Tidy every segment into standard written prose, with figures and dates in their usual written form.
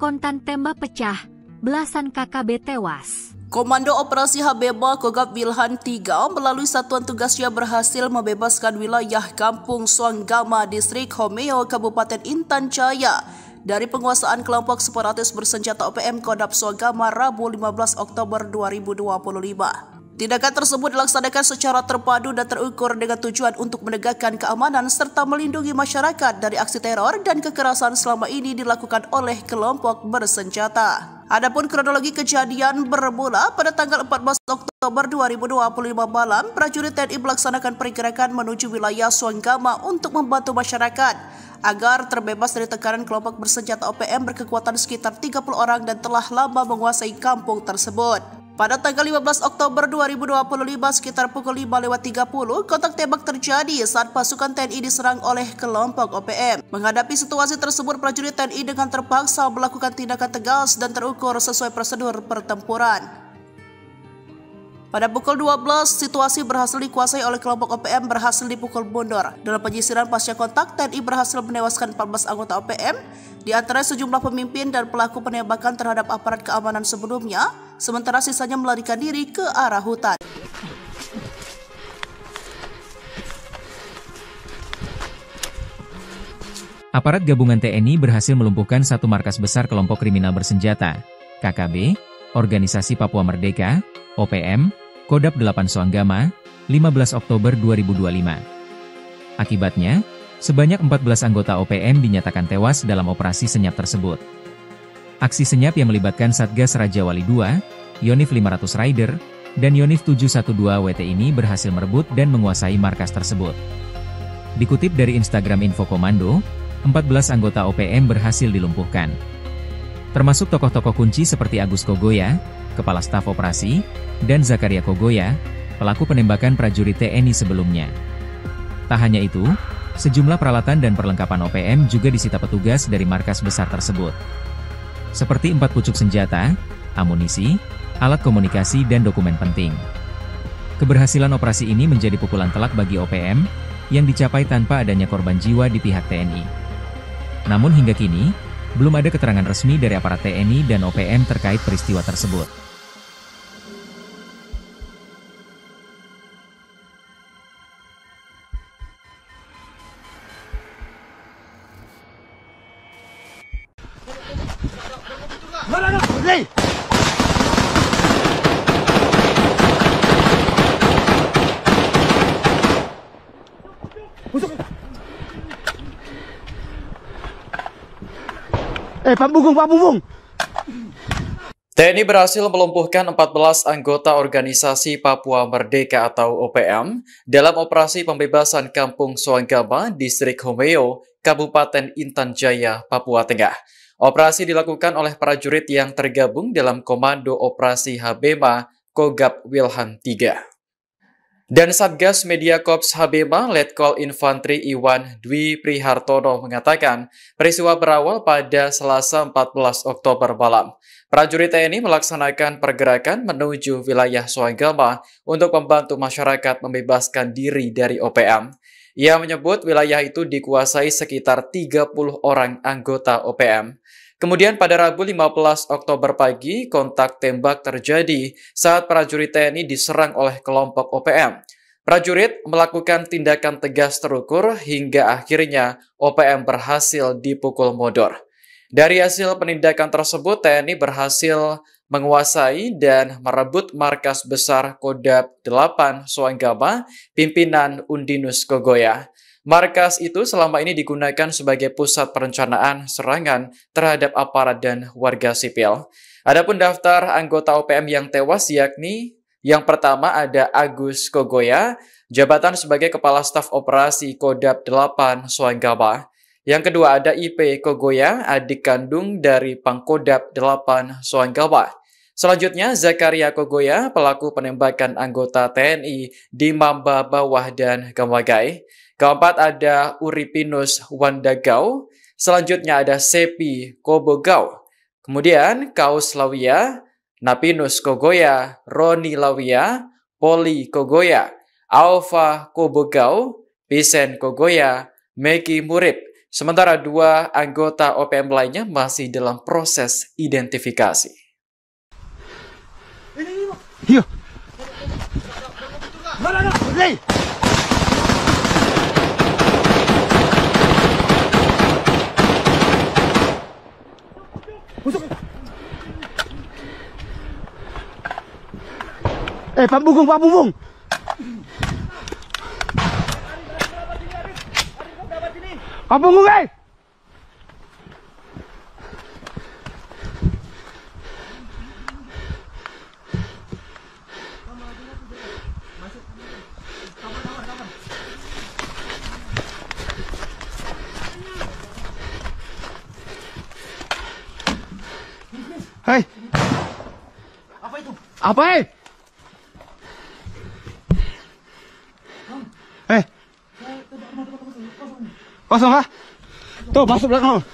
Kontan tembak pecah, belasan KKB tewas. Komando Operasi Habema Kogab Wilhan 3 melalui satuan tugasnya berhasil membebaskan wilayah Kampung Suanggama, Distrik Homeo, Kabupaten Intan Jaya dari penguasaan kelompok separatis bersenjata OPM Kodam Suanggama Rabu 15 Oktober 2025. Tindakan tersebut dilaksanakan secara terpadu dan terukur dengan tujuan untuk menegakkan keamanan serta melindungi masyarakat dari aksi teror dan kekerasan selama ini dilakukan oleh kelompok bersenjata. Adapun kronologi kejadian bermula pada tanggal 14 Oktober 2025 malam, prajurit TNI melaksanakan pergerakan menuju wilayah Suanggama untuk membantu masyarakat agar terbebas dari tekanan kelompok bersenjata OPM berkekuatan sekitar 30 orang dan telah lama menguasai kampung tersebut. Pada tanggal 15 Oktober 2025 sekitar pukul 5.30, kontak tembak terjadi saat pasukan TNI diserang oleh kelompok OPM. Menghadapi situasi tersebut, prajurit TNI dengan terpaksa melakukan tindakan tegas dan terukur sesuai prosedur pertempuran. Pada pukul 12, situasi berhasil dikuasai oleh kelompok OPM berhasil dipukul mundur. Dalam penyisiran pasca kontak, TNI berhasil menewaskan 14 anggota OPM, di antara sejumlah pemimpin dan pelaku penembakan terhadap aparat keamanan sebelumnya, sementara sisanya melarikan diri ke arah hutan. Aparat gabungan TNI berhasil melumpuhkan satu markas besar kelompok kriminal bersenjata, KKB, Organisasi Papua Merdeka, OPM, Kodam 8 Suanggama, 15 Oktober 2025. Akibatnya, sebanyak 14 anggota OPM dinyatakan tewas dalam operasi senyap tersebut. Aksi senyap yang melibatkan Satgas Raja Wali II, Yonif 500 Rider, dan Yonif 712 WT ini berhasil merebut dan menguasai markas tersebut. Dikutip dari Instagram Info Komando, 14 anggota OPM berhasil dilumpuhkan. Termasuk tokoh-tokoh kunci seperti Agus Kogoya, Kepala Staf Operasi, dan Zakaria Kogoya, pelaku penembakan prajurit TNI sebelumnya. Tak hanya itu, sejumlah peralatan dan perlengkapan OPM juga disita petugas dari markas besar tersebut. Seperti 4 pucuk senjata, amunisi, alat komunikasi dan dokumen penting. Keberhasilan operasi ini menjadi pukulan telak bagi OPM, yang dicapai tanpa adanya korban jiwa di pihak TNI. Namun hingga kini, belum ada keterangan resmi dari aparat TNI dan OPM terkait peristiwa tersebut. Pak Bunggung. TNI berhasil melumpuhkan 14 anggota Organisasi Papua Merdeka atau OPM dalam operasi pembebasan Kampung Suanggama, Distrik Homeo, Kabupaten Intan Jaya, Papua Tengah. Operasi dilakukan oleh prajurit yang tergabung dalam Komando Operasi Habema Kogab Wilhan 3. Dan Satgas Media Korps Habema Letkol Infantri Iwan Dwi Prihartono mengatakan peristiwa berawal pada Selasa 14 Oktober malam. Prajurit TNI melaksanakan pergerakan menuju wilayah Suanggama untuk membantu masyarakat membebaskan diri dari OPM. Ia menyebut wilayah itu dikuasai sekitar 30 orang anggota OPM. Kemudian pada Rabu 15 Oktober pagi, kontak tembak terjadi saat prajurit TNI diserang oleh kelompok OPM. Prajurit melakukan tindakan tegas terukur hingga akhirnya OPM berhasil dipukul mundur. Dari hasil penindakan tersebut, TNI berhasil menguasai dan merebut markas besar Kodam 8 Suanggama, pimpinan Undinus Kogoya. Markas itu selama ini digunakan sebagai pusat perencanaan serangan terhadap aparat dan warga sipil. Adapun daftar anggota OPM yang tewas yakni yang pertama ada Agus Kogoya, jabatan sebagai Kepala Staf Operasi Kodam 8 Suanggama. Yang kedua ada IP Kogoya, adik kandung dari Pangkodam 8 Suanggama. Selanjutnya Zakaria Kogoya, pelaku penembakan anggota TNI di Mamba Bawah dan Gamagai. Keempat ada Uripinus Wandagau, selanjutnya ada Sepi Kobogau, kemudian Kaus Lawia, Napinus Kogoya, Roni Lawia, Poli Kogoya, Alfa Kobogau, Pisen Kogoya, Meki Murib, Sementara 2 anggota OPM lainnya masih dalam proses identifikasi. Iya. Mana? Hei. Pak Bugong, Pak Bugong. Pak Bugong, Hei. Apa itu? Apa, Kosong kah? Tuh, masuk belakang.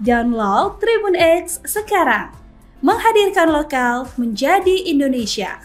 Download Tribun X sekarang. Menghadirkan lokal menjadi Indonesia.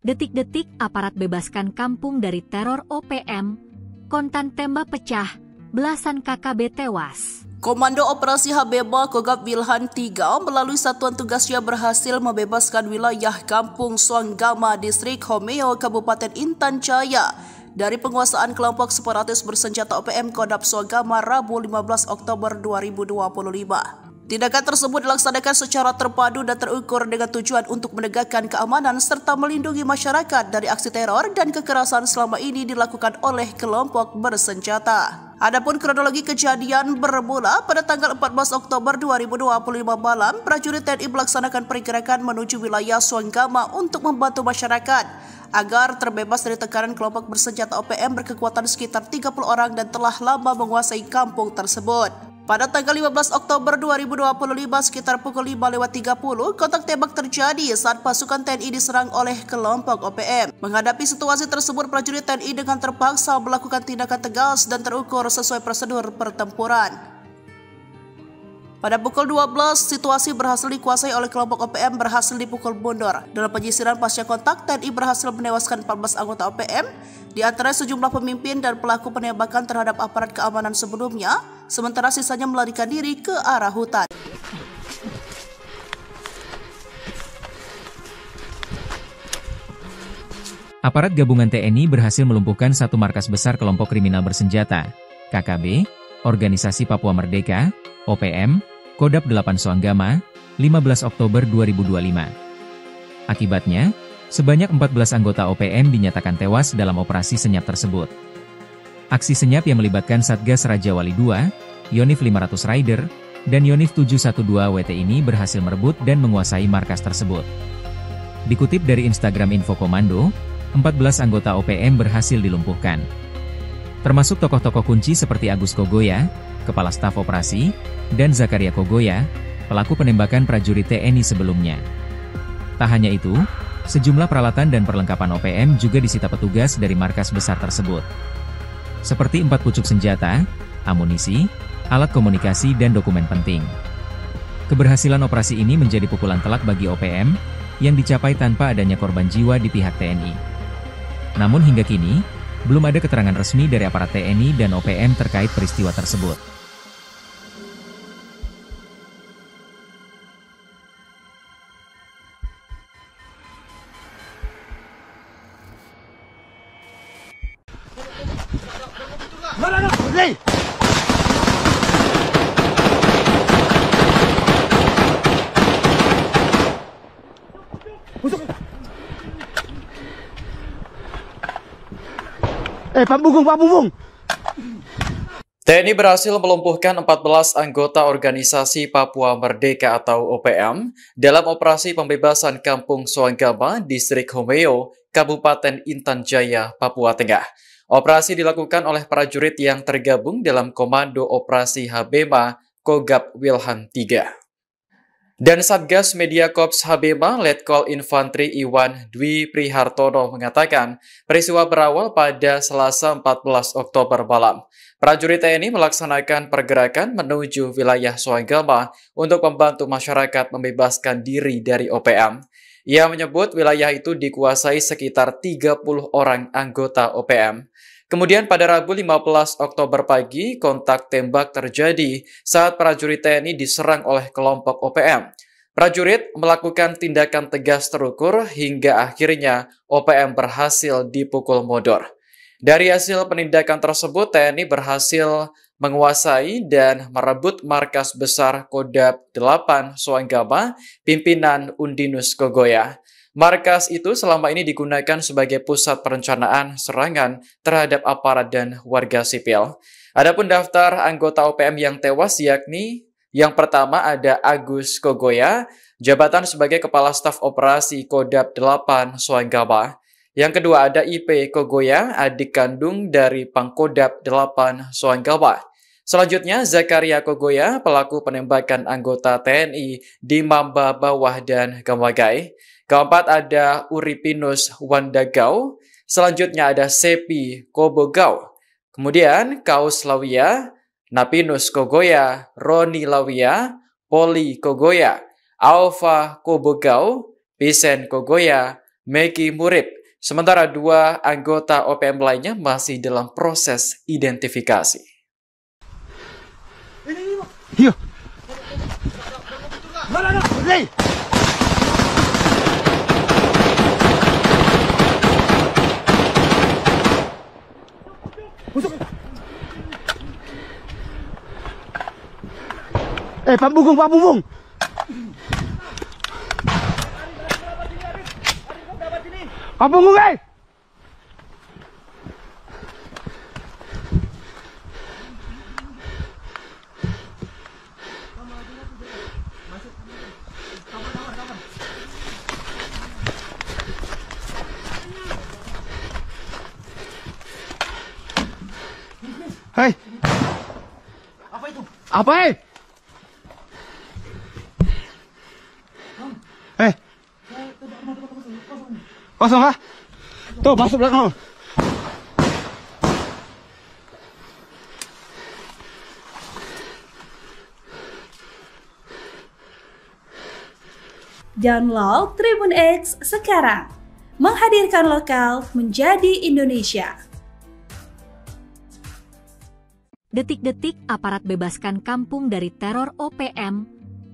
Detik-detik aparat bebaskan kampung dari teror OPM, kontan tembak pecah, belasan KKB tewas. Komando Operasi Habeba Kogab Wilhan 3 melalui satuan tugasnya berhasil membebaskan wilayah Kampung Suanggama, Distrik Homeo, Kabupaten Intan Jaya dari penguasaan kelompok separatis bersenjata OPM Kodam Suanggama Rabu 15 Oktober 2025. Tindakan tersebut dilaksanakan secara terpadu dan terukur dengan tujuan untuk menegakkan keamanan serta melindungi masyarakat dari aksi teror dan kekerasan selama ini dilakukan oleh kelompok bersenjata. Adapun kronologi kejadian bermula pada tanggal 14 Oktober 2025 malam, prajurit TNI melaksanakan pergerakan menuju wilayah Suanggama untuk membantu masyarakat agar terbebas dari tekanan kelompok bersenjata OPM berkekuatan sekitar 30 orang dan telah lama menguasai kampung tersebut. Pada tanggal 15 Oktober 2025 sekitar pukul 5:30, kontak tembak terjadi saat pasukan TNI diserang oleh kelompok OPM. Menghadapi situasi tersebut, prajurit TNI dengan terpaksa melakukan tindakan tegas dan terukur sesuai prosedur pertempuran. Pada pukul 12, situasi berhasil dikuasai oleh kelompok OPM berhasil dipukul mundur. Dalam penyisiran pasca kontak, TNI berhasil menewaskan 14 anggota OPM, di antara sejumlah pemimpin dan pelaku penembakan terhadap aparat keamanan sebelumnya, sementara sisanya melarikan diri ke arah hutan. Aparat gabungan TNI berhasil melumpuhkan satu markas besar kelompok kriminal bersenjata, KKB, Organisasi Papua Merdeka, OPM, Kodam 8 Suanggama, 15 Oktober 2025. Akibatnya, sebanyak 14 anggota OPM dinyatakan tewas dalam operasi senyap tersebut. Aksi senyap yang melibatkan Satgas Raja Wali II, Yonif 500 Rider, dan Yonif 712 WT ini berhasil merebut dan menguasai markas tersebut. Dikutip dari Instagram Info Komando, 14 anggota OPM berhasil dilumpuhkan. Termasuk tokoh-tokoh kunci seperti Agus Kogoya, Kepala Staf Operasi, dan Zakaria Kogoya, pelaku penembakan prajurit TNI sebelumnya. Tak hanya itu, sejumlah peralatan dan perlengkapan OPM juga disita petugas dari markas besar tersebut. Seperti 4 pucuk senjata, amunisi, alat komunikasi dan dokumen penting. Keberhasilan operasi ini menjadi pukulan telak bagi OPM, yang dicapai tanpa adanya korban jiwa di pihak TNI. Namun hingga kini, belum ada keterangan resmi dari aparat TNI dan OPM terkait peristiwa tersebut. Mana? Hei. Pak Bugong. TNI berhasil melumpuhkan 14 anggota Organisasi Papua Merdeka atau OPM dalam operasi pembebasan Kampung Suanggama, Distrik Homeo, Kabupaten Intan Jaya, Papua Tengah. Operasi dilakukan oleh prajurit yang tergabung dalam Komando Operasi Habeba Kogab Wilhan 3. Dan Satgas Media Korps Habema Letkol Infantri Iwan Dwi Prihartono mengatakan peristiwa berawal pada Selasa 14 Oktober malam. Prajurit TNI melaksanakan pergerakan menuju wilayah Soanggama untuk membantu masyarakat membebaskan diri dari OPM. Ia menyebut wilayah itu dikuasai sekitar 30 orang anggota OPM. Kemudian pada Rabu 15 Oktober pagi, kontak tembak terjadi saat prajurit TNI diserang oleh kelompok OPM. Prajurit melakukan tindakan tegas terukur hingga akhirnya OPM berhasil dipukul mundur. Dari hasil penindakan tersebut, TNI berhasil menguasai dan merebut markas besar Kodab 8 Soanggama, pimpinan Undinus Kogoya. Markas itu selama ini digunakan sebagai pusat perencanaan serangan terhadap aparat dan warga sipil. Adapun daftar anggota OPM yang tewas yakni yang pertama ada Agus Kogoya, jabatan sebagai Kepala Staf Operasi Kodab 8 Soanggama. Yang kedua ada IP Kogoya, adik kandung dari Pangkodab 8 Soanggama. Selanjutnya Zakaria Kogoya, pelaku penembakan anggota TNI di Mamba Bawah dan Gamagai. Keempat ada Uripinus Wandagau, selanjutnya ada Sepi Kobogau, kemudian Kaus Lawia, Napinus Kogoya, Roni Lawia, Poli Kogoya, Alfa Kobogau, Pisen Kogoya, Meki Murib. Sementara 2 anggota OPM lainnya masih dalam proses identifikasi. Iya. Mana? Hei. Pak Bunggung, Pak Bunggung. Pak Bunggung, Hei. Apa itu? Apa, kosong kah? Tuh, masuk belakang. Download Tribun X sekarang. Menghadirkan lokal menjadi Indonesia. Detik-detik aparat bebaskan kampung dari teror OPM,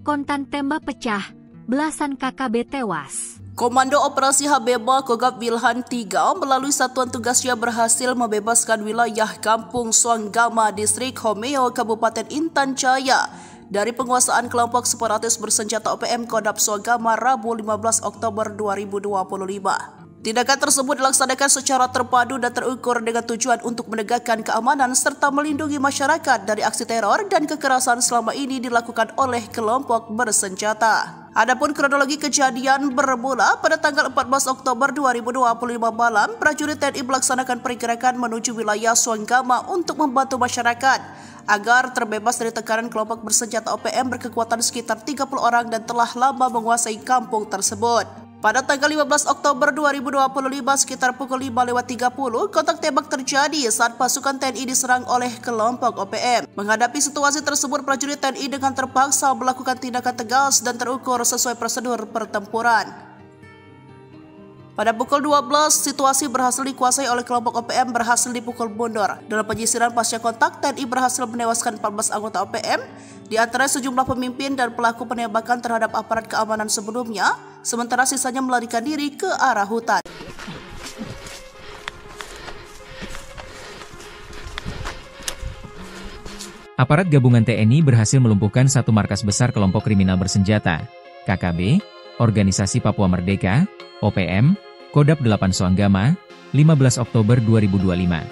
kontan tembak pecah, belasan KKB tewas. Komando Operasi Habema Kogab Wilhan 3 melalui satuan tugasnya berhasil membebaskan wilayah Kampung Soanggama, Distrik Homeo, Kabupaten Intan Jaya dari penguasaan kelompok separatis bersenjata OPM Kodab Soanggama Rabu 15 Oktober 2025. Tindakan tersebut dilaksanakan secara terpadu dan terukur dengan tujuan untuk menegakkan keamanan serta melindungi masyarakat dari aksi teror dan kekerasan selama ini dilakukan oleh kelompok bersenjata. Adapun kronologi kejadian bermula pada tanggal 14 Oktober 2025 malam, prajurit TNI melaksanakan pergerakan menuju wilayah Soanggama untuk membantu masyarakat agar terbebas dari tekanan kelompok bersenjata OPM berkekuatan sekitar 30 orang dan telah lama menguasai kampung tersebut. Pada tanggal 15 Oktober 2025 sekitar pukul 5:30, kontak tembak terjadi saat pasukan TNI diserang oleh kelompok OPM. Menghadapi situasi tersebut, prajurit TNI dengan terpaksa melakukan tindakan tegas dan terukur sesuai prosedur pertempuran. Pada pukul 12, situasi berhasil dikuasai oleh kelompok OPM berhasil dipukul mundur. Dalam penyisiran pasca kontak, TNI berhasil menewaskan 14 anggota OPM, di antara sejumlah pemimpin dan pelaku penembakan terhadap aparat keamanan sebelumnya, sementara sisanya melarikan diri ke arah hutan. Aparat gabungan TNI berhasil melumpuhkan satu markas besar kelompok kriminal bersenjata, KKB, Organisasi Papua Merdeka, OPM, Kodab 8 Soanggama, 15 Oktober 2025.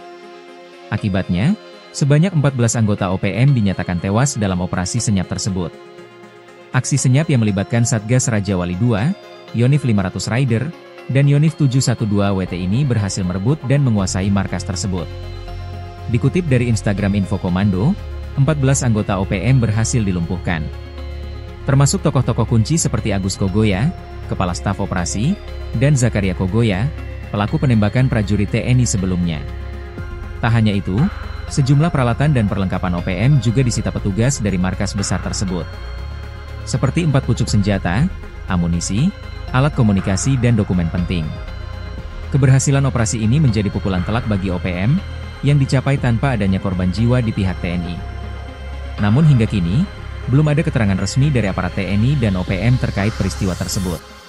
Akibatnya, sebanyak 14 anggota OPM dinyatakan tewas dalam operasi senyap tersebut. Aksi senyap yang melibatkan Satgas Raja Wali II, Yonif 500 Rider, dan Yonif 712 WT ini berhasil merebut dan menguasai markas tersebut. Dikutip dari Instagram Info Komando, 14 anggota OPM berhasil dilumpuhkan. termasuk tokoh-tokoh kunci seperti Agus Kogoya, Kepala Staf Operasi, dan Zakaria Kogoya, pelaku penembakan prajurit TNI sebelumnya. Tak hanya itu, sejumlah peralatan dan perlengkapan OPM juga disita petugas dari markas besar tersebut. Seperti 4 pucuk senjata, amunisi, alat komunikasi dan dokumen penting. Keberhasilan operasi ini menjadi pukulan telak bagi OPM, yang dicapai tanpa adanya korban jiwa di pihak TNI. Namun hingga kini, belum ada keterangan resmi dari aparat TNI dan OPM terkait peristiwa tersebut.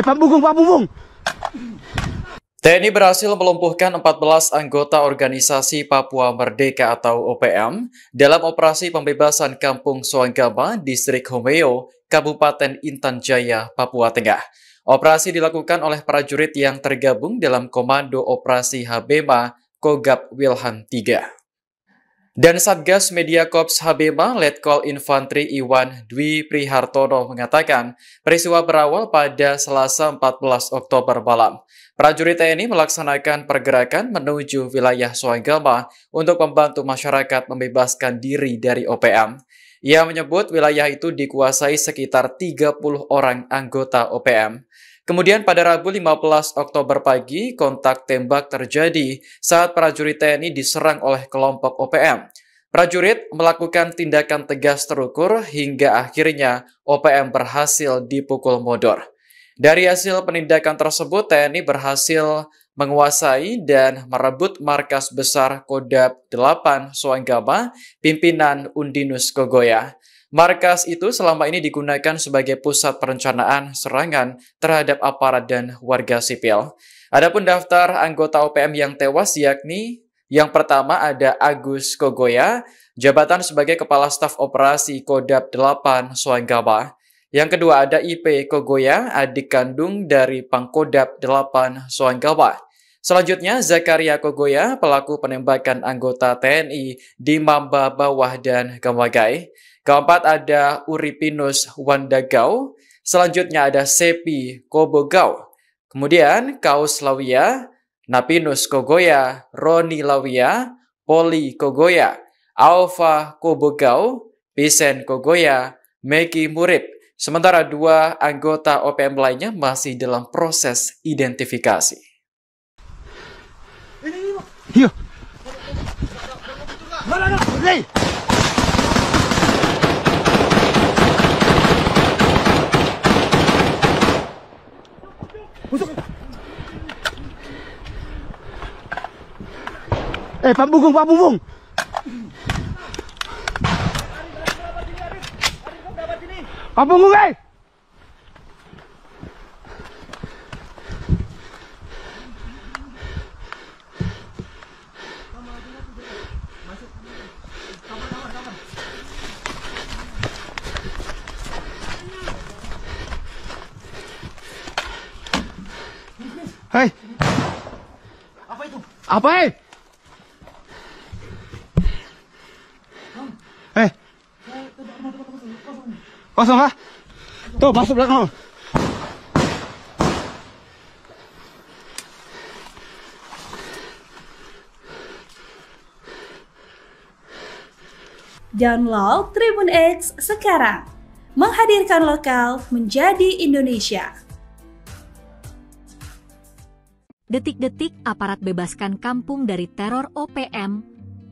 Pak Bungkung. TNI berhasil melumpuhkan 14 anggota organisasi Papua Merdeka atau OPM dalam operasi pembebasan Kampung Soanggama, Distrik Homeo, Kabupaten Intan Jaya, Papua Tengah. Operasi dilakukan oleh prajurit yang tergabung dalam Komando Operasi Habema Kogab Wilhan III. Dan Satgas Media Korps Habema Letkol Infantri Iwan Dwi Prihartono mengatakan peristiwa berawal pada Selasa 14 Oktober malam. Prajurit TNI melaksanakan pergerakan menuju wilayah Soanggama untuk membantu masyarakat membebaskan diri dari OPM. Ia menyebut wilayah itu dikuasai sekitar 30 orang anggota OPM. Kemudian pada Rabu 15 Oktober pagi, kontak tembak terjadi saat prajurit TNI diserang oleh kelompok OPM. Prajurit melakukan tindakan tegas terukur hingga akhirnya OPM berhasil dipukul mundur. Dari hasil penindakan tersebut, TNI berhasil menguasai dan merebut markas besar Kodab 8 Soanggama, pimpinan Undinus Kogoya. Markas itu selama ini digunakan sebagai pusat perencanaan serangan terhadap aparat dan warga sipil. Adapun daftar anggota OPM yang tewas yakni yang pertama ada Agus Kogoya, jabatan sebagai Kepala Staf Operasi Kodab 8 Soanggama. Yang kedua ada IP Kogoya, adik kandung dari Pangkodab 8 Soanggama. Selanjutnya Zakaria Kogoya, pelaku penembakan anggota TNI di Mamba Bawah dan Gamagai. Keempat ada Uripinus Wandagau, selanjutnya ada Sepi Kobogau, kemudian Kaus Lawia, Napinus Kogoya, Roni Lawia, Poli Kogoya, Alfa Kobogau, Pisen Kogoya, Meki Murib. Sementara 2 anggota OPM lainnya masih dalam proses identifikasi. Iya. Pak Bungkung. Pak Bungkung, Hei. Apa itu? Apa, Kosong kah? Tuh, masuk belakang. Download Tribun X sekarang. Menghadirkan lokal menjadi Indonesia. Detik-detik aparat bebaskan kampung dari teror OPM,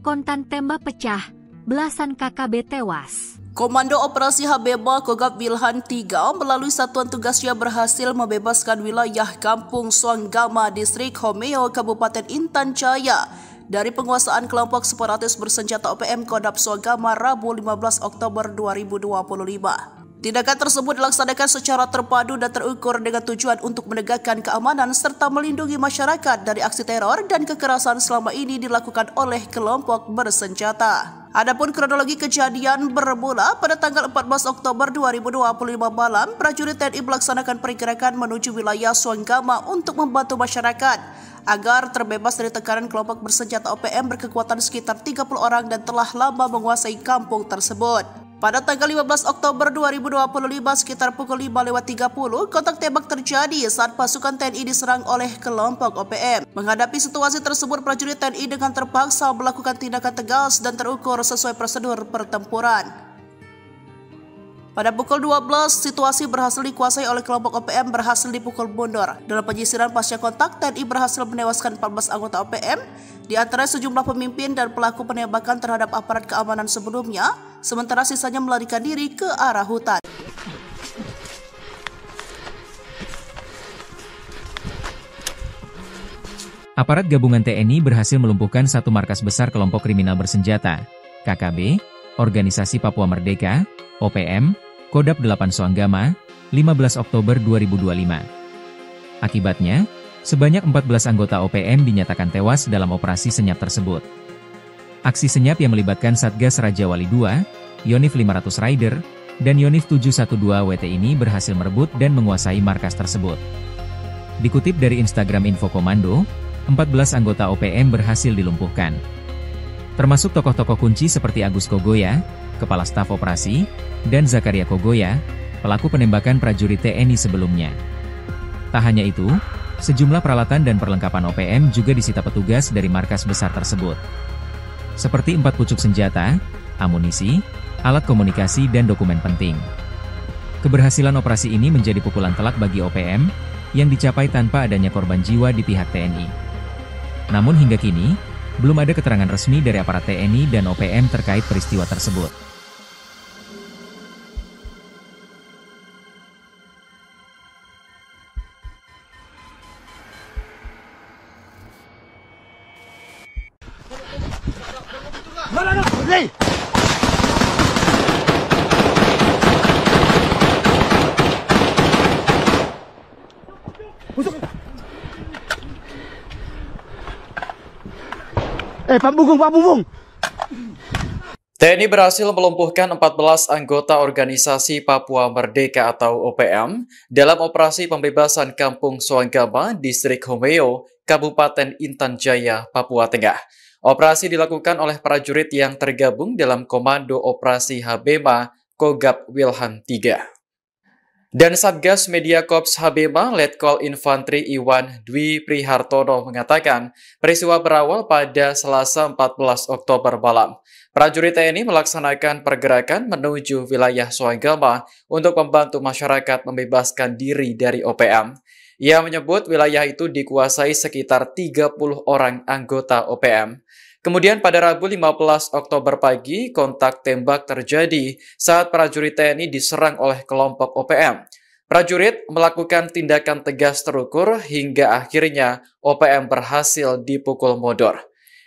kontan tembak pecah, belasan KKB tewas. Komando Operasi Habema Kogab Wilhan III melalui satuan tugasnya berhasil membebaskan wilayah Kampung Soanggama, Distrik Homeo, Kabupaten Intan Jaya dari penguasaan kelompok separatis bersenjata OPM Kodab Soanggama Rabu 15 Oktober 2025. Tindakan tersebut dilaksanakan secara terpadu dan terukur dengan tujuan untuk menegakkan keamanan serta melindungi masyarakat dari aksi teror dan kekerasan selama ini dilakukan oleh kelompok bersenjata. Adapun kronologi kejadian bermula pada tanggal 14 Oktober 2025 malam, prajurit TNI melaksanakan pergerakan menuju wilayah Suanggama untuk membantu masyarakat agar terbebas dari tekanan kelompok bersenjata OPM berkekuatan sekitar 30 orang dan telah lama menguasai kampung tersebut. Pada tanggal 15 Oktober 2025 sekitar pukul 5:30, kontak tembak terjadi saat pasukan TNI diserang oleh kelompok OPM. Menghadapi situasi tersebut, prajurit TNI dengan terpaksa melakukan tindakan tegas dan terukur sesuai prosedur pertempuran. Pada pukul 12, situasi berhasil dikuasai oleh kelompok OPM berhasil dipukul mundur. Dalam penyisiran pasca kontak, TNI berhasil menewaskan 14 anggota OPM, di antara sejumlah pemimpin dan pelaku penembakan terhadap aparat keamanan sebelumnya, sementara sisanya melarikan diri ke arah hutan. Aparat gabungan TNI berhasil melumpuhkan satu markas besar kelompok kriminal bersenjata, KKB, Organisasi Papua Merdeka, OPM, Kodap 8 Suanggama, 15 Oktober 2025. Akibatnya, sebanyak 14 anggota OPM dinyatakan tewas dalam operasi senyap tersebut. Aksi senyap yang melibatkan Satgas Raja Wali II, Yonif 500 Rider, dan Yonif 712 WT ini berhasil merebut dan menguasai markas tersebut. Dikutip dari Instagram Info Komando, 14 anggota OPM berhasil dilumpuhkan. Termasuk tokoh-tokoh kunci seperti Agus Kogoya, Kepala Staf Operasi, dan Zakaria Kogoya, pelaku penembakan prajurit TNI sebelumnya. Tak hanya itu, sejumlah peralatan dan perlengkapan OPM juga disita petugas dari markas besar tersebut. Seperti 4 pucuk senjata, amunisi, alat komunikasi dan dokumen penting. Keberhasilan operasi ini menjadi pukulan telak bagi OPM, yang dicapai tanpa adanya korban jiwa di pihak TNI. Namun hingga kini, belum ada keterangan resmi dari aparat TNI dan OPM terkait peristiwa tersebut. Pak Bungkung. TNI berhasil melumpuhkan 14 anggota Organisasi Papua Merdeka atau OPM dalam operasi pembebasan Kampung Suanggama, Distrik Homeo, Kabupaten Intan Jaya, Papua Tengah. Operasi dilakukan oleh prajurit yang tergabung dalam Komando Operasi Habema Kogab Wilhan III. Dan Satgas Media Korps Habema Letkol Infantri Iwan Dwi Prihartono mengatakan peristiwa berawal pada Selasa 14 Oktober malam. Prajurit TNI melaksanakan pergerakan menuju wilayah Suanggama untuk membantu masyarakat membebaskan diri dari OPM. Ia menyebut wilayah itu dikuasai sekitar 30 orang anggota OPM. Kemudian pada Rabu 15 Oktober pagi, kontak tembak terjadi saat prajurit TNI diserang oleh kelompok OPM. Prajurit melakukan tindakan tegas terukur hingga akhirnya OPM berhasil dipukul mundur.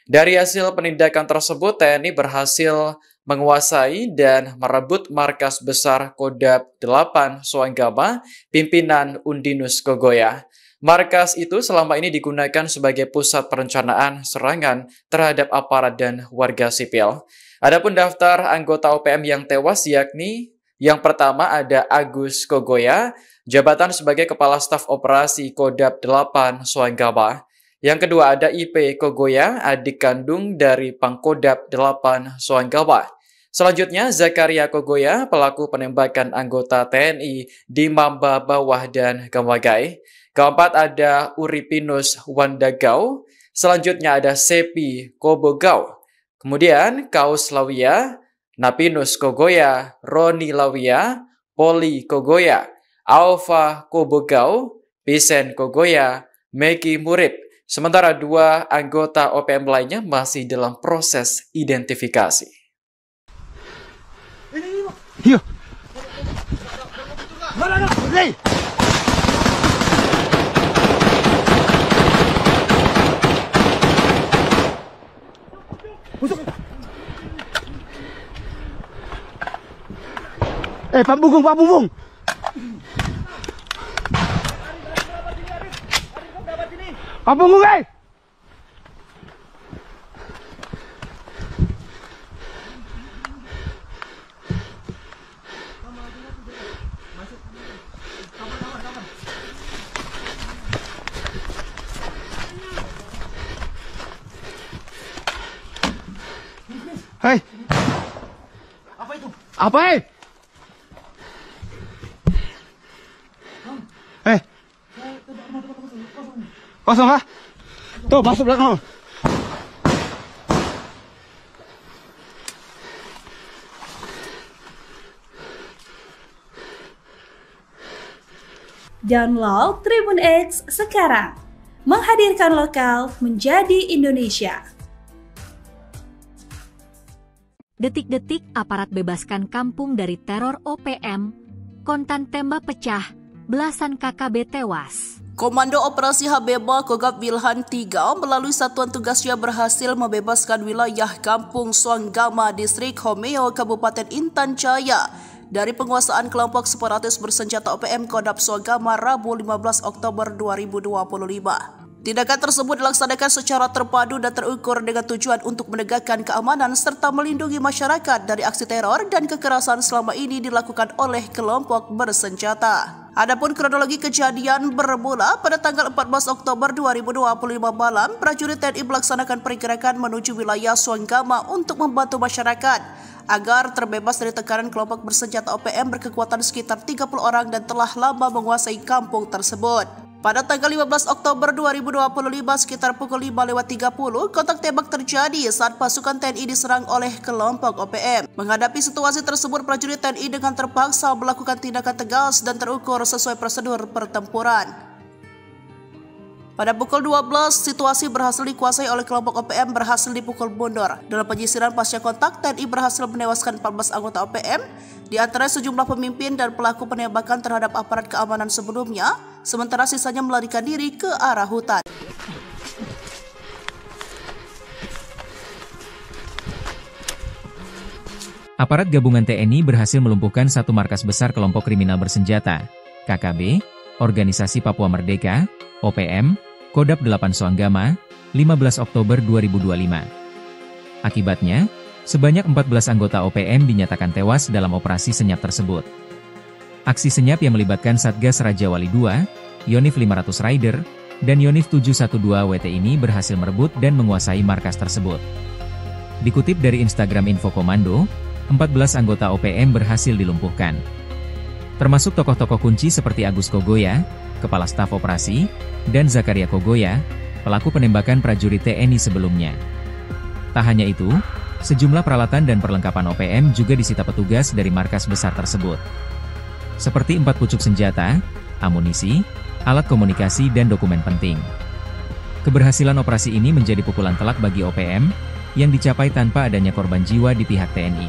Dari hasil penindakan tersebut, TNI berhasil menguasai dan merebut markas besar Kodap 8 Suanggama, pimpinan Undinus Kogoya. Markas itu selama ini digunakan sebagai pusat perencanaan serangan terhadap aparat dan warga sipil. Adapun daftar anggota OPM yang tewas yakni yang pertama ada Agus Kogoya, jabatan sebagai Kepala Staf Operasi Kodap 8 Suanggama. Yang kedua ada IP Kogoya, adik kandung dari Pangkodap 8 Suanggama. Selanjutnya Zakaria Kogoya, pelaku penembakan anggota TNI di Mamba Bawah dan Gamagai. Keempat ada Uripinus Wandagau, selanjutnya ada Sepi Kobogau, kemudian Kaus Lawia, Napinus Kogoya, Roni Lawia, Poli Kogoya, Alfa Kobogau, Pisen Kogoya, Meki Murib. Sementara 2 anggota OPM lainnya masih dalam proses identifikasi. Iya. Pak Bungkung. Pak Bungkung, Hei. Apa itu? Apa, hei? Hei. Kosong kah? Tuh, masuk belakang. Download Tribun X sekarang. Menghadirkan lokal menjadi Indonesia. Detik-detik aparat bebaskan kampung dari teror OPM, kontan tembak pecah, belasan KKB tewas. Komando Operasi Habeba Kogab Wilhan 3 melalui satuan tugasnya berhasil membebaskan wilayah Kampung Suanggama, Distrik Homeo, Kabupaten Intan Jaya dari penguasaan kelompok separatis bersenjata OPM Kodam Suanggama Rabu 15 Oktober 2025. Tindakan tersebut dilaksanakan secara terpadu dan terukur dengan tujuan untuk menegakkan keamanan serta melindungi masyarakat dari aksi teror dan kekerasan selama ini dilakukan oleh kelompok bersenjata. Adapun kronologi kejadian bermula pada tanggal 14 Oktober 2025 malam, prajurit TNI melaksanakan pergerakan menuju wilayah Suanggama untuk membantu masyarakat agar terbebas dari tekanan kelompok bersenjata OPM berkekuatan sekitar 30 orang dan telah lama menguasai kampung tersebut. Pada tanggal 15 Oktober 2025 sekitar pukul 5.30, kontak tembak terjadi saat pasukan TNI diserang oleh kelompok OPM. Menghadapi situasi tersebut, prajurit TNI dengan terpaksa melakukan tindakan tegas dan terukur sesuai prosedur pertempuran. Pada pukul 12, situasi berhasil dikuasai oleh kelompok OPM berhasil dipukul mundur. Dalam penyisiran pasca kontak, TNI berhasil menewaskan 14 anggota OPM, di antara sejumlah pemimpin dan pelaku penembakan terhadap aparat keamanan sebelumnya, sementara sisanya melarikan diri ke arah hutan. Aparat gabungan TNI berhasil melumpuhkan satu markas besar kelompok kriminal bersenjata, KKB, Organisasi Papua Merdeka, OPM, Kodam 8 Suanggama, 15 Oktober 2025. Akibatnya, sebanyak 14 anggota OPM dinyatakan tewas dalam operasi senyap tersebut. Aksi senyap yang melibatkan Satgas Raja Wali II, Yonif 500 Rider, dan Yonif 712 WT ini berhasil merebut dan menguasai markas tersebut. Dikutip dari Instagram Info Komando, 14 anggota OPM berhasil dilumpuhkan. Termasuk tokoh-tokoh kunci seperti Agus Kogoya, Kepala Staf Operasi, dan Zakaria Kogoya, pelaku penembakan prajurit TNI sebelumnya. Tak hanya itu, sejumlah peralatan dan perlengkapan OPM juga disita petugas dari markas besar tersebut. Seperti 4 pucuk senjata, amunisi, alat komunikasi dan dokumen penting. Keberhasilan operasi ini menjadi pukulan telak bagi OPM, yang dicapai tanpa adanya korban jiwa di pihak TNI.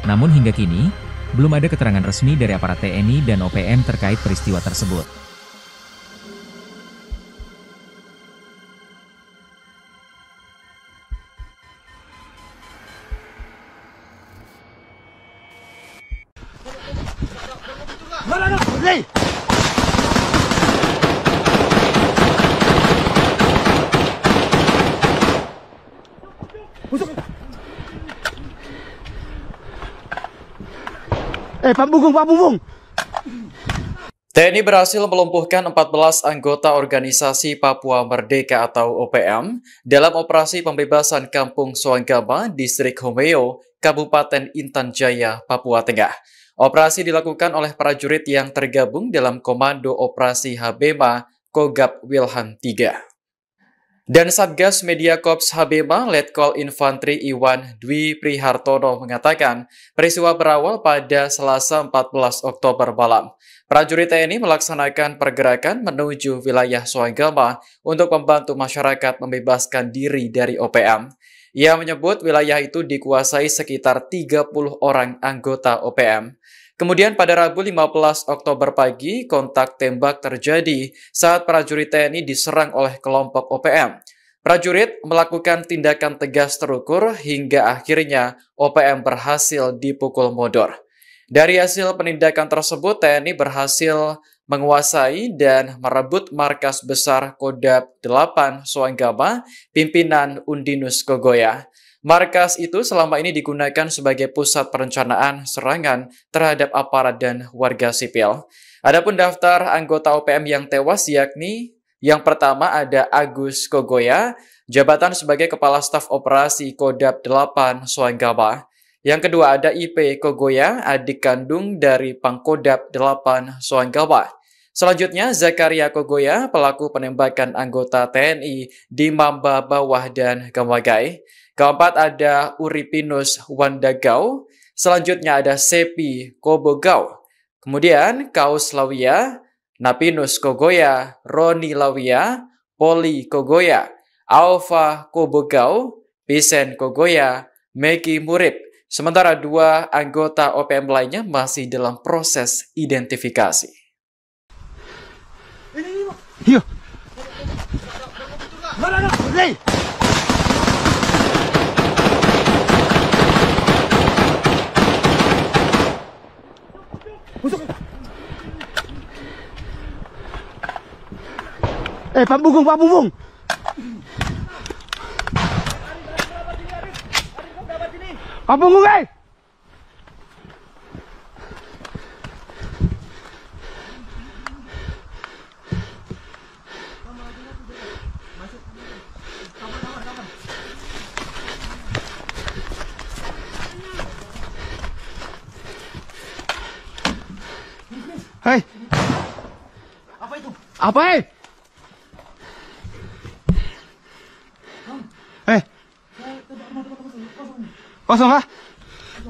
Namun hingga kini, belum ada keterangan resmi dari aparat TNI dan OPM terkait peristiwa tersebut. Pak Bubung. TNI berhasil melumpuhkan 14 anggota Organisasi Papua Merdeka atau OPM dalam operasi pembebasan Kampung Suanggama, Distrik Homeo, Kabupaten Intan Jaya, Papua Tengah. Operasi dilakukan oleh prajurit yang tergabung dalam Komando Operasi Habema Kogab Wilhan 3. Dan Satgas Media Korps Habema Letkol Infantri Iwan Dwi Prihartono mengatakan peristiwa berawal pada Selasa 14 Oktober malam. Prajurit TNI melaksanakan pergerakan menuju wilayah Suanggama untuk membantu masyarakat membebaskan diri dari OPM. Ia menyebut wilayah itu dikuasai sekitar 30 orang anggota OPM. Kemudian pada Rabu 15 Oktober pagi, kontak tembak terjadi saat prajurit TNI diserang oleh kelompok OPM. Prajurit melakukan tindakan tegas terukur hingga akhirnya OPM berhasil dipukul mundur. Dari hasil penindakan tersebut, TNI berhasil menguasai dan merebut markas besar Kodam 8 Suanggama, pimpinan Undinus Kogoya. Markas itu selama ini digunakan sebagai pusat perencanaan serangan terhadap aparat dan warga sipil. Adapun daftar anggota OPM yang tewas yakni Yang pertama ada Agus Kogoya, jabatan sebagai Kepala Staf Operasi Kodap 8 Soanggama. Yang kedua ada IP Kogoya, adik kandung dari Pangkodap 8 Soanggama. Selanjutnya Zakaria Kogoya, pelaku penembakan anggota TNI di Mamba Bawah dan Gamagai. Keempat ada Uripinus Wandagau. Selanjutnya ada Sepi Kobogau. Kemudian Kaus Lawia, Napinus Kogoya, Roni Lawia, Poli Kogoya, Alfa Kobogau, Pisen Kogoya, Meki Murib. Sementara 2 anggota OPM lainnya masih dalam proses identifikasi. Yo. Mana? Hey. Pak Bunggung, Pak Bunggung. Pak Bunggung, Hei. Apa itu? Apa, Kosong kah?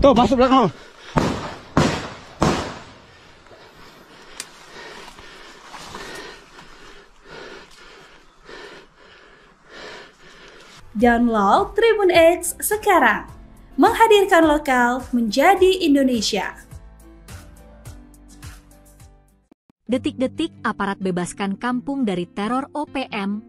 Tuh, masuk belakang. Download Tribun X sekarang. Menghadirkan lokal menjadi Indonesia. Detik-detik aparat bebaskan kampung dari teror OPM,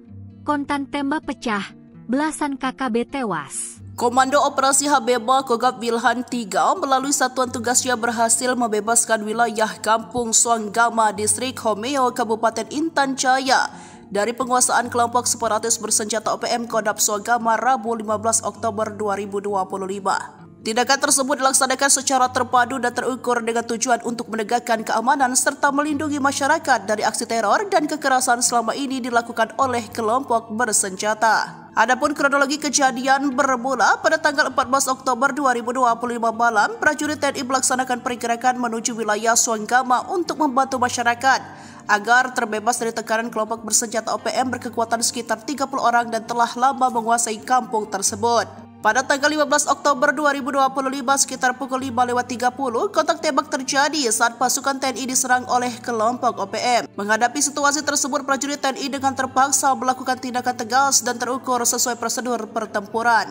kontan tembak pecah, belasan KKB tewas. Komando Operasi Habeba Kogab Wilhan 3 melalui satuan tugasnya berhasil membebaskan wilayah Kampung Soanggama, Distrik Homeo, Kabupaten Intan Jaya dari penguasaan kelompok separatis bersenjata OPM Kodap Soanggama Rabu 15 Oktober 2025. Tindakan tersebut dilaksanakan secara terpadu dan terukur dengan tujuan untuk menegakkan keamanan serta melindungi masyarakat dari aksi teror dan kekerasan selama ini dilakukan oleh kelompok bersenjata. Adapun kronologi kejadian bermula pada tanggal 14 Oktober 2025 malam, prajurit TNI melaksanakan pergerakan menuju wilayah Soanggama untuk membantu masyarakat agar terbebas dari tekanan kelompok bersenjata OPM berkekuatan sekitar 30 orang dan telah lama menguasai kampung tersebut. Pada tanggal 15 Oktober 2025 sekitar pukul 5:30, kontak tembak terjadi saat pasukan TNI diserang oleh kelompok OPM. Menghadapi situasi tersebut, prajurit TNI dengan terpaksa melakukan tindakan tegas dan terukur sesuai prosedur pertempuran.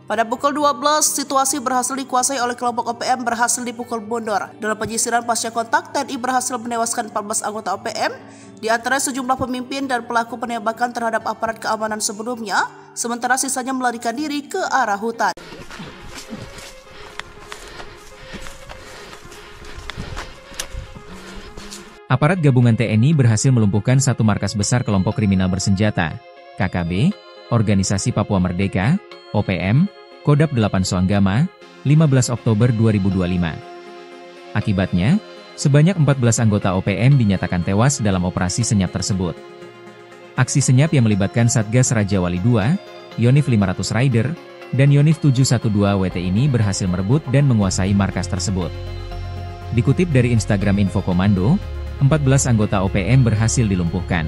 Pada pukul 12, situasi berhasil dikuasai oleh kelompok OPM berhasil dipukul mundur. Dalam penyisiran pasca kontak, TNI berhasil menewaskan 14 anggota OPM, di antara sejumlah pemimpin dan pelaku penembakan terhadap aparat keamanan sebelumnya, sementara sisanya melarikan diri ke arah hutan. Aparat gabungan TNI berhasil melumpuhkan satu markas besar kelompok kriminal bersenjata, KKB, Organisasi Papua Merdeka, OPM, Kodap 8 Soanggama, 15 Oktober 2025. Akibatnya, sebanyak 14 anggota OPM dinyatakan tewas dalam operasi senyap tersebut. Aksi senyap yang melibatkan Satgas Raja Wali II, Yonif 500 Rider, dan Yonif 712 WT ini berhasil merebut dan menguasai markas tersebut. Dikutip dari Instagram Info Komando, 14 anggota OPM berhasil dilumpuhkan.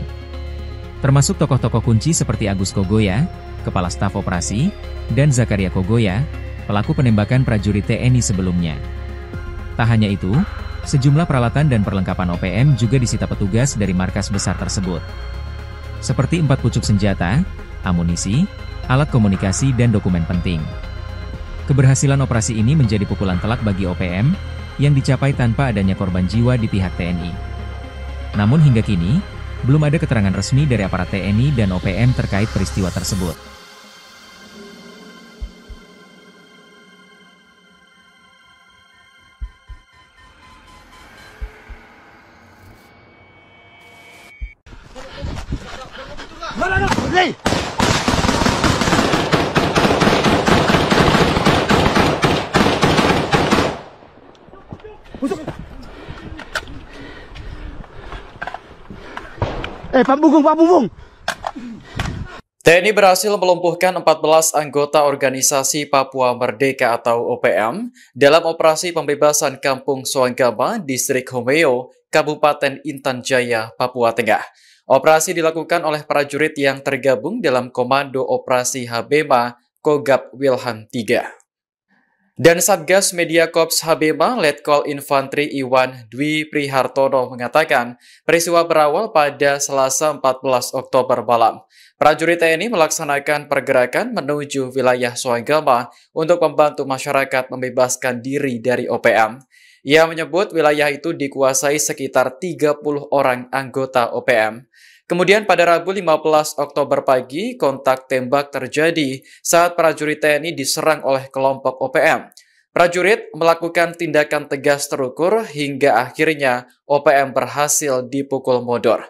Termasuk tokoh-tokoh kunci seperti Agus Kogoya, Kepala Staf Operasi, dan Zakaria Kogoya, pelaku penembakan prajurit TNI sebelumnya. Tak hanya itu, sejumlah peralatan dan perlengkapan OPM juga disita petugas dari markas besar tersebut. Seperti 4 pucuk senjata, amunisi, alat komunikasi dan dokumen penting. Keberhasilan operasi ini menjadi pukulan telak bagi OPM, yang dicapai tanpa adanya korban jiwa di pihak TNI. Namun hingga kini, belum ada keterangan resmi dari aparat TNI dan OPM terkait peristiwa tersebut. Hey! Pak Bungkung. TNI berhasil melumpuhkan 14 anggota organisasi Papua Merdeka atau OPM dalam operasi pembebasan Kampung Soanggama, Distrik Homeo, Kabupaten Intan Jaya, Papua Tengah. Operasi dilakukan oleh prajurit yang tergabung dalam Komando Operasi Habema Kogab Wilhan III. Dan Satgas Media Korps Habema Letkol Infantri Iwan Dwi Prihartono mengatakan peristiwa berawal pada Selasa 14 Oktober malam. Prajurit TNI melaksanakan pergerakan menuju wilayah Soanggama untuk membantu masyarakat membebaskan diri dari OPM. Ia menyebut wilayah itu dikuasai sekitar 30 orang anggota OPM. Kemudian pada Rabu 15 Oktober pagi, kontak tembak terjadi saat prajurit TNI diserang oleh kelompok OPM. Prajurit melakukan tindakan tegas terukur hingga akhirnya OPM berhasil dipukul mundur.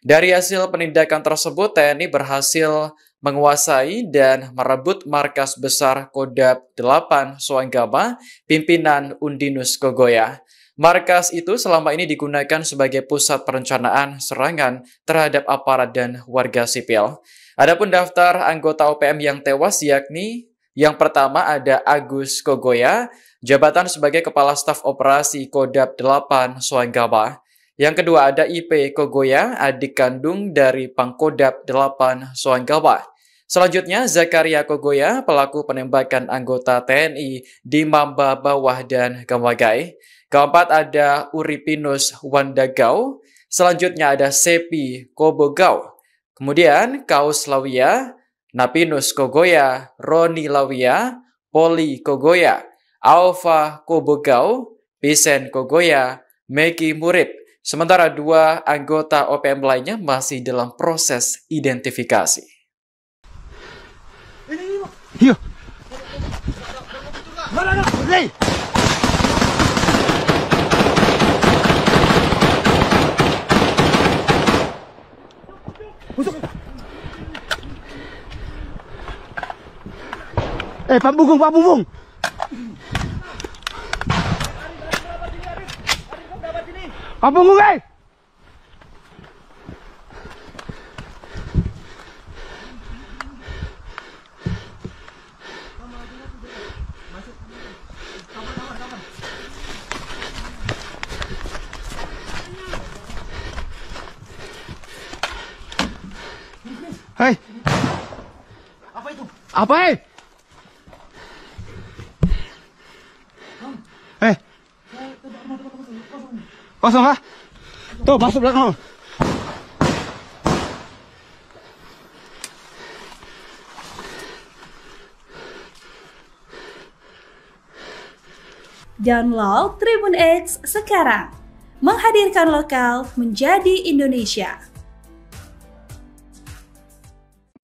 Dari hasil penindakan tersebut, TNI berhasil menguasai dan merebut markas besar Kodab 8 Soanggama, pimpinan Undinus Kogoya. Markas itu selama ini digunakan sebagai pusat perencanaan serangan terhadap aparat dan warga sipil. Adapun daftar anggota OPM yang tewas yakni yang pertama ada Agus Kogoya, jabatan sebagai Kepala Staf Operasi Kodab 8 Soanggama. Yang kedua ada IP Kogoya, adik kandung dari Pangkodab 8 Soanggama. Selanjutnya Zakaria Kogoya, pelaku penembakan anggota TNI di Mamba Bawah dan Gamagai. Keempat ada Uripinus Wandagau. Selanjutnya ada Sepi Kobogau. Kemudian Kaus Lawia, Napinus Kogoya, Roni Lawia, Poli Kogoya, Alfa Kobogau, Pisen Kogoya, Meki Murib. Sementara 2 anggota OPM lainnya masih dalam proses identifikasi. Yuk. Hey. Pak Bungkung. Pak Bungkung, Hei. Apa itu? Apa, Kosong kah? Tuh, masuk belakang. Download Tribun X sekarang. Menghadirkan lokal menjadi Indonesia.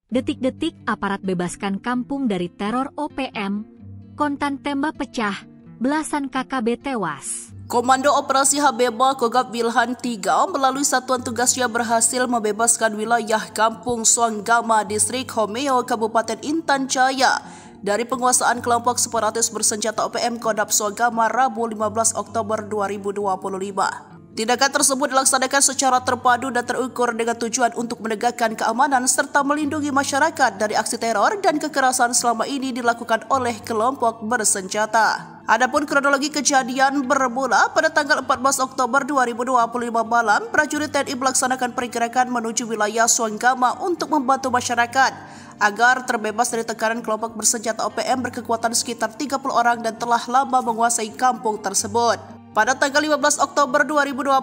Detik-detik aparat bebaskan kampung dari teror OPM, kontan tembak pecah, belasan KKB tewas. Komando Operasi Habema Kogab Wilhan III melalui satuan tugasnya berhasil membebaskan wilayah Kampung Soanggama, Distrik Homeo, Kabupaten Intan Jaya dari penguasaan kelompok separatis bersenjata OPM Kodab Soanggama Rabu 15 Oktober 2025. Tindakan tersebut dilaksanakan secara terpadu dan terukur dengan tujuan untuk menegakkan keamanan serta melindungi masyarakat dari aksi teror dan kekerasan selama ini dilakukan oleh kelompok bersenjata. Adapun kronologi kejadian bermula pada tanggal 14 Oktober 2025 malam, prajurit TNI melaksanakan pergerakan menuju wilayah Soanggama untuk membantu masyarakat agar terbebas dari tekanan kelompok bersenjata OPM berkekuatan sekitar 30 orang dan telah lama menguasai kampung tersebut. Pada tanggal 15 Oktober 2025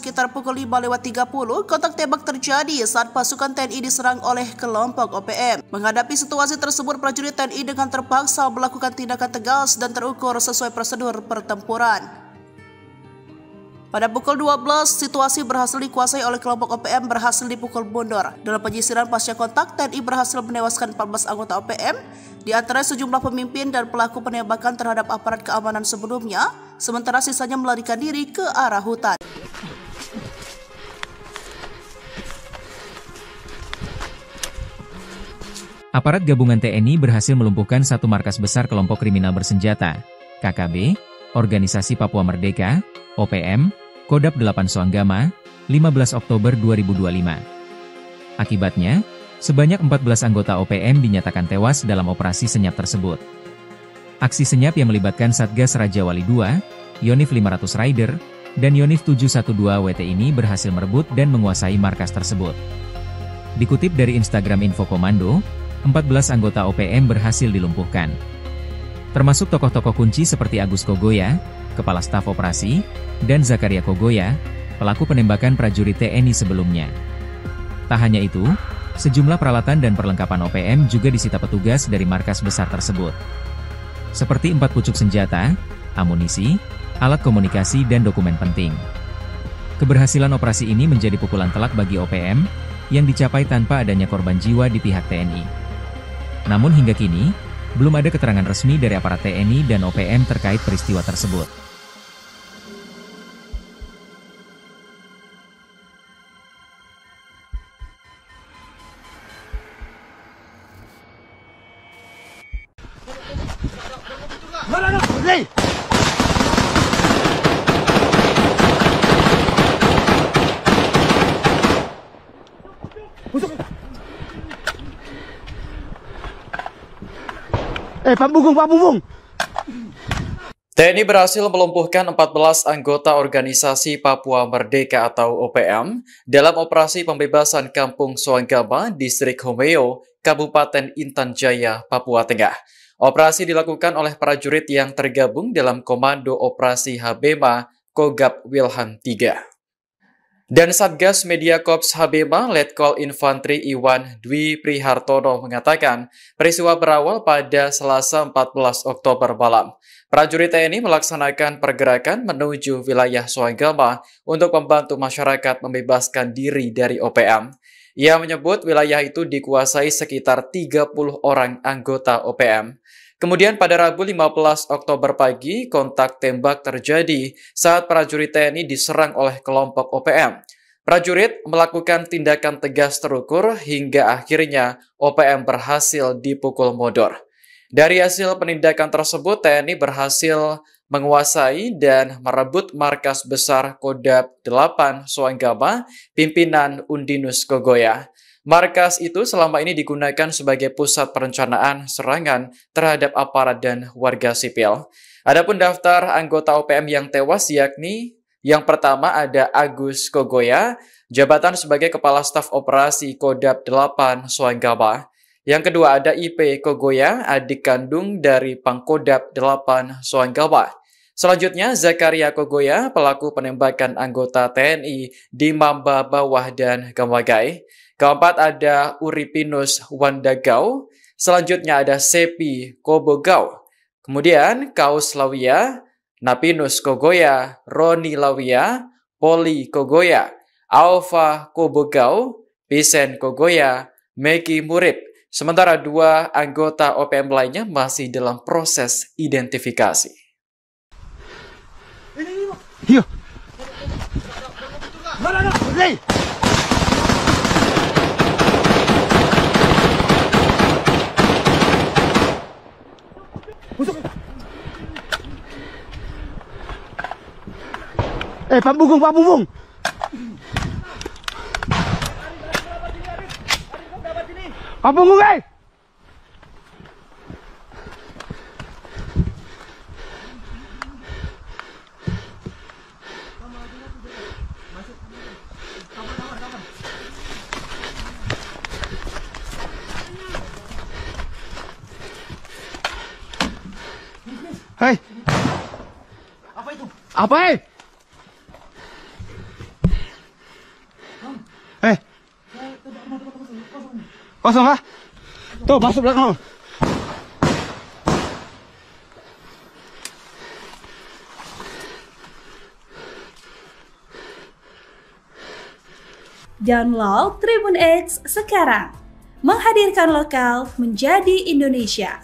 sekitar pukul 5.30, kontak tembak terjadi saat pasukan TNI diserang oleh kelompok OPM. Menghadapi situasi tersebut, prajurit TNI dengan terpaksa melakukan tindakan tegas dan terukur sesuai prosedur pertempuran. Pada pukul 12, situasi berhasil dikuasai oleh kelompok OPM berhasil dipukul mundur. Dalam penyisiran pasca kontak, TNI berhasil menewaskan 14 anggota OPM, di antara sejumlah pemimpin dan pelaku penembakan terhadap aparat keamanan sebelumnya, sementara sisanya melarikan diri ke arah hutan. Aparat gabungan TNI berhasil melumpuhkan satu markas besar kelompok kriminal bersenjata, KKB, Organisasi Papua Merdeka, OPM, Kodab 8 Soanggama, 15 Oktober 2025. Akibatnya, sebanyak 14 anggota OPM dinyatakan tewas dalam operasi senyap tersebut. Aksi senyap yang melibatkan Satgas Raja Wali II, Yonif 500 Rider, dan Yonif 712 WT ini berhasil merebut dan menguasai markas tersebut. Dikutip dari Instagram Info Komando, 14 anggota OPM berhasil dilumpuhkan. Termasuk tokoh-tokoh kunci seperti Agus Kogoya, Kepala Staf Operasi, dan Zakaria Kogoya, pelaku penembakan prajurit TNI sebelumnya. Tak hanya itu, sejumlah peralatan dan perlengkapan OPM juga disita petugas dari markas besar tersebut. Seperti 4 pucuk senjata, amunisi, alat komunikasi dan dokumen penting. Keberhasilan operasi ini menjadi pukulan telak bagi OPM, yang dicapai tanpa adanya korban jiwa di pihak TNI. Namun hingga kini, belum ada keterangan resmi dari aparat TNI dan OPM terkait peristiwa tersebut. Pak Bunggung. TNI berhasil melumpuhkan 14 anggota organisasi Papua Merdeka atau OPM dalam operasi pembebasan Kampung Soanggama, Distrik Homeo, Kabupaten Intan Jaya, Papua Tengah. Operasi dilakukan oleh prajurit yang tergabung dalam Komando Operasi Habema Kogab Wilhan III. Dan Satgas Media Korps Habema Letkol Infantri Iwan Dwi Prihartono mengatakan peristiwa berawal pada Selasa 14 Oktober malam. Prajurit TNI melaksanakan pergerakan menuju wilayah Soanggama untuk membantu masyarakat membebaskan diri dari OPM. Ia menyebut wilayah itu dikuasai sekitar 30 orang anggota OPM. Kemudian pada Rabu 15 Oktober pagi, kontak tembak terjadi saat prajurit TNI diserang oleh kelompok OPM. Prajurit melakukan tindakan tegas terukur hingga akhirnya OPM berhasil dipukul mundur. Dari hasil penindakan tersebut, TNI berhasil menguasai dan merebut markas besar Kodab 8 Soanggama, pimpinan Undinus Kogoya. Markas itu selama ini digunakan sebagai pusat perencanaan serangan terhadap aparat dan warga sipil. Adapun daftar anggota OPM yang tewas yakni yang pertama ada Agus Kogoya, jabatan sebagai Kepala Staf Operasi Kodab 8 Soanggama. Yang kedua ada IP Kogoya, adik kandung dari Pangkodab 8 Soanggama. Selanjutnya Zakaria Kogoya, pelaku penembakan anggota TNI di Mamba Bawah dan Gamagai. Keempat ada Uripinus Wandagau, selanjutnya ada Sepi Kobogau, kemudian Kaus Lawia, Napinus Kogoya, Roni Lawia, Poli Kogoya, Alfa Kobogau, Pisen Kogoya, Meki Murib. Sementara 2 anggota OPM lainnya masih dalam proses identifikasi. Iya. Pak Bunggung. Pak Bunggung, Hei. Apa itu? Apa, Kosong kah? Tuh, masuk belakang. Download Tribun X sekarang. Menghadirkan lokal menjadi Indonesia.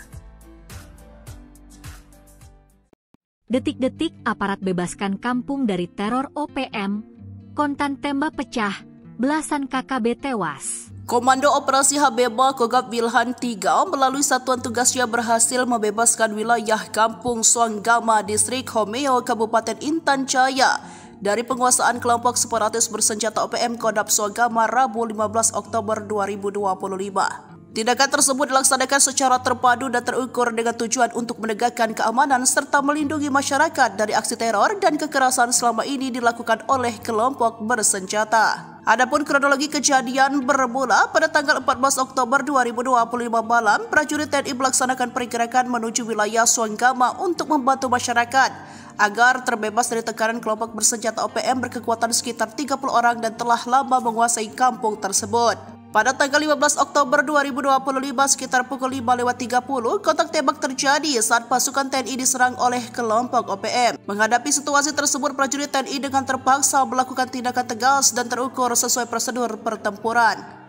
Detik-detik aparat bebaskan kampung dari teror OPM, kontan tembak pecah, belasan KKB tewas. Komando Operasi Habema Kogab Wilhan III melalui satuan tugasnya berhasil membebaskan wilayah Kampung Soanggama, Distrik Homeo, Kabupaten Intan Jaya dari penguasaan kelompok separatis bersenjata OPM Kodap Suagama Rabu 15 Oktober 2025. Tindakan tersebut dilaksanakan secara terpadu dan terukur dengan tujuan untuk menegakkan keamanan serta melindungi masyarakat dari aksi teror dan kekerasan selama ini dilakukan oleh kelompok bersenjata. Adapun kronologi kejadian bermula pada tanggal 14 Oktober 2025 malam, prajurit TNI melaksanakan pergerakan menuju wilayah Suanggama untuk membantu masyarakat agar terbebas dari tekanan kelompok bersenjata OPM berkekuatan sekitar 30 orang dan telah lama menguasai kampung tersebut. Pada tanggal 15 Oktober 2025 sekitar pukul 5:30, kontak tembak terjadi saat pasukan TNI diserang oleh kelompok OPM. Menghadapi situasi tersebut, prajurit TNI dengan terpaksa melakukan tindakan tegas dan terukur sesuai prosedur pertempuran.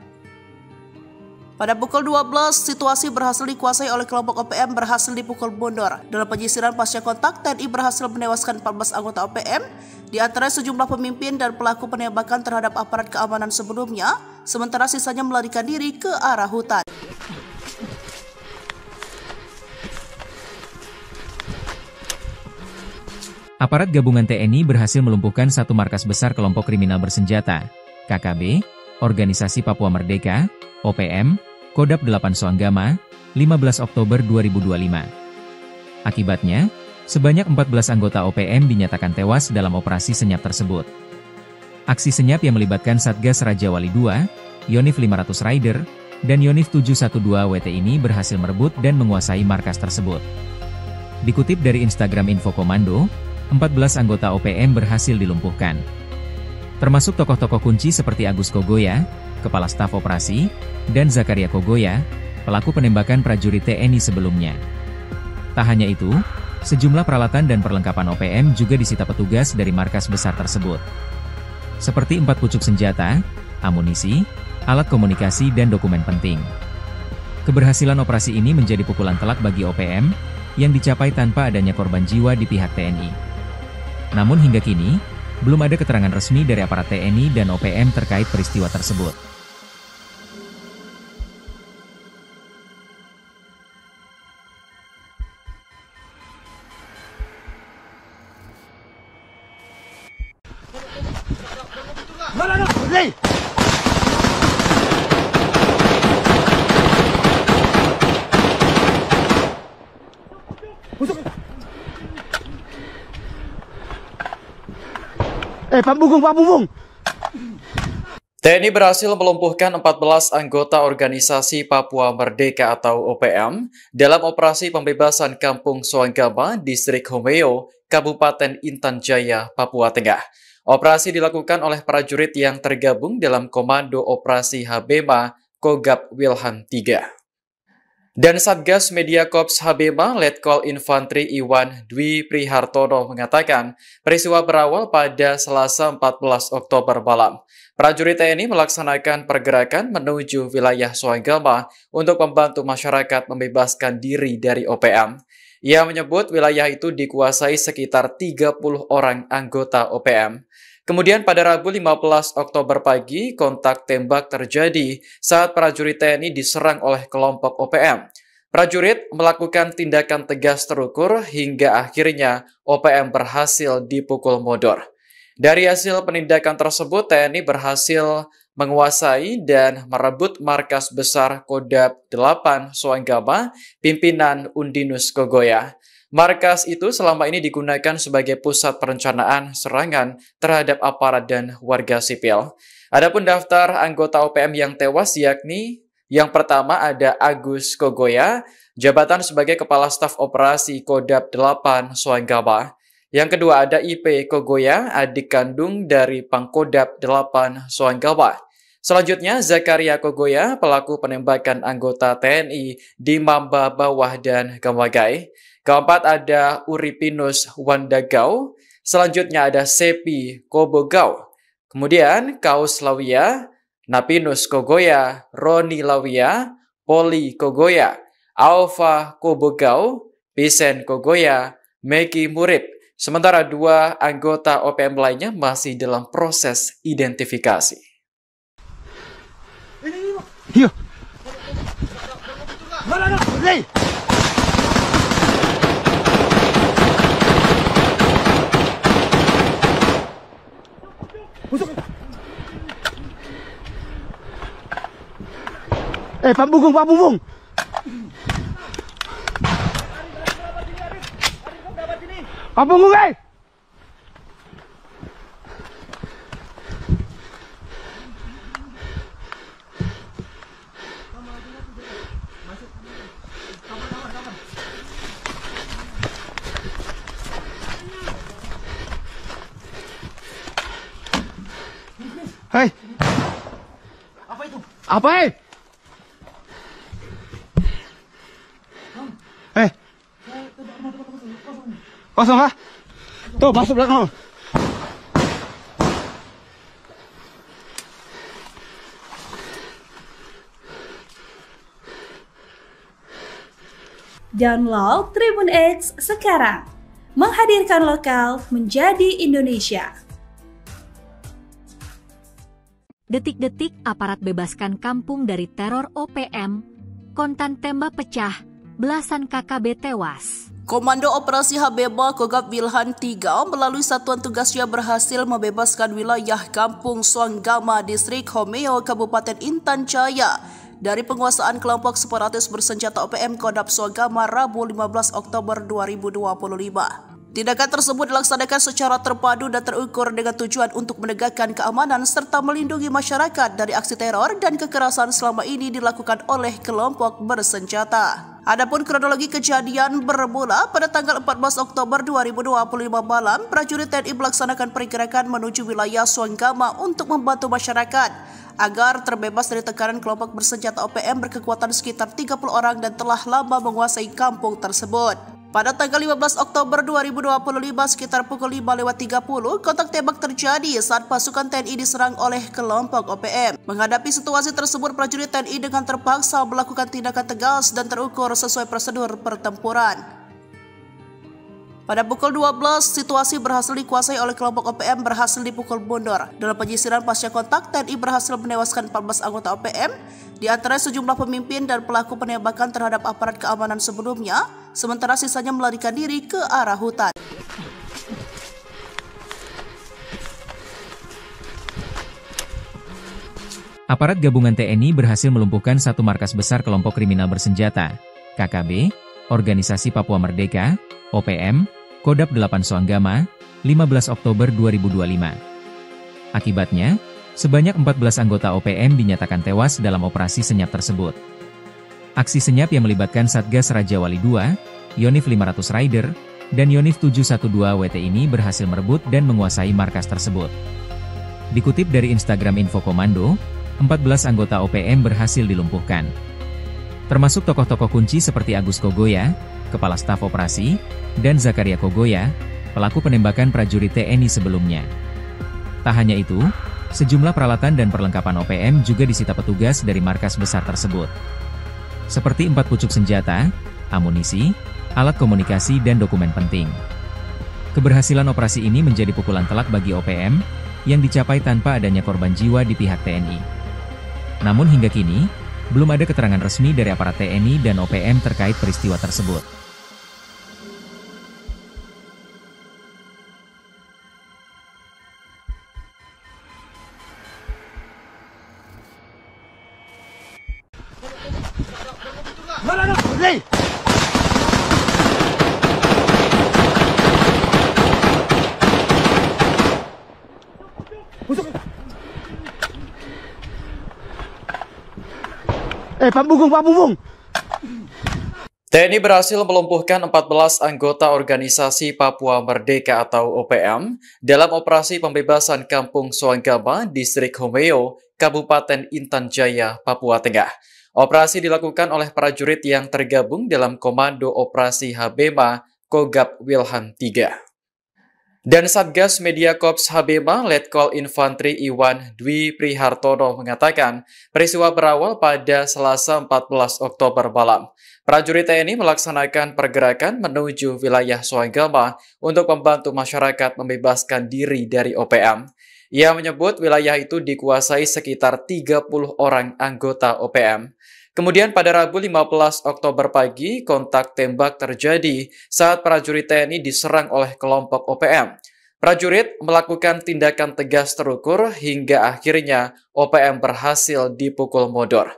Pada pukul 12, situasi berhasil dikuasai oleh kelompok OPM berhasil dipukul mundur. Dalam penyisiran pasca kontak, TNI berhasil menewaskan 14 anggota OPM, di antara sejumlah pemimpin dan pelaku penembakan terhadap aparat keamanan sebelumnya, sementara sisanya melarikan diri ke arah hutan. Aparat gabungan TNI berhasil melumpuhkan satu markas besar kelompok kriminal bersenjata, KKB, Organisasi Papua Merdeka, OPM, Kodap 8 Suanggama, 15 Oktober 2025. Akibatnya, sebanyak 14 anggota OPM dinyatakan tewas dalam operasi senyap tersebut. Aksi senyap yang melibatkan Satgas Raja Wali II, Yonif 500 Rider, dan Yonif 712 WT ini berhasil merebut dan menguasai markas tersebut. Dikutip dari Instagram Info Komando, 14 anggota OPM berhasil dilumpuhkan. Termasuk tokoh-tokoh kunci seperti Agus Kogoya, Kepala Staf Operasi, dan Zakaria Kogoya, pelaku penembakan prajurit TNI sebelumnya. Tak hanya itu, sejumlah peralatan dan perlengkapan OPM juga disita petugas dari markas besar tersebut. Seperti 4 pucuk senjata, amunisi, alat komunikasi dan dokumen penting. Keberhasilan operasi ini menjadi pukulan telak bagi OPM, yang dicapai tanpa adanya korban jiwa di pihak TNI. Namun hingga kini, belum ada keterangan resmi dari aparat TNI dan OPM terkait peristiwa tersebut. Pak Bunggung. TNI berhasil melumpuhkan 14 anggota Organisasi Papua Merdeka atau OPM dalam operasi pembebasan Kampung Suanggama, Distrik Homeo, Kabupaten Intan Jaya, Papua Tengah. Operasi dilakukan oleh prajurit yang tergabung dalam Komando Operasi Habema Kogab Wilhan III. Dan Satgas Media Korps Habema Letkol Infantri Iwan Dwi Prihartono mengatakan peristiwa berawal pada Selasa 14 Oktober malam. Prajurit TNI melaksanakan pergerakan menuju wilayah Suanggama untuk membantu masyarakat membebaskan diri dari OPM. Ia menyebut wilayah itu dikuasai sekitar 30 orang anggota OPM. Kemudian pada Rabu 15 Oktober pagi, kontak tembak terjadi saat prajurit TNI diserang oleh kelompok OPM. Prajurit melakukan tindakan tegas terukur hingga akhirnya OPM berhasil dipukul mundur. Dari hasil penindakan tersebut, TNI berhasil menguasai dan merebut markas besar Kodap 8 Suanggama, pimpinan Undinus Kogoya. Markas itu selama ini digunakan sebagai pusat perencanaan serangan terhadap aparat dan warga sipil. Adapun daftar anggota OPM yang tewas yakni yang pertama ada Agus Kogoya, jabatan sebagai Kepala Staf Operasi Kodap 8 Suanggama. Yang kedua ada IP Kogoya, adik kandung dari Pangkodap 8 Suanggama. Selanjutnya Zakaria Kogoya, pelaku penembakan anggota TNI di Mamba Bawah dan Gamagai. Keempat ada Uripinus Wandagau, selanjutnya ada Sepi Kobogau, kemudian Kaus Lawia, Napinus Kogoya, Roni Lawia, Poli Kogoya, Alfa Kobogau, Pisen Kogoya, Meki Murib. Sementara 2 anggota OPM lainnya masih dalam proses identifikasi. Iya. Pak Bungkung, Pak Bungkung. Pak Bungkung, Hei. Apa itu? Apa, Kosong kah? Tuh, masuk belakang. Download Tribun X sekarang. Menghadirkan lokal menjadi Indonesia. Detik-detik aparat bebaskan kampung dari teror OPM, kontan tembak pecah, belasan KKB tewas. Komando Operasi Habeba Kogab Wilhan 3 melalui satuan tugasnya berhasil membebaskan wilayah Kampung Suanggama, Distrik Homeo, Kabupaten Intan Jaya dari penguasaan kelompok separatis bersenjata OPM Kodam Suanggama Rabu 15 Oktober 2025. Tindakan tersebut dilaksanakan secara terpadu dan terukur dengan tujuan untuk menegakkan keamanan serta melindungi masyarakat dari aksi teror dan kekerasan selama ini dilakukan oleh kelompok bersenjata. Adapun kronologi kejadian bermula pada tanggal 14 Oktober 2025 malam, prajurit TNI melaksanakan pergerakan menuju wilayah Suanggama untuk membantu masyarakat agar terbebas dari tekanan kelompok bersenjata OPM berkekuatan sekitar 30 orang dan telah lama menguasai kampung tersebut. Pada tanggal 15 Oktober 2025 sekitar pukul 5:30, kontak tembak terjadi saat pasukan TNI diserang oleh kelompok OPM. Menghadapi situasi tersebut, prajurit TNI dengan terpaksa melakukan tindakan tegas dan terukur sesuai prosedur pertempuran. Pada pukul 12, situasi berhasil dikuasai oleh kelompok OPM berhasil dipukul mundur. Dalam penyisiran pasca kontak, TNI berhasil menewaskan 14 anggota OPM, di antara sejumlah pemimpin dan pelaku penembakan terhadap aparat keamanan sebelumnya, sementara sisanya melarikan diri ke arah hutan. Aparat gabungan TNI berhasil melumpuhkan satu markas besar kelompok kriminal bersenjata, KKB, Organisasi Papua Merdeka, OPM, Kodam 8 Suanggama, 15 Oktober 2025. Akibatnya, sebanyak 14 anggota OPM dinyatakan tewas dalam operasi senyap tersebut. Aksi senyap yang melibatkan Satgas Raja Wali II, Yonif 500 Rider, dan Yonif 712 WT ini berhasil merebut dan menguasai markas tersebut. Dikutip dari Instagram Info Komando, 14 anggota OPM berhasil dilumpuhkan. Termasuk tokoh-tokoh kunci seperti Agus Kogoya, Kepala Staf Operasi, dan Zakaria Kogoya, pelaku penembakan prajurit TNI sebelumnya. Tak hanya itu, sejumlah peralatan dan perlengkapan OPM juga disita petugas dari markas besar tersebut. Seperti 4 pucuk senjata, amunisi, alat komunikasi dan dokumen penting. Keberhasilan operasi ini menjadi pukulan telak bagi OPM, yang dicapai tanpa adanya korban jiwa di pihak TNI. Namun hingga kini, belum ada keterangan resmi dari aparat TNI dan OPM terkait peristiwa tersebut. Pak Bungkung, Pak Bungkung. TNI berhasil melumpuhkan 14 anggota Organisasi Papua Merdeka atau OPM dalam operasi pembebasan Kampung Suanggama, Distrik Homeo, Kabupaten Intan Jaya, Papua Tengah. Operasi dilakukan oleh prajurit yang tergabung dalam Komando Operasi Habema Kogab Wilhan 3. Dan Satgas Media Korps Habema Letkol Infantri Iwan Dwi Prihartono mengatakan peristiwa berawal pada Selasa 14 Oktober malam. Prajurit TNI melaksanakan pergerakan menuju wilayah Suanggama untuk membantu masyarakat membebaskan diri dari OPM. Ia menyebut wilayah itu dikuasai sekitar 30 orang anggota OPM. Kemudian pada Rabu 15 Oktober pagi, kontak tembak terjadi saat prajurit TNI diserang oleh kelompok OPM. Prajurit melakukan tindakan tegas terukur hingga akhirnya OPM berhasil dipukul mundur.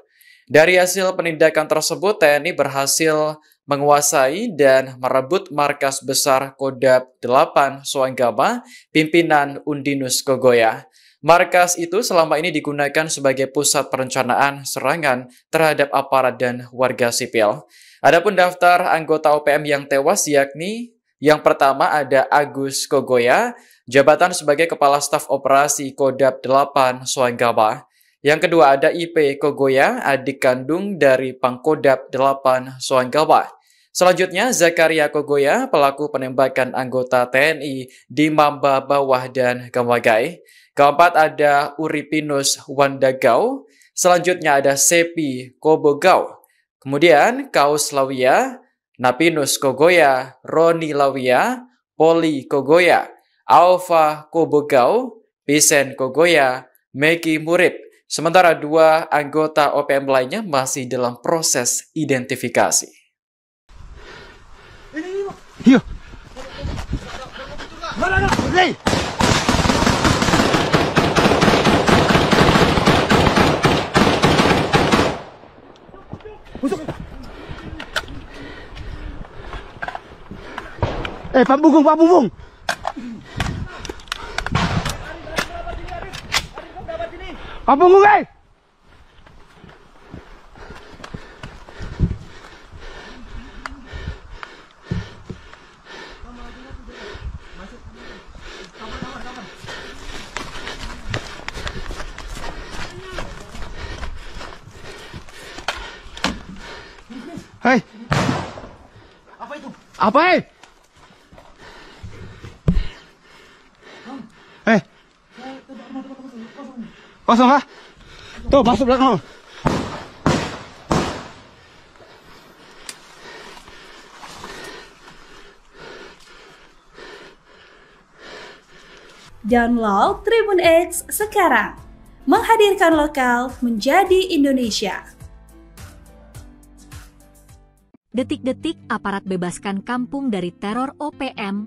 Dari hasil penindakan tersebut, TNI berhasil menguasai dan merebut markas besar Kodam 8 Soanggama, pimpinan Undinus Kogoya. Markas itu selama ini digunakan sebagai pusat perencanaan serangan terhadap aparat dan warga sipil. Adapun daftar anggota OPM yang tewas yakni yang pertama ada Agus Kogoya, jabatan sebagai Kepala Staf Operasi Kodam 8 Soanggama. Yang kedua ada IP Kogoya, adik kandung dari Pangkodam 8 Soanggama. Selanjutnya Zakaria Kogoya, pelaku penembakan anggota TNI di Mamba Bawah dan Gamagai. Keempat ada Uripinus Wandagau. Selanjutnya ada Sepi Kobogau. Kemudian Kaus Lawia, Napinus Kogoya, Roni Lawia, Poli Kogoya, Alfa Kobogau, Pisen Kogoya, Meki Murib. Sementara 2 anggota OPM lainnya masih dalam proses identifikasi. Iya. Mana? Hei. Pak Bunggung, Pak Bunggung. Pak Bunggung, Hei. Apa itu? Apa, Kosong, ha? Tuh, masuk belakang. Download Tribun X sekarang. Menghadirkan lokal menjadi Indonesia. Detik-detik aparat bebaskan kampung dari teror OPM,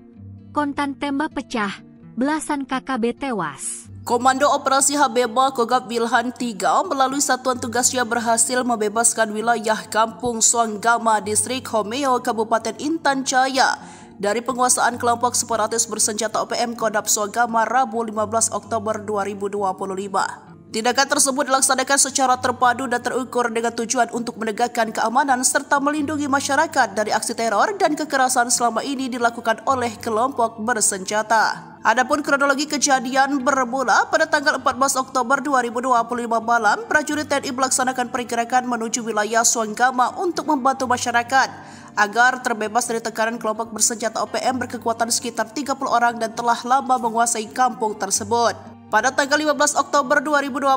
kontan tembak pecah, belasan KKB tewas. Komando Operasi Habeba Kogab Wilhan 3 melalui satuan tugasnya berhasil membebaskan wilayah Kampung Soanggama, Distrik Homeo, Kabupaten Intan Jaya dari penguasaan kelompok separatis bersenjata OPM Kodam Soanggama Rabu 15 Oktober 2025. Tindakan tersebut dilaksanakan secara terpadu dan terukur dengan tujuan untuk menegakkan keamanan serta melindungi masyarakat dari aksi teror dan kekerasan selama ini dilakukan oleh kelompok bersenjata. Adapun kronologi kejadian bermula pada tanggal 14 Oktober 2025 malam, prajurit TNI melaksanakan pergerakan menuju wilayah Soanggama untuk membantu masyarakat agar terbebas dari tekanan kelompok bersenjata OPM berkekuatan sekitar 30 orang dan telah lama menguasai kampung tersebut. Pada tanggal 15 Oktober 2025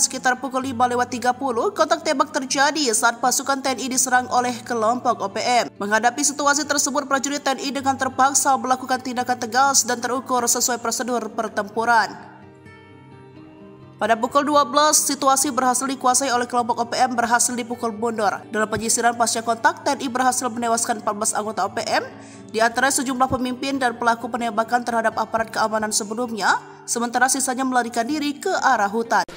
sekitar pukul 5.30, kontak tembak terjadi saat pasukan TNI diserang oleh kelompok OPM. Menghadapi situasi tersebut, prajurit TNI dengan terpaksa melakukan tindakan tegas dan terukur sesuai prosedur pertempuran. Pada pukul 12, situasi berhasil dikuasai oleh kelompok OPM berhasil dipukul mundur. Dalam penyisiran pasca kontak, TNI berhasil menewaskan 14 anggota OPM, di antara sejumlah pemimpin dan pelaku penembakan terhadap aparat keamanan sebelumnya, sementara sisanya melarikan diri ke arah hutan.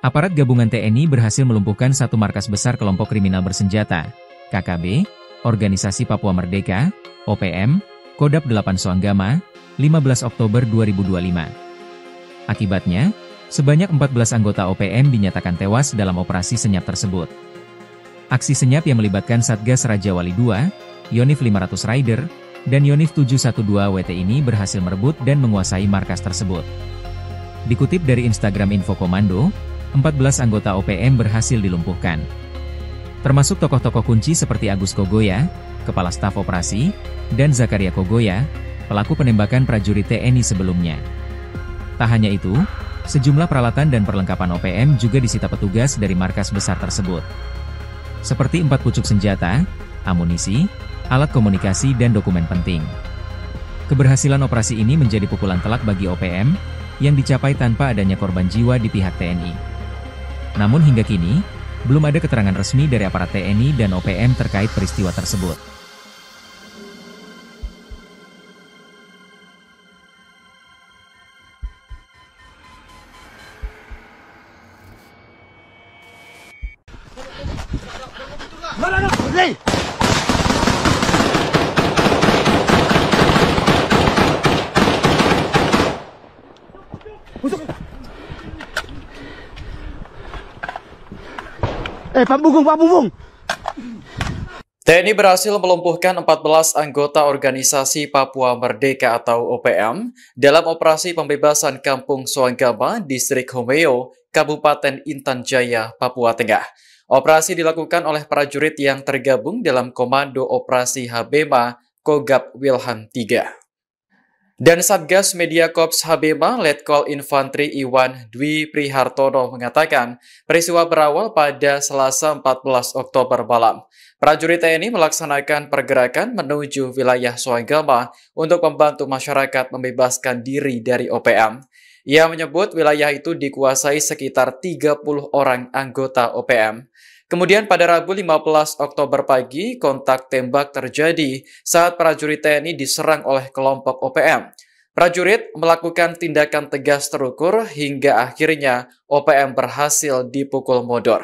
Aparat gabungan TNI berhasil melumpuhkan satu markas besar kelompok kriminal bersenjata, KKB, Organisasi Papua Merdeka, OPM, Kodam 8 Soanggama, 15 Oktober 2025. Akibatnya, sebanyak 14 anggota OPM dinyatakan tewas dalam operasi senyap tersebut. Aksi senyap yang melibatkan Satgas Raja Wali II, Yonif 500 Rider, dan Yonif 712 WT ini berhasil merebut dan menguasai markas tersebut. Dikutip dari Instagram Info Komando, 14 anggota OPM berhasil dilumpuhkan. Termasuk tokoh-tokoh kunci seperti Agus Kogoya, Kepala Staf Operasi, dan Zakaria Kogoya, pelaku penembakan prajurit TNI sebelumnya. Tak hanya itu, sejumlah peralatan dan perlengkapan OPM juga disita petugas dari markas besar tersebut. Seperti 4 pucuk senjata, amunisi, alat komunikasi dan dokumen penting. Keberhasilan operasi ini menjadi pukulan telak bagi OPM, yang dicapai tanpa adanya korban jiwa di pihak TNI. Namun hingga kini, belum ada keterangan resmi dari aparat TNI dan OPM terkait peristiwa tersebut. Hei! Pak Bungkung. TNI berhasil melumpuhkan 14 anggota organisasi Papua Merdeka atau OPM dalam operasi pembebasan Kampung Soanggama, Distrik Homeo, Kabupaten Intan Jaya, Papua Tengah. Operasi dilakukan oleh prajurit yang tergabung dalam Komando Operasi Habema Kogab Wilhan III. Dan Satgas Media Korps Habema Letkol Infantri Iwan Dwi Prihartono mengatakan peristiwa berawal pada Selasa 14 Oktober malam. Prajurit TNI melaksanakan pergerakan menuju wilayah Soanggama untuk membantu masyarakat membebaskan diri dari OPM. Ia menyebut wilayah itu dikuasai sekitar 30 orang anggota OPM. Kemudian pada Rabu 15 Oktober pagi, kontak tembak terjadi saat prajurit TNI diserang oleh kelompok OPM. Prajurit melakukan tindakan tegas terukur hingga akhirnya OPM berhasil dipukul mundur.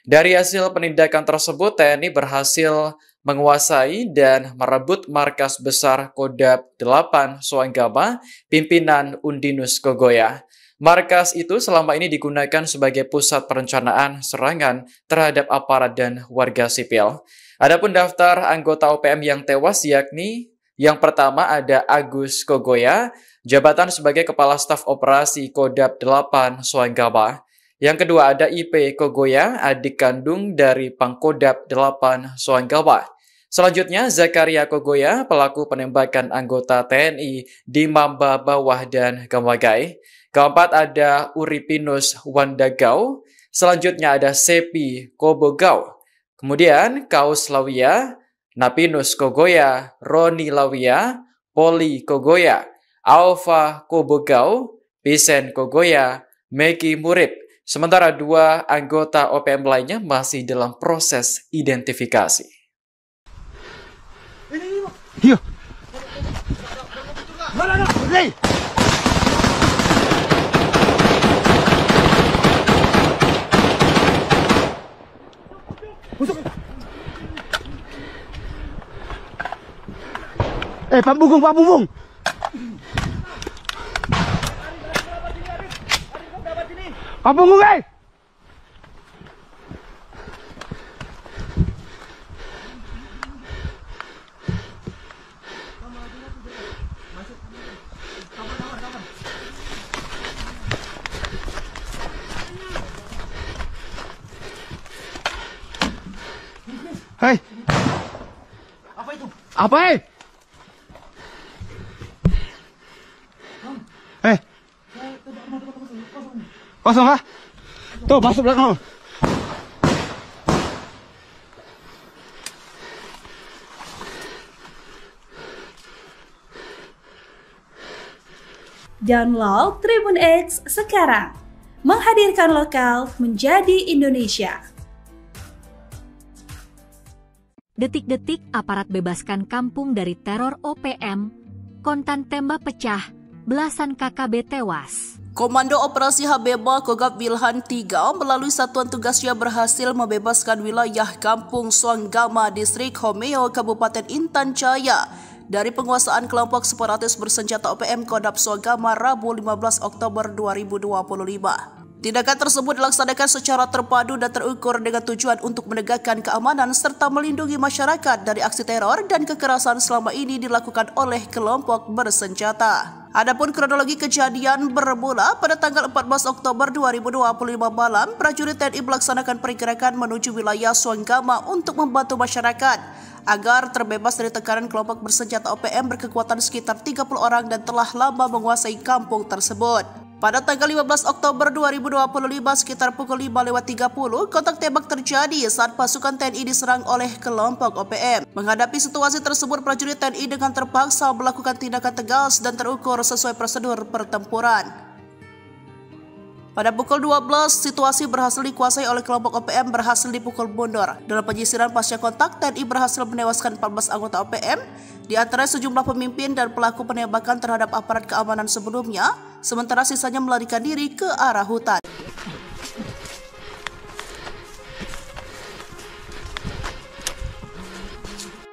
Dari hasil penindakan tersebut, TNI berhasil menguasai dan merebut markas besar Kodab 8 Soanggama, pimpinan Undinus Kogoya. Markas itu selama ini digunakan sebagai pusat perencanaan serangan terhadap aparat dan warga sipil. Adapun daftar anggota OPM yang tewas yakni yang pertama ada Agus Kogoya, jabatan sebagai Kepala Staf Operasi Kodab 8 Soanggama. Yang kedua ada IP Kogoya, adik kandung dari Pangkodab 8 Soanggama. Selanjutnya Zakaria Kogoya, pelaku penembakan anggota TNI di Mamba Bawah dan Gamagai. Keempat ada Uripinus Wandagau. Selanjutnya ada Sepi Kobogau. Kemudian Kaus Lawia, Napinus Kogoya, Roni Lawia, Poli Kogoya, Alfa Kobogau, Pisen Kogoya, Meki Murib. Sementara 2 anggota OPM lainnya masih dalam proses identifikasi. Hiyo. Hei! Pak Bungkung. Pak Bungkung, hei! Hei! Apa itu? Apa, hei? Hei! Kosong kah? Tuh, masuk belakang. Download Tribun X sekarang. Menghadirkan lokal menjadi Indonesia. Detik-detik aparat bebaskan kampung dari teror OPM, kontan tembak pecah, belasan KKB tewas. Komando Operasi Habema Kogab Wilhan III melalui satuan tugasnya berhasil membebaskan wilayah Kampung Soanggama, Distrik Homeo, Kabupaten Intan Jaya dari penguasaan kelompok separatis bersenjata OPM Kodab Soanggama Rabu 15 Oktober 2025. Tindakan tersebut dilaksanakan secara terpadu dan terukur dengan tujuan untuk menegakkan keamanan serta melindungi masyarakat dari aksi teror dan kekerasan selama ini dilakukan oleh kelompok bersenjata. Adapun kronologi kejadian bermula pada tanggal 14 Oktober 2025 malam, prajurit TNI melaksanakan pergerakan menuju wilayah Soanggama untuk membantu masyarakat agar terbebas dari tekanan kelompok bersenjata OPM berkekuatan sekitar 30 orang dan telah lama menguasai kampung tersebut. Pada tanggal 15 Oktober 2025 sekitar pukul 5.30, kontak tembak terjadi saat pasukan TNI diserang oleh kelompok OPM. Menghadapi situasi tersebut, prajurit TNI dengan terpaksa melakukan tindakan tegas dan terukur sesuai prosedur pertempuran. Pada pukul 12, situasi berhasil dikuasai oleh kelompok OPM berhasil dipukul mundur. Dalam penyisiran pasca kontak, TNI berhasil menewaskan 14 anggota OPM, di antara sejumlah pemimpin dan pelaku penembakan terhadap aparat keamanan sebelumnya, sementara sisanya melarikan diri ke arah hutan.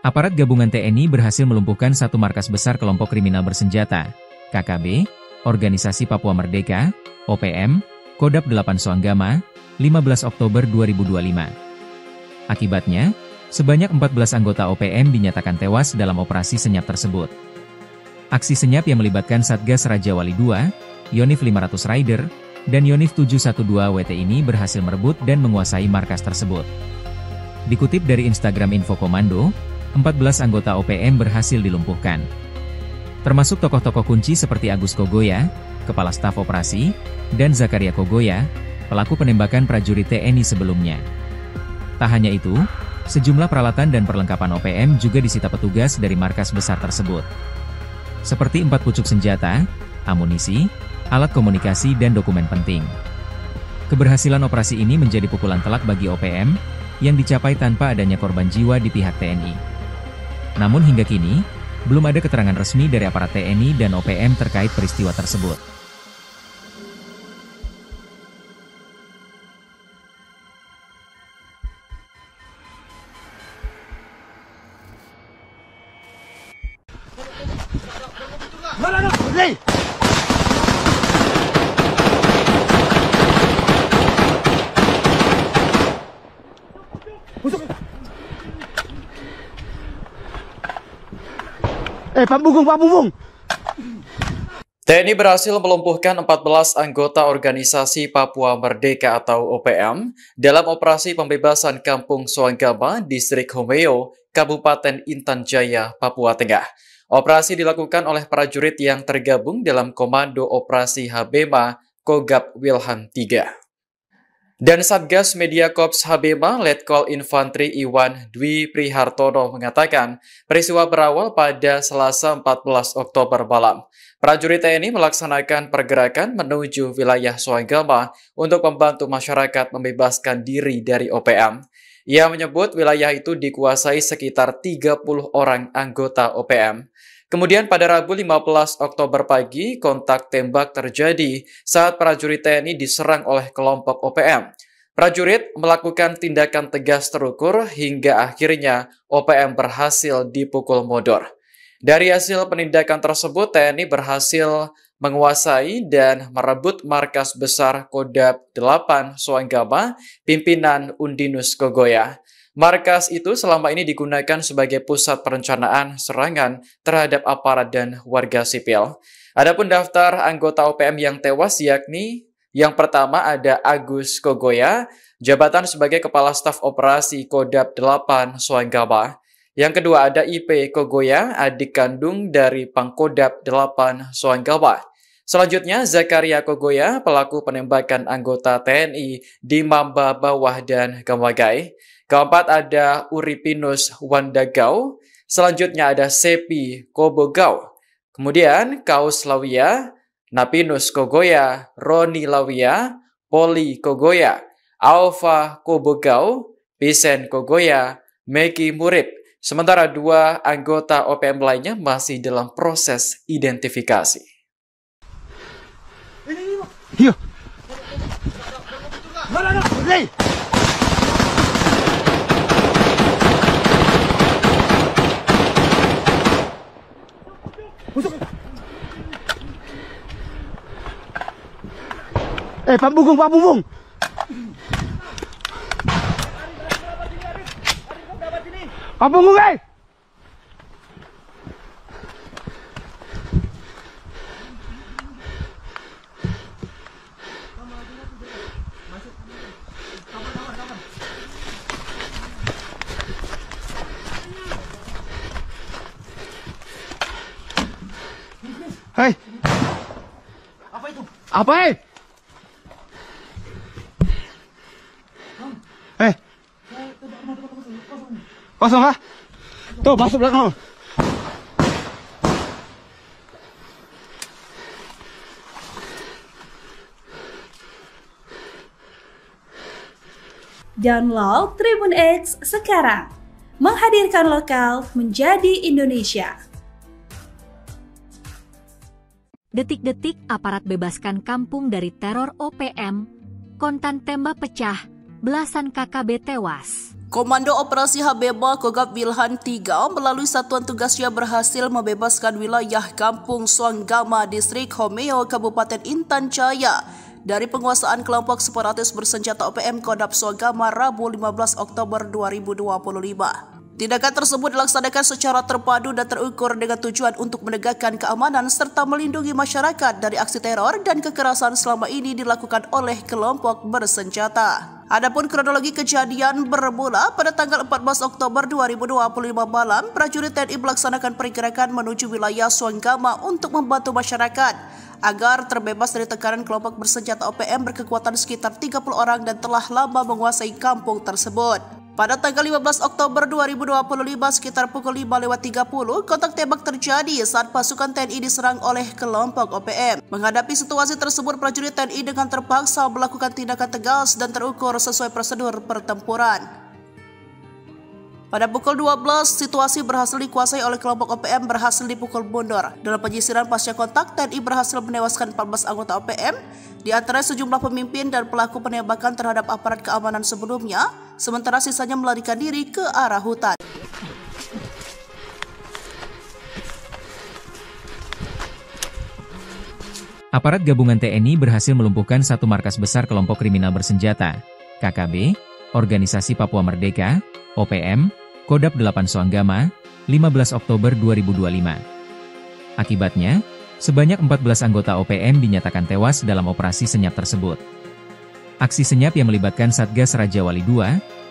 Aparat gabungan TNI berhasil melumpuhkan satu markas besar kelompok kriminal bersenjata, KKB, Organisasi Papua Merdeka, OPM, Kodap 8 Soanggama, 15 Oktober 2025. Akibatnya, sebanyak 14 anggota OPM dinyatakan tewas dalam operasi senyap tersebut. Aksi senyap yang melibatkan Satgas Raja Wali II, Yonif 500 Rider, dan Yonif 712 WT ini berhasil merebut dan menguasai markas tersebut. Dikutip dari Instagram Info Komando, 14 anggota OPM berhasil dilumpuhkan. Termasuk tokoh-tokoh kunci seperti Agus Kogoya, Kepala Staf Operasi, dan Zakaria Kogoya, pelaku penembakan prajurit TNI sebelumnya. Tak hanya itu, sejumlah peralatan dan perlengkapan OPM juga disita petugas dari markas besar tersebut. Seperti 4 pucuk senjata, amunisi, alat komunikasi dan dokumen penting. Keberhasilan operasi ini menjadi pukulan telak bagi OPM, yang dicapai tanpa adanya korban jiwa di pihak TNI. Namun hingga kini, belum ada keterangan resmi dari aparat TNI dan OPM terkait peristiwa tersebut. Pak Bunggung. TNI berhasil melumpuhkan 14 anggota Organisasi Papua Merdeka atau OPM dalam operasi pembebasan Kampung Soanggama, Distrik Homeo, Kabupaten Intan Jaya, Papua Tengah. Operasi dilakukan oleh prajurit yang tergabung dalam Komando Operasi Habema Kogab Wilhan III. Dan Satgas Media Korps Habema Letkol Infantri Iwan Dwi Prihartono mengatakan peristiwa berawal pada Selasa 14 Oktober malam. Prajurit TNI melaksanakan pergerakan menuju wilayah Soanggama untuk membantu masyarakat membebaskan diri dari OPM. Ia menyebut wilayah itu dikuasai sekitar 30 orang anggota OPM. Kemudian pada Rabu 15 Oktober pagi, kontak tembak terjadi saat prajurit TNI diserang oleh kelompok OPM. Prajurit melakukan tindakan tegas terukur hingga akhirnya OPM berhasil dipukul mundur. Dari hasil penindakan tersebut, TNI berhasil menguasai dan merebut markas besar Kodap 8 Soanggama, pimpinan Undinus Kogoya. Markas itu selama ini digunakan sebagai pusat perencanaan serangan terhadap aparat dan warga sipil. Adapun daftar anggota OPM yang tewas yakni yang pertama ada Agus Kogoya, jabatan sebagai Kepala Staf Operasi Kodap 8 Soanggama. Yang kedua ada IP Kogoya, adik kandung dari Pangkodap 8 Soanggama. Selanjutnya Zakaria Kogoya, pelaku penembakan anggota TNI di Mamba Bawah dan Gamagai. Keempat ada Uripinus Wandagau, selanjutnya ada Sepi Kobogau, kemudian Kaus Lawia, Napinus Kogoya, Roni Lawia, Poli Kogoya, Alfa Kobogau, Pisen Kogoya, Meki Murib. Sementara 2 anggota OPM lainnya masih dalam proses identifikasi. Iya. Pak Bunggung. Pak Bunggung, Hei. Apa itu? Apa, Kosong kah? Tuh, masuk belakang. Download Tribun X sekarang. Menghadirkan lokal menjadi Indonesia. Detik-detik aparat bebaskan kampung dari teror OPM, kontan tembak pecah, belasan KKB tewas. Komando Operasi Habeba Kogab Wilhan 3 melalui satuan tugasnya berhasil membebaskan wilayah Kampung Suanggama, Distrik Homeo, Kabupaten Intan Jaya dari penguasaan kelompok separatis bersenjata OPM Kodab Suanggama Rabu 15 Oktober 2025. Tindakan tersebut dilaksanakan secara terpadu dan terukur dengan tujuan untuk menegakkan keamanan serta melindungi masyarakat dari aksi teror dan kekerasan selama ini dilakukan oleh kelompok bersenjata. Adapun kronologi kejadian bermula pada tanggal 14 Oktober 2025 malam, prajurit TNI melaksanakan pergerakan menuju wilayah Suanggama untuk membantu masyarakat agar terbebas dari tekanan kelompok bersenjata OPM berkekuatan sekitar 30 orang dan telah lama menguasai kampung tersebut. Pada tanggal 15 Oktober 2025 sekitar pukul 5:30, kontak tembak terjadi saat pasukan TNI diserang oleh kelompok OPM. Menghadapi situasi tersebut, prajurit TNI dengan terpaksa melakukan tindakan tegas dan terukur sesuai prosedur pertempuran. Pada pukul 12, situasi berhasil dikuasai oleh kelompok OPM berhasil dipukul mundur. Dalam penyisiran pasca kontak, TNI berhasil menewaskan 14 anggota OPM, di antara sejumlah pemimpin dan pelaku penembakan terhadap aparat keamanan sebelumnya, sementara sisanya melarikan diri ke arah hutan. Aparat gabungan TNI berhasil melumpuhkan satu markas besar kelompok kriminal bersenjata, KKB, Organisasi Papua Merdeka, OPM, Kodab 8 Suanggama, 15 Oktober 2025. Akibatnya, sebanyak 14 anggota OPM dinyatakan tewas dalam operasi senyap tersebut. Aksi senyap yang melibatkan Satgas Raja Wali II,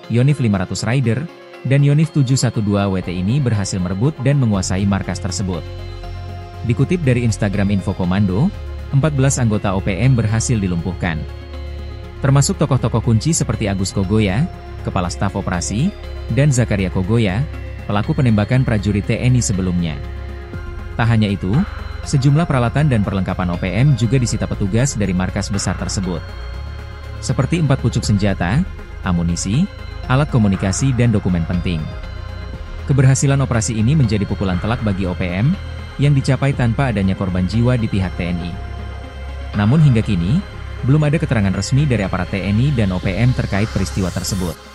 Yonif 500 Rider, dan Yonif 712 WT ini berhasil merebut dan menguasai markas tersebut. Dikutip dari Instagram Info Komando, 14 anggota OPM berhasil dilumpuhkan. Termasuk tokoh-tokoh kunci seperti Agus Kogoya, Kepala Staf Operasi, dan Zakaria Kogoya, pelaku penembakan prajurit TNI sebelumnya. Tak hanya itu, sejumlah peralatan dan perlengkapan OPM juga disita petugas dari markas besar tersebut. Seperti 4 pucuk senjata, amunisi, alat komunikasi dan dokumen penting. Keberhasilan operasi ini menjadi pukulan telak bagi OPM, yang dicapai tanpa adanya korban jiwa di pihak TNI. Namun hingga kini, belum ada keterangan resmi dari aparat TNI dan OPM terkait peristiwa tersebut.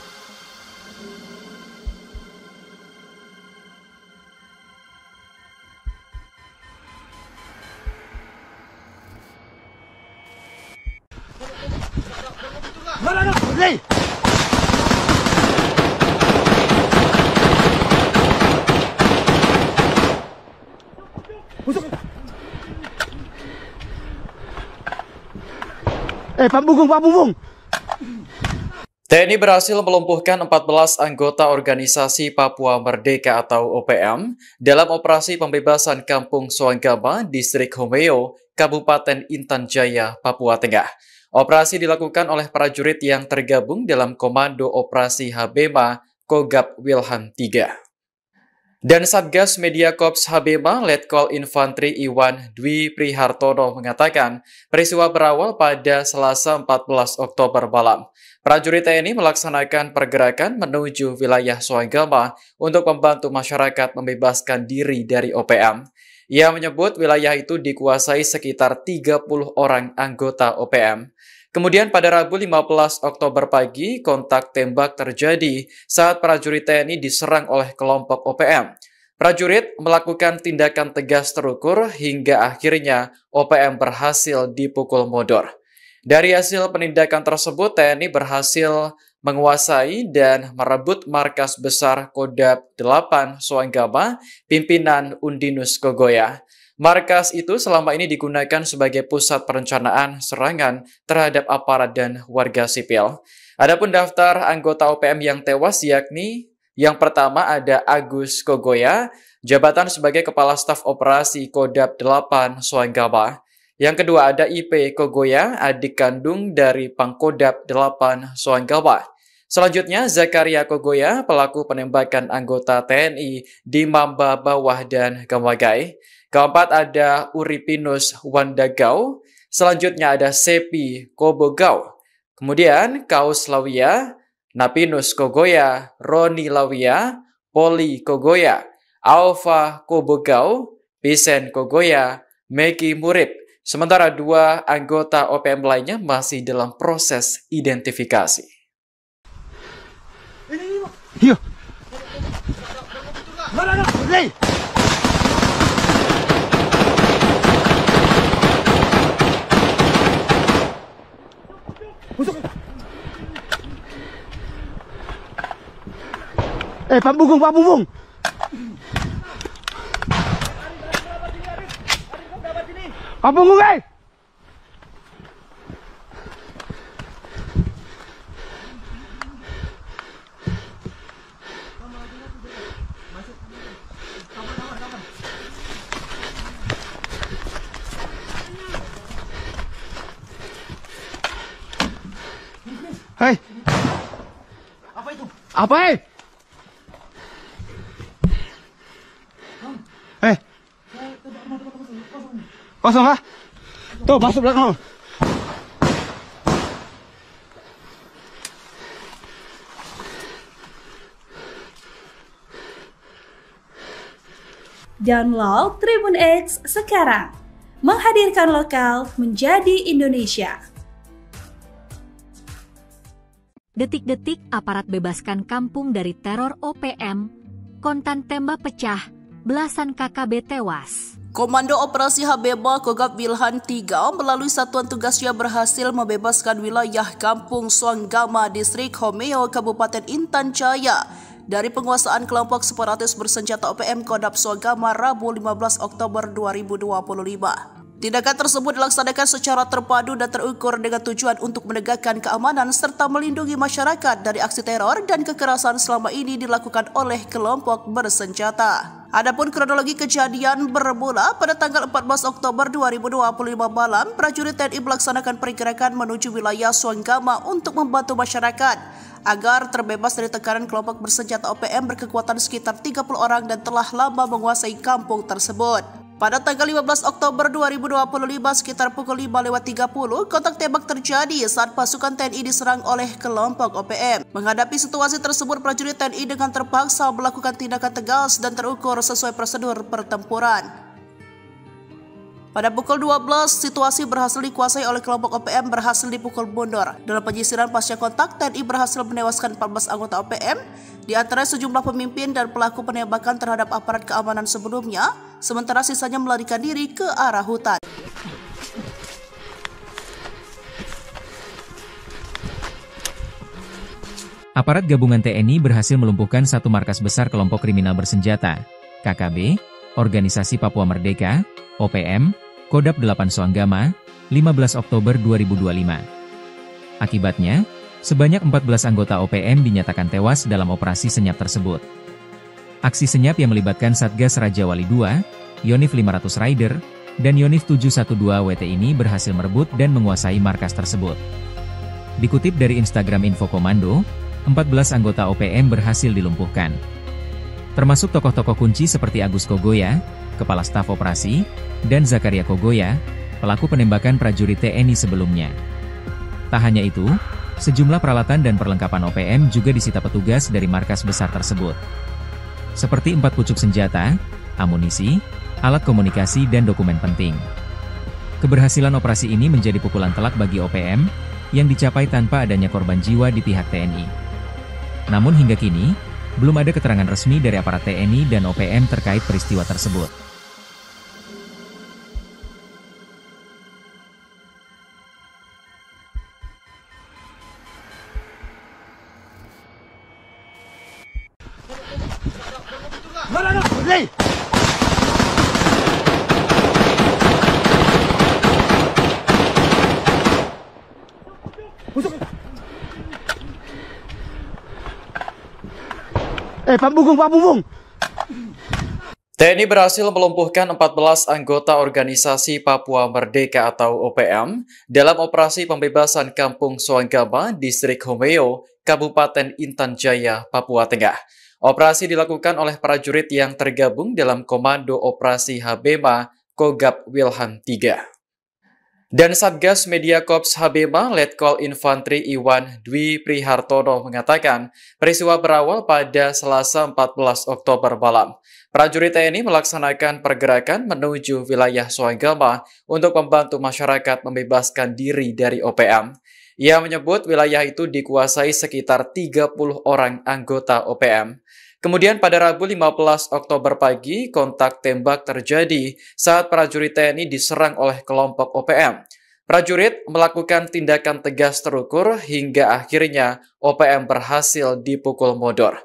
Pak Bungkung. TNI berhasil melumpuhkan 14 anggota Organisasi Papua Merdeka atau OPM dalam operasi pembebasan Kampung Suanggama, Distrik Homeo, Kabupaten Intan Jaya, Papua Tengah. Operasi dilakukan oleh prajurit yang tergabung dalam Komando Operasi Habema Kogab Wilhan 3. Dan Satgas Media Korps Habema Letkol Infantri Iwan Dwi Prihartono mengatakan peristiwa berawal pada Selasa 14 Oktober malam. Prajurit TNI melaksanakan pergerakan menuju wilayah Suanggama untuk membantu masyarakat membebaskan diri dari OPM. Ia menyebut wilayah itu dikuasai sekitar 30 orang anggota OPM. Kemudian pada Rabu 15 Oktober pagi, kontak tembak terjadi saat prajurit TNI diserang oleh kelompok OPM. Prajurit melakukan tindakan tegas terukur hingga akhirnya OPM berhasil dipukul mundur. Dari hasil penindakan tersebut, TNI berhasil menguasai dan merebut markas besar Kodab 8 Suanggama, pimpinan Undinus Kogoya. Markas itu selama ini digunakan sebagai pusat perencanaan serangan terhadap aparat dan warga sipil. Adapun daftar anggota OPM yang tewas yakni yang pertama ada Agus Kogoya, jabatan sebagai Kepala Staf Operasi Kodab 8 Suanggama. Yang kedua ada IP Kogoya, adik kandung dari Pangkodab 8 Suanggama. Selanjutnya Zakaria Kogoya, pelaku penembakan anggota TNI di Mamba Bawah dan Gamagai. Keempat ada Uripinus Wandagau, selanjutnya ada Sepi Kobogau, kemudian Kaus Lawia, Napinus Kogoya, Roni Lawia, Poli Kogoya, Alfa Kobogau, Pisen Kogoya, Meki Murib. Sementara 2 anggota OPM lainnya masih dalam proses identifikasi. Ini Yuk. Hei. Pak Bunggung, Pak Bunggung. Pak Bunggung, Hei. Apa itu? Apa, Kosong kah? Tuh, masuk belakang. Download Tribun X sekarang. Menghadirkan lokal menjadi Indonesia. Detik-detik aparat bebaskan kampung dari teror OPM, kontan tembak pecah, belasan KKB tewas. Komando Operasi Habeba Kogab Wilhan 3 melalui satuan tugasnya berhasil membebaskan wilayah Kampung Suanggama, Distrik Homeo, Kabupaten Intan Jaya dari penguasaan kelompok separatis bersenjata OPM Kodam Suanggama Rabu 15 Oktober 2025. Tindakan tersebut dilaksanakan secara terpadu dan terukur dengan tujuan untuk menegakkan keamanan serta melindungi masyarakat dari aksi teror dan kekerasan selama ini dilakukan oleh kelompok bersenjata. Adapun kronologi kejadian bermula pada tanggal 14 Oktober 2025 malam, prajurit TNI melaksanakan pergerakan menuju wilayah Suanggama untuk membantu masyarakat agar terbebas dari tekanan kelompok bersenjata OPM berkekuatan sekitar 30 orang dan telah lama menguasai kampung tersebut. Pada tanggal 15 Oktober 2025 sekitar pukul 5:30, kontak tembak terjadi saat pasukan TNI diserang oleh kelompok OPM. Menghadapi situasi tersebut, prajurit TNI dengan terpaksa melakukan tindakan tegas dan terukur sesuai prosedur pertempuran. Pada pukul 12, situasi berhasil dikuasai oleh kelompok OPM berhasil dipukul mundur. Dalam penyisiran pasca kontak, TNI berhasil menewaskan 14 anggota OPM, di antara sejumlah pemimpin dan pelaku penembakan terhadap aparat keamanan sebelumnya, sementara sisanya melarikan diri ke arah hutan. Aparat gabungan TNI berhasil melumpuhkan satu markas besar kelompok kriminal bersenjata, KKB, Organisasi Papua Merdeka, OPM, Kodam 8 Suanggama, 15 Oktober 2025. Akibatnya, sebanyak 14 anggota OPM dinyatakan tewas dalam operasi senyap tersebut. Aksi senyap yang melibatkan Satgas Raja Wali II, Yonif 500 Rider, dan Yonif 712 WT ini berhasil merebut dan menguasai markas tersebut. Dikutip dari Instagram Info Komando, 14 anggota OPM berhasil dilumpuhkan. Termasuk tokoh-tokoh kunci seperti Agus Kogoya, Kepala Staf Operasi, dan Zakaria Kogoya, pelaku penembakan prajurit TNI sebelumnya. Tak hanya itu, sejumlah peralatan dan perlengkapan OPM juga disita petugas dari markas besar tersebut. Seperti 4 pucuk senjata, amunisi, alat komunikasi dan dokumen penting. Keberhasilan operasi ini menjadi pukulan telak bagi OPM, yang dicapai tanpa adanya korban jiwa di pihak TNI. Namun hingga kini, belum ada keterangan resmi dari aparat TNI dan OPM terkait peristiwa tersebut. Hei. Pak Bunggung, Pak Bunggung. TNI berhasil melumpuhkan 14 anggota Organisasi Papua Merdeka atau OPM dalam operasi pembebasan Kampung Suanggama, Distrik Homeo, Kabupaten Intan Jaya, Papua Tengah. Operasi dilakukan oleh prajurit yang tergabung dalam Komando Operasi Habema Kogab Wilhan 3. Dan Satgas Media Korps Habema Letkol Infantri Iwan Dwi Prihartono mengatakan peristiwa berawal pada Selasa 14 Oktober malam. Prajurit TNI melaksanakan pergerakan menuju wilayah Suanggama untuk membantu masyarakat membebaskan diri dari OPM. Ia menyebut wilayah itu dikuasai sekitar 30 orang anggota OPM. Kemudian pada Rabu 15 Oktober pagi, kontak tembak terjadi saat prajurit TNI diserang oleh kelompok OPM. Prajurit melakukan tindakan tegas terukur hingga akhirnya OPM berhasil dipukul mundur.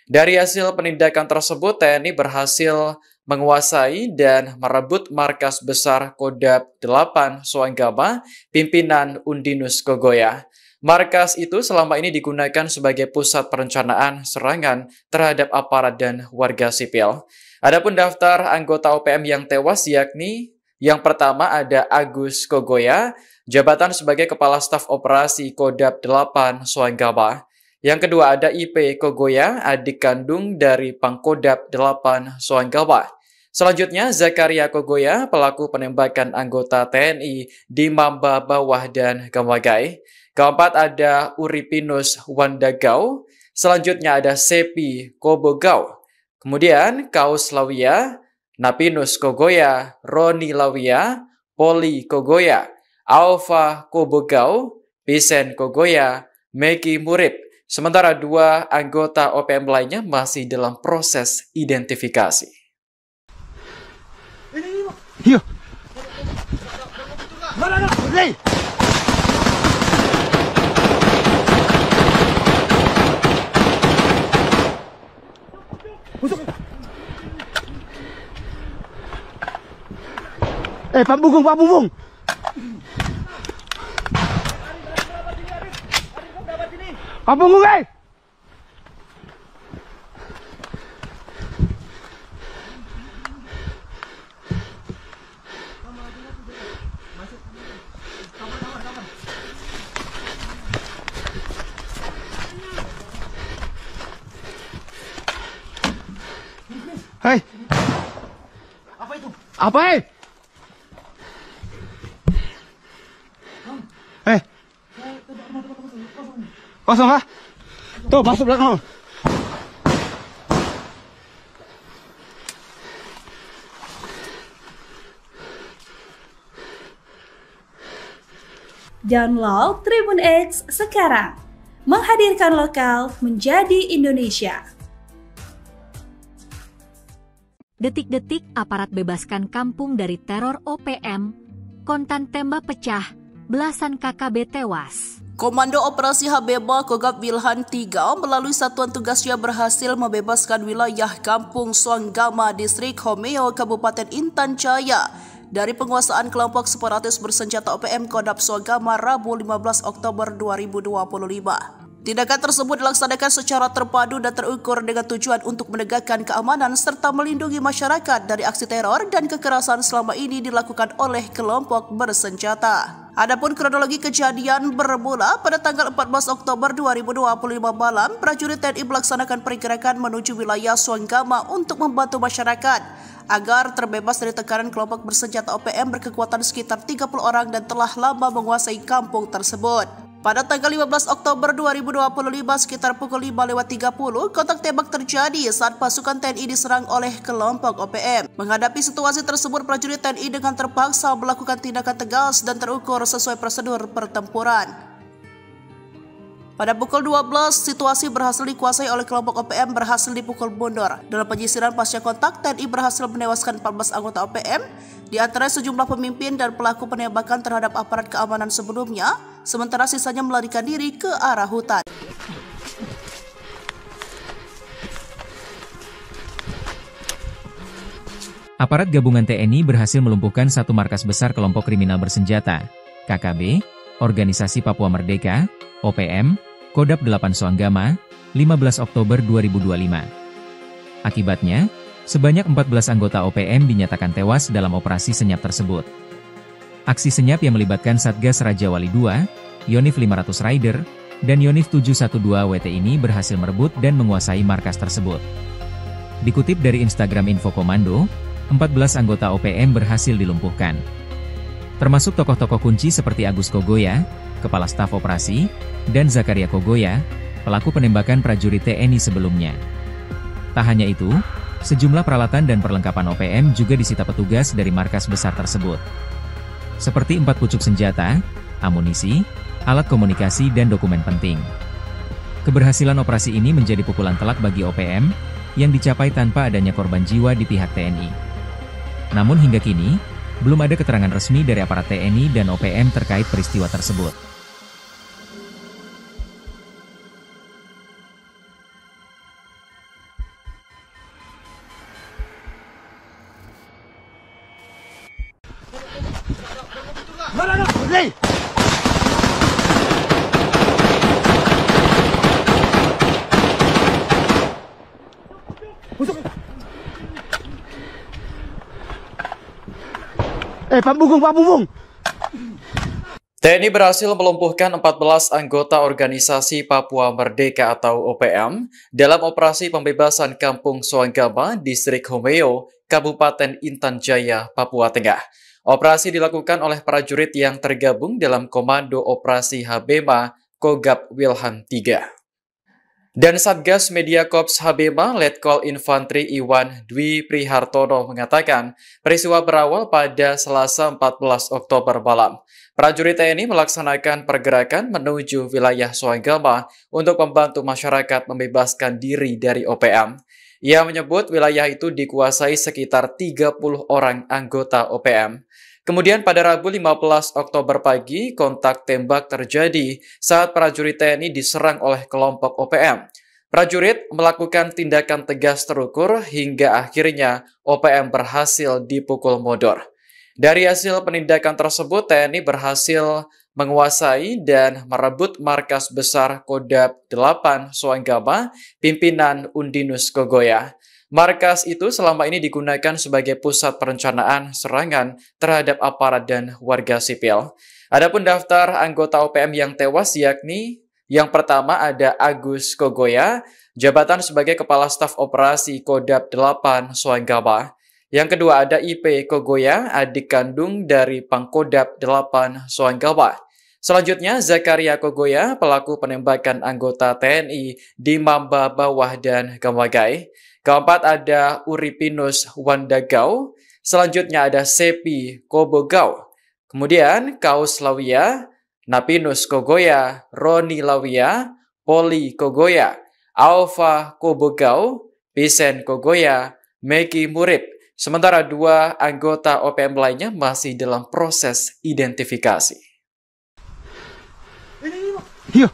Dari hasil penindakan tersebut, TNI berhasil menguasai dan merebut markas besar Kodam 8 Soanggama, pimpinan Undinus Kogoya. Markas itu selama ini digunakan sebagai pusat perencanaan serangan terhadap aparat dan warga sipil. Adapun daftar anggota OPM yang tewas yakni yang pertama ada Agus Kogoya, jabatan sebagai Kepala Staf Operasi Kodam 8 Soanggama. Yang kedua ada IP Kogoya, adik kandung dari Pangkodam 8 Soanggama. Selanjutnya Zakaria Kogoya, pelaku penembakan anggota TNI di Mamba Bawah dan Gamagai. Keempat ada Uripinus Wandagau. Selanjutnya ada Sepi Kobogau. Kemudian Kaus Lawia, Napinus Kogoya, Roni Lawia, Poli Kogoya, Alfa Kobogau, Pisen Kogoya, Meki Murib. Sementara 2 anggota OPM lainnya masih dalam proses identifikasi. Yo. Mana? Hey. Pak Bunggung, Pak Bunggung. Pak Bunggung, Hei. Apa itu? Apa, Kosong kah? Tuh, masuk belakang. Download Tribun X sekarang. Menghadirkan lokal menjadi Indonesia. Detik-detik aparat bebaskan kampung dari teror OPM, kontan tembak pecah, belasan KKB tewas. Komando Operasi Habeba Kogab Wilhan 3 melalui satuan tugasnya berhasil membebaskan wilayah Kampung Soanggama, Distrik Homeo, Kabupaten Intan Jaya dari penguasaan kelompok separatis bersenjata OPM Kodam Soanggama Rabu 15 Oktober 2025. Tindakan tersebut dilaksanakan secara terpadu dan terukur dengan tujuan untuk menegakkan keamanan serta melindungi masyarakat dari aksi teror dan kekerasan selama ini dilakukan oleh kelompok bersenjata. Adapun kronologi kejadian bermula pada tanggal 14 Oktober 2025 malam, prajurit TNI melaksanakan pergerakan menuju wilayah Soanggama untuk membantu masyarakat agar terbebas dari tekanan kelompok bersenjata OPM berkekuatan sekitar 30 orang dan telah lama menguasai kampung tersebut. Pada tanggal 15 Oktober 2025 sekitar pukul 5.30, kontak tembak terjadi saat pasukan TNI diserang oleh kelompok OPM. Menghadapi situasi tersebut, prajurit TNI dengan terpaksa melakukan tindakan tegas dan terukur sesuai prosedur pertempuran. Pada pukul 12, situasi berhasil dikuasai oleh kelompok OPM berhasil dipukul mundur. Dalam penyisiran pasca kontak, TNI berhasil menewaskan 14 anggota OPM, di antara sejumlah pemimpin dan pelaku penembakan terhadap aparat keamanan sebelumnya, sementara sisanya melarikan diri ke arah hutan. Aparat gabungan TNI berhasil melumpuhkan satu markas besar kelompok kriminal bersenjata, KKB, Organisasi Papua Merdeka, OPM, Kodam 8 Soanggama, 15 Oktober 2025. Akibatnya, sebanyak 14 anggota OPM dinyatakan tewas dalam operasi senyap tersebut. Aksi senyap yang melibatkan Satgas Raja Wali II, Yonif 500 Rider, dan Yonif 712 WT ini berhasil merebut dan menguasai markas tersebut. Dikutip dari Instagram Info Komando, 14 anggota OPM berhasil dilumpuhkan. Termasuk tokoh-tokoh kunci seperti Agus Kogoya, Kepala Staf Operasi, dan Zakaria Kogoya, pelaku penembakan prajurit TNI sebelumnya. Tak hanya itu, sejumlah peralatan dan perlengkapan OPM juga disita petugas dari markas besar tersebut. Seperti 4 pucuk senjata, amunisi, alat komunikasi dan dokumen penting. Keberhasilan operasi ini menjadi pukulan telak bagi OPM, yang dicapai tanpa adanya korban jiwa di pihak TNI. Namun hingga kini, belum ada keterangan resmi dari aparat TNI dan OPM terkait peristiwa tersebut. Pak Bungkung. TNI berhasil melumpuhkan 14 anggota organisasi Papua Merdeka atau OPM dalam operasi pembebasan Kampung Soanggama, Distrik Homeo, Kabupaten Intan Jaya, Papua Tengah. Operasi dilakukan oleh prajurit yang tergabung dalam Komando Operasi Habema Kogab Wilhan III. Dan Satgas Media Korps Habema Letkol Infantri Iwan Dwi Prihartono mengatakan peristiwa berawal pada Selasa 14 Oktober malam. Prajurit TNI melaksanakan pergerakan menuju wilayah Soanggama untuk membantu masyarakat membebaskan diri dari OPM. Ia menyebut wilayah itu dikuasai sekitar 30 orang anggota OPM. Kemudian pada Rabu 15 Oktober pagi, kontak tembak terjadi saat prajurit TNI diserang oleh kelompok OPM. Prajurit melakukan tindakan tegas terukur hingga akhirnya OPM berhasil dipukul mundur. Dari hasil penindakan tersebut, TNI berhasil menguasai dan merebut markas besar Kodab 8 Soanggama, pimpinan Undinus Kogoya. Markas itu selama ini digunakan sebagai pusat perencanaan serangan terhadap aparat dan warga sipil. Adapun daftar anggota OPM yang tewas yakni yang pertama ada Agus Kogoya, jabatan sebagai Kepala Staf Operasi Kodab 8 Soanggama. Yang kedua ada IP Kogoya, adik kandung dari Pangkodab 8 Soanggama. Selanjutnya Zakaria Kogoya, pelaku penembakan anggota TNI di Mamba Bawah dan Gamagai. Keempat ada Uripinus Wandagau, selanjutnya ada Sepi Kobogau, kemudian Kaus Lawia, Napinus Kogoya, Roni Lawia, Poli Kogoya, Alfa Kobogau, Pisen Kogoya, Meki Murib. Sementara 2 anggota OPM lainnya masih dalam proses identifikasi. Iya.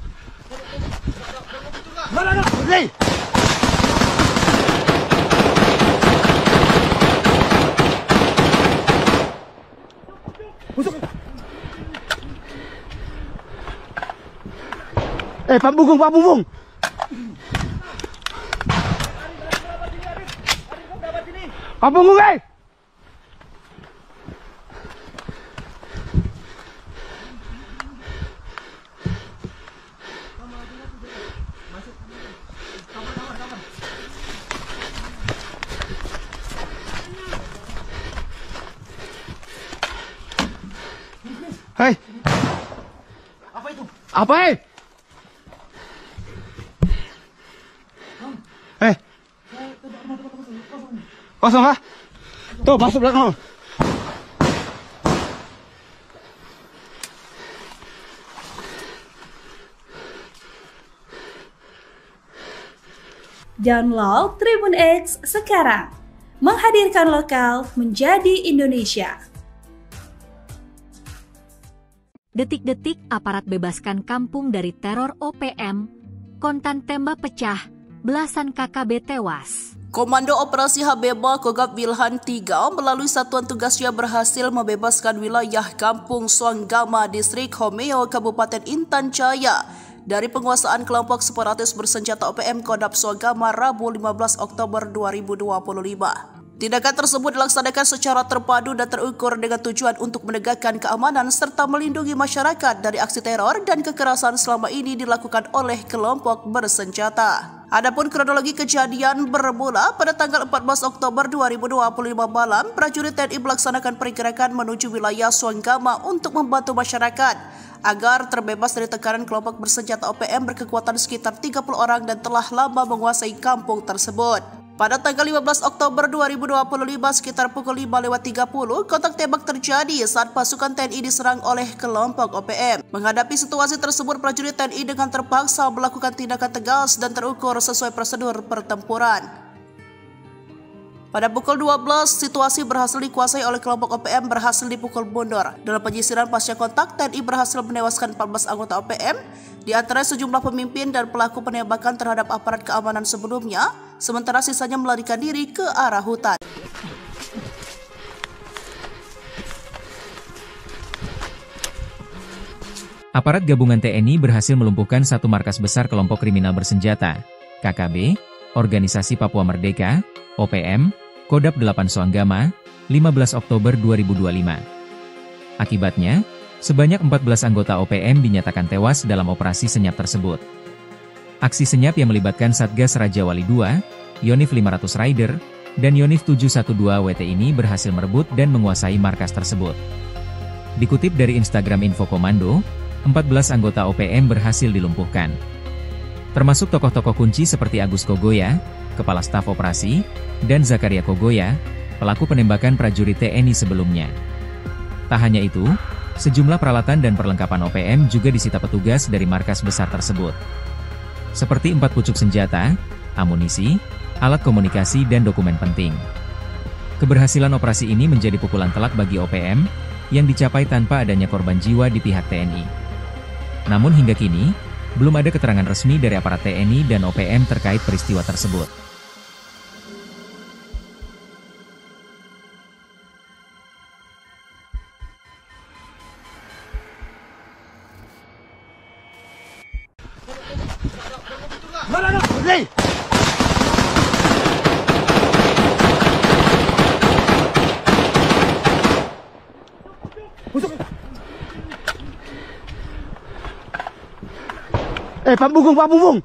Pak Bungkung. Pak Bungkung, Hei. Apa itu? Apa, Kosong kah? Tuh, masuk belakang. Download Tribun X sekarang. Menghadirkan lokal menjadi Indonesia. Detik-detik aparat bebaskan kampung dari teror OPM, kontan tembak pecah, belasan KKB tewas. Komando Operasi Habema Kogab Wilhan III melalui satuan tugasnya berhasil membebaskan wilayah Kampung Soanggama, Distrik Homeo, Kabupaten Intan Jaya dari penguasaan kelompok separatis bersenjata OPM Kodab Soanggama Rabu 15 Oktober 2025. Tindakan tersebut dilaksanakan secara terpadu dan terukur dengan tujuan untuk menegakkan keamanan serta melindungi masyarakat dari aksi teror dan kekerasan selama ini dilakukan oleh kelompok bersenjata. Adapun kronologi kejadian bermula pada tanggal 14 Oktober 2025 malam, prajurit TNI melaksanakan pergerakan menuju wilayah Soanggama untuk membantu masyarakat agar terbebas dari tekanan kelompok bersenjata OPM berkekuatan sekitar 30 orang dan telah lama menguasai kampung tersebut. Pada tanggal 15 Oktober 2025 sekitar pukul 5:30, kontak tembak terjadi saat pasukan TNI diserang oleh kelompok OPM. Menghadapi situasi tersebut, prajurit TNI dengan terpaksa melakukan tindakan tegas dan terukur sesuai prosedur pertempuran. Pada pukul 12, situasi berhasil dikuasai oleh kelompok OPM berhasil dipukul mundur. Dalam penyisiran pasca kontak, TNI berhasil menewaskan 14 anggota OPM, di antara sejumlah pemimpin dan pelaku penembakan terhadap aparat keamanan sebelumnya, sementara sisanya melarikan diri ke arah hutan. Aparat gabungan TNI berhasil melumpuhkan satu markas besar kelompok kriminal bersenjata, KKB, Organisasi Papua Merdeka, OPM, Kodap 8 Soanggama, 15 Oktober 2025. Akibatnya, sebanyak 14 anggota OPM dinyatakan tewas dalam operasi senyap tersebut. Aksi senyap yang melibatkan Satgas Raja Wali II, Yonif 500 Rider, dan Yonif 712 WT ini berhasil merebut dan menguasai markas tersebut. Dikutip dari Instagram Info Komando, 14 anggota OPM berhasil dilumpuhkan. Termasuk tokoh-tokoh kunci seperti Agus Kogoya, Kepala Staf Operasi, dan Zakaria Kogoya, pelaku penembakan prajurit TNI sebelumnya. Tak hanya itu, sejumlah peralatan dan perlengkapan OPM juga disita petugas dari markas besar tersebut. Seperti 4 pucuk senjata, amunisi, alat komunikasi dan dokumen penting. Keberhasilan operasi ini menjadi pukulan telak bagi OPM, yang dicapai tanpa adanya korban jiwa di pihak TNI. Namun hingga kini, belum ada keterangan resmi dari aparat TNI dan OPM terkait peristiwa tersebut. Pak Bungkung.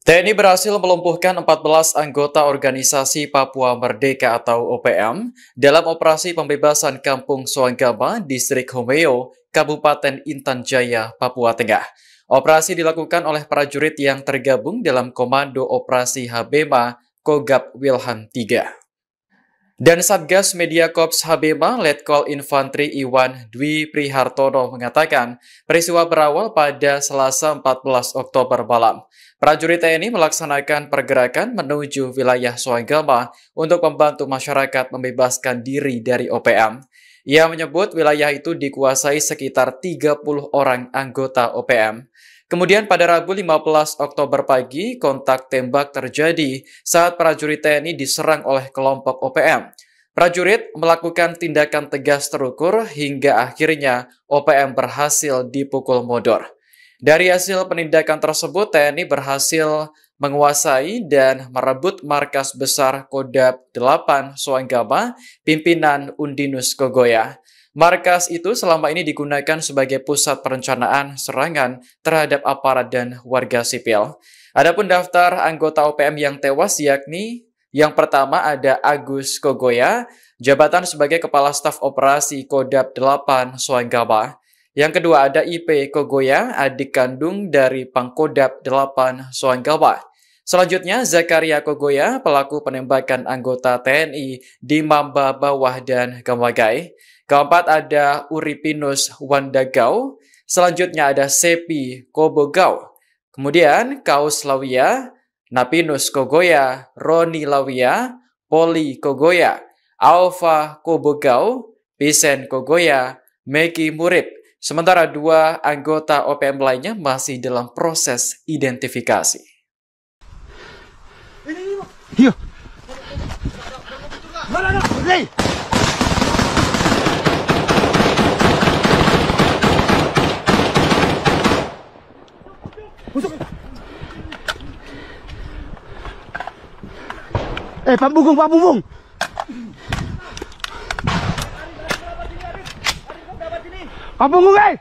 TNI berhasil melumpuhkan 14 anggota Organisasi Papua Merdeka atau OPM dalam operasi pembebasan Kampung Soanggama, Distrik Homeo, Kabupaten Intan Jaya, Papua Tengah. Operasi dilakukan oleh prajurit yang tergabung dalam Komando Operasi Habema Kogab Wilhan III. Dan Satgas Media Korps Habema Letkol Infantri Iwan Dwi Prihartono mengatakan peristiwa berawal pada Selasa 14 Oktober malam. Prajurit TNI melaksanakan pergerakan menuju wilayah Soanggama untuk membantu masyarakat membebaskan diri dari OPM. Ia menyebut wilayah itu dikuasai sekitar 30 orang anggota OPM. Kemudian pada Rabu 15 Oktober pagi, kontak tembak terjadi saat prajurit TNI diserang oleh kelompok OPM. Prajurit melakukan tindakan tegas terukur hingga akhirnya OPM berhasil dipukul mundur. Dari hasil penindakan tersebut, TNI berhasil menguasai dan merebut markas besar Kodap 8 Soanggama, pimpinan Undinus Kogoya. Markas itu selama ini digunakan sebagai pusat perencanaan serangan terhadap aparat dan warga sipil. Adapun daftar anggota OPM yang tewas yakni yang pertama ada Agus Kogoya, jabatan sebagai Kepala Staf Operasi Kodap 8 Soanggama. Yang kedua ada IP Kogoya, adik kandung dari Pangkodap 8 Soanggama. Selanjutnya Zakaria Kogoya, pelaku penembakan anggota TNI di Mamba Bawah dan Gamagai. Keempat ada Uripinus Wandagau, selanjutnya ada Sepi Kobogau, kemudian Kaus Lawia, Napinus Kogoya, Roni Lawia, Poli Kogoya, Alfa Kobogau, Pisen Kogoya, Meki Murib. Sementara 2 anggota OPM lainnya masih dalam proses identifikasi. Iya. Pak Bungkung. Pak Bungkung, Hei.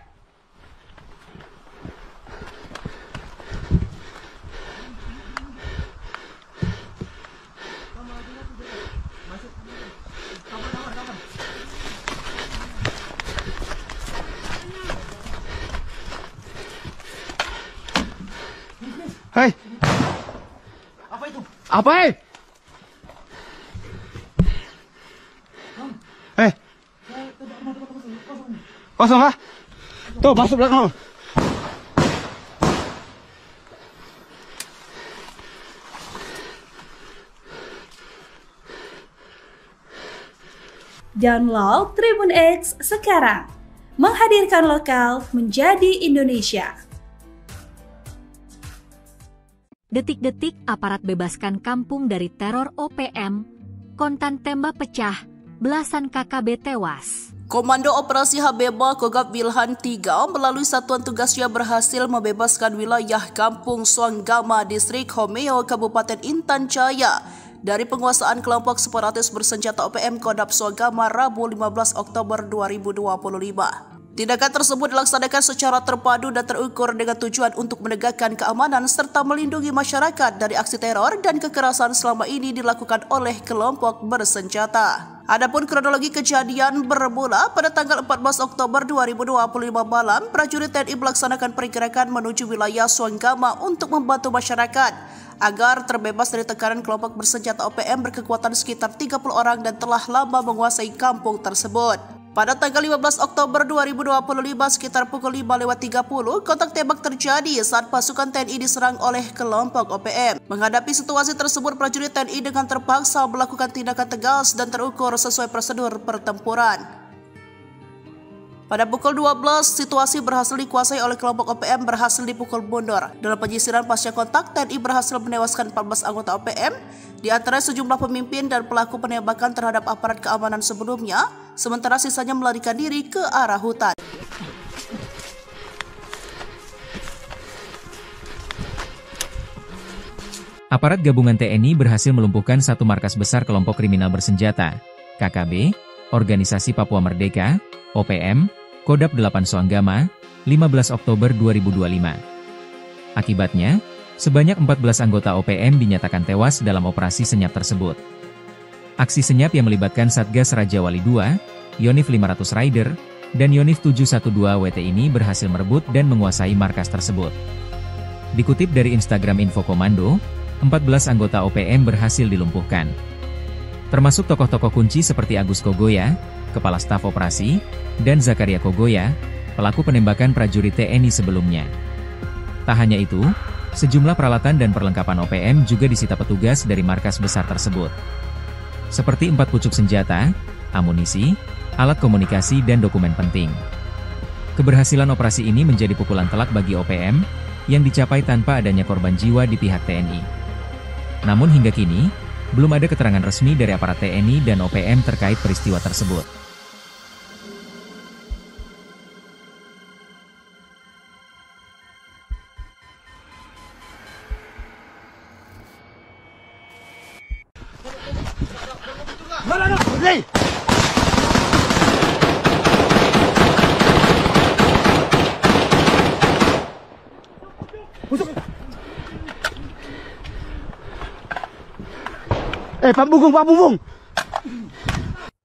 Apa kosong kah? Tuh, masuk belakang. Download Tribun X sekarang. Menghadirkan lokal menjadi Indonesia. Detik-detik aparat bebaskan kampung dari teror OPM, kontan tembak pecah, belasan KKB tewas. Komando Operasi Habeba Kogab Wilhan 3 melalui satuan tugasnya berhasil membebaskan wilayah Kampung Suanggama, Distrik Homeo, Kabupaten Intan Jaya dari penguasaan kelompok separatis bersenjata OPM Kodam Suanggama Rabu 15 Oktober 2025. Tindakan tersebut dilaksanakan secara terpadu dan terukur dengan tujuan untuk menegakkan keamanan serta melindungi masyarakat dari aksi teror dan kekerasan selama ini dilakukan oleh kelompok bersenjata. Adapun kronologi kejadian bermula pada tanggal 14 Oktober 2025 malam, prajurit TNI melaksanakan pergerakan menuju wilayah Suanggama untuk membantu masyarakat agar terbebas dari tekanan kelompok bersenjata OPM berkekuatan sekitar 30 orang dan telah lama menguasai kampung tersebut. Pada tanggal 15 Oktober 2025 sekitar pukul 5.30, kontak tembak terjadi saat pasukan TNI diserang oleh kelompok OPM. Menghadapi situasi tersebut, prajurit TNI dengan terpaksa melakukan tindakan tegas dan terukur sesuai prosedur pertempuran. Pada pukul 12, situasi berhasil dikuasai oleh kelompok OPM berhasil dipukul mundur. Dalam penyisiran pasca kontak, TNI berhasil menewaskan 14 anggota OPM, di antara sejumlah pemimpin dan pelaku penembakan terhadap aparat keamanan sebelumnya, sementara sisanya melarikan diri ke arah hutan. Aparat gabungan TNI berhasil melumpuhkan satu markas besar kelompok kriminal bersenjata, KKB, Organisasi Papua Merdeka, OPM, Kodam 8 Suanggama, 15 Oktober 2025. Akibatnya, sebanyak 14 anggota OPM dinyatakan tewas dalam operasi senyap tersebut. Aksi senyap yang melibatkan Satgas Raja Wali II, Yonif 500 Rider, dan Yonif 712 WT ini berhasil merebut dan menguasai markas tersebut. Dikutip dari Instagram Info Komando, 14 anggota OPM berhasil dilumpuhkan. Termasuk tokoh-tokoh kunci seperti Agus Kogoya, Kepala Staf Operasi, dan Zakaria Kogoya, pelaku penembakan prajurit TNI sebelumnya. Tak hanya itu, sejumlah peralatan dan perlengkapan OPM juga disita petugas dari markas besar tersebut. Seperti 4 pucuk senjata, amunisi, alat komunikasi dan dokumen penting. Keberhasilan operasi ini menjadi pukulan telak bagi OPM, yang dicapai tanpa adanya korban jiwa di pihak TNI. Namun hingga kini, belum ada keterangan resmi dari aparat TNI dan OPM terkait peristiwa tersebut. Pak Bubung.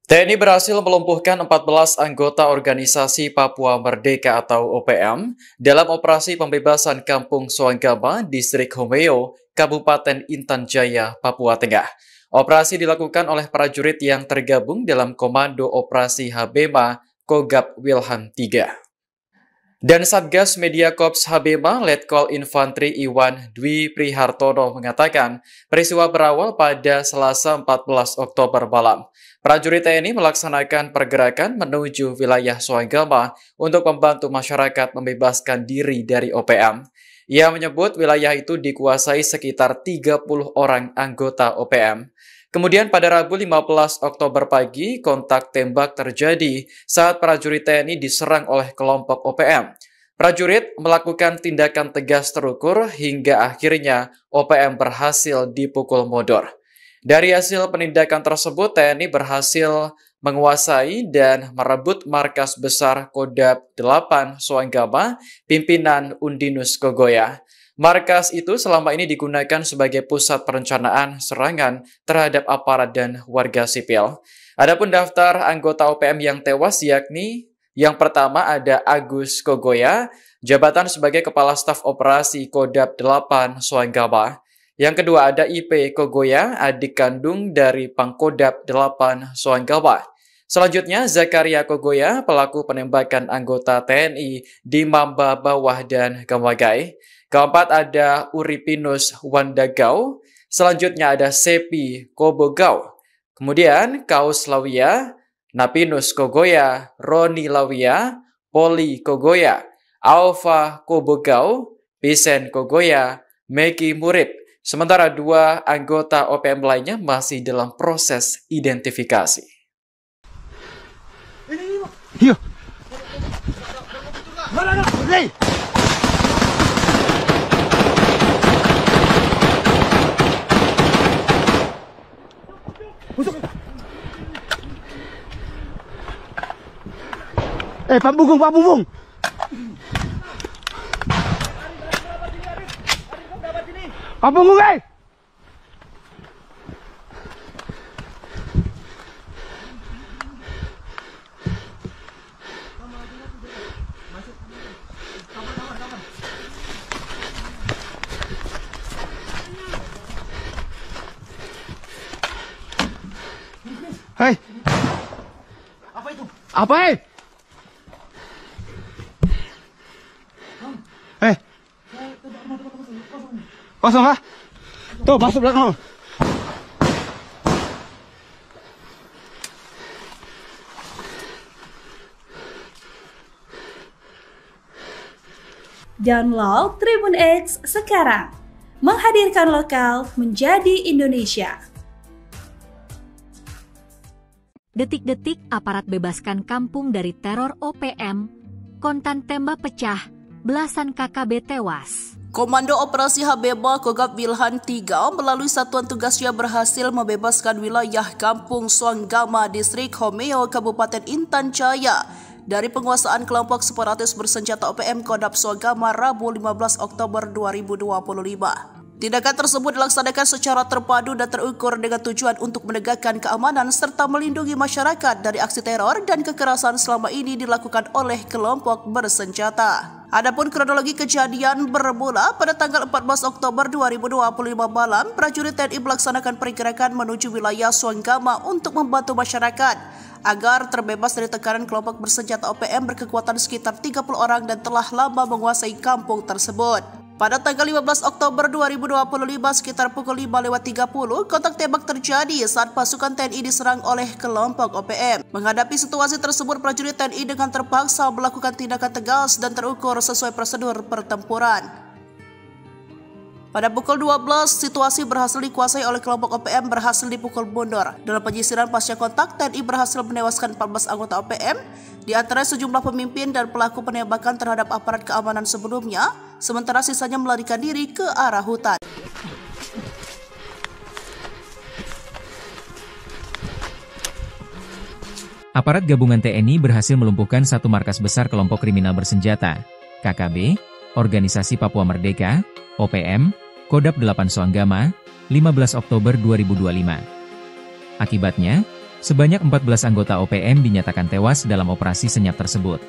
TNI berhasil melumpuhkan 14 anggota Organisasi Papua Merdeka atau OPM dalam operasi pembebasan Kampung Suanggama, Distrik Homeo, Kabupaten Intan Jaya, Papua Tengah. Operasi dilakukan oleh prajurit yang tergabung dalam Komando Operasi Habema Kogab Wilhan 3. Dan Satgas Media Korps Habema Letkol Infantri Iwan Dwi Prihartono mengatakan peristiwa berawal pada Selasa 14 Oktober malam. Prajurit TNI melaksanakan pergerakan menuju wilayah Suanggama untuk membantu masyarakat membebaskan diri dari OPM. Ia menyebut wilayah itu dikuasai sekitar 30 orang anggota OPM. Kemudian pada Rabu 15 Oktober pagi, kontak tembak terjadi saat prajurit TNI diserang oleh kelompok OPM. Prajurit melakukan tindakan tegas terukur hingga akhirnya OPM berhasil dipukul mundur. Dari hasil penindakan tersebut, TNI berhasil menguasai dan merebut markas besar Kodam 8 Suanggama, pimpinan Undinus Kogoya. Markas itu selama ini digunakan sebagai pusat perencanaan serangan terhadap aparat dan warga sipil. Adapun daftar anggota OPM yang tewas yakni yang pertama ada Agus Kogoya, jabatan sebagai Kepala Staf Operasi Kodam 8 Suanggama. Yang kedua ada IP Kogoya, adik kandung dari Pangkodam 8 Soanggama. Selanjutnya Zakaria Kogoya, pelaku penembakan anggota TNI di Mamba Bawah dan Gamagai. Keempat ada Uripinus Wandagau. Selanjutnya ada Sepi Kobogau. Kemudian Kaus Lawia, Napinus Kogoya, Roni Lawia, Poli Kogoya, Alfa Kobogau, Pisen Kogoya, Meki Murib. Sementara 2 anggota OPM lainnya masih dalam proses identifikasi. Iya. Hei. Pak Bunggung, Pak Bunggung. Pak Bunggung, Hei. Apa itu? Apa, Kosong kah? Tuh, masuk belakang. Download Tribun X sekarang. Menghadirkan lokal menjadi Indonesia. Detik-detik aparat bebaskan kampung dari teror OPM, kontan tembak pecah, belasan KKB tewas. Komando Operasi Habeba Kogab Wilhan 3 melalui satuan tugasnya berhasil membebaskan wilayah Kampung Soanggama, Distrik Homeo, Kabupaten Intan Jaya dari penguasaan kelompok separatis bersenjata OPM Kodam Soanggama Rabu 15 Oktober 2025. Tindakan tersebut dilaksanakan secara terpadu dan terukur dengan tujuan untuk menegakkan keamanan serta melindungi masyarakat dari aksi teror dan kekerasan selama ini dilakukan oleh kelompok bersenjata. Adapun kronologi kejadian bermula pada tanggal 14 Oktober 2025 malam, prajurit TNI melaksanakan pergerakan menuju wilayah Soanggama untuk membantu masyarakat agar terbebas dari tekanan kelompok bersenjata OPM berkekuatan sekitar 30 orang dan telah lama menguasai kampung tersebut. Pada tanggal 15 Oktober 2025 sekitar pukul 5:30, kontak tembak terjadi saat pasukan TNI diserang oleh kelompok OPM. Menghadapi situasi tersebut, prajurit TNI dengan terpaksa melakukan tindakan tegas dan terukur sesuai prosedur pertempuran. Pada pukul 12, situasi berhasil dikuasai oleh kelompok OPM berhasil dipukul mundur. Dalam penyisiran pasca kontak, TNI berhasil menewaskan 14 anggota OPM, di antara sejumlah pemimpin dan pelaku penembakan terhadap aparat keamanan sebelumnya, sementara sisanya melarikan diri ke arah hutan. Aparat gabungan TNI berhasil melumpuhkan satu markas besar kelompok kriminal bersenjata, KKB, Organisasi Papua Merdeka, OPM, Kodam 8 Soanggama, 15 Oktober 2025. Akibatnya, sebanyak 14 anggota OPM dinyatakan tewas dalam operasi senyap tersebut.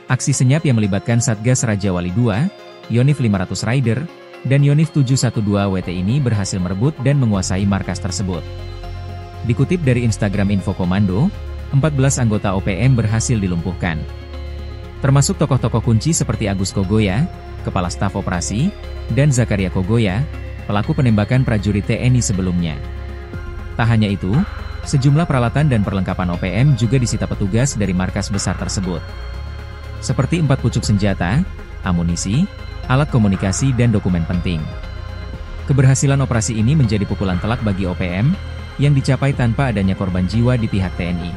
Aksi senyap yang melibatkan Satgas Raja Wali II, Yonif 500 Rider, dan Yonif 712 WT ini berhasil merebut dan menguasai markas tersebut. Dikutip dari Instagram Info Komando, 14 anggota OPM berhasil dilumpuhkan. Termasuk tokoh-tokoh kunci seperti Agus Kogoya, Kepala Staf Operasi, dan Zakaria Kogoya, pelaku penembakan prajurit TNI sebelumnya. Tak hanya itu, sejumlah peralatan dan perlengkapan OPM juga disita petugas dari markas besar tersebut. Seperti 4 pucuk senjata, amunisi, alat komunikasi dan dokumen penting. Keberhasilan operasi ini menjadi pukulan telak bagi OPM, yang dicapai tanpa adanya korban jiwa di pihak TNI.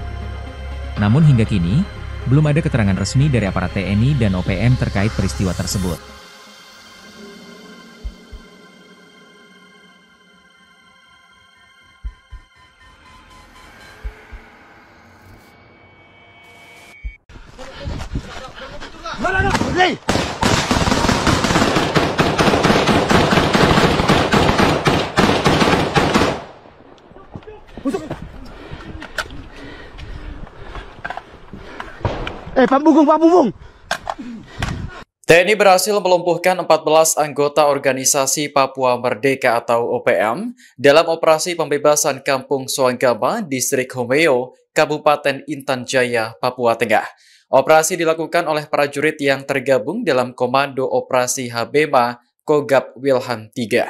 Namun hingga kini, belum ada keterangan resmi dari aparat TNI dan OPM terkait peristiwa tersebut. Hei. Pak Bunggung, Pak Bunggung. TNI berhasil melumpuhkan 14 anggota organisasi Papua Merdeka atau OPM dalam operasi pembebasan Kampung Soanggama, Distrik Homeo, Kabupaten Intan Jaya, Papua Tengah. Operasi dilakukan oleh prajurit yang tergabung dalam Komando Operasi Habema Kogab Wilhan III.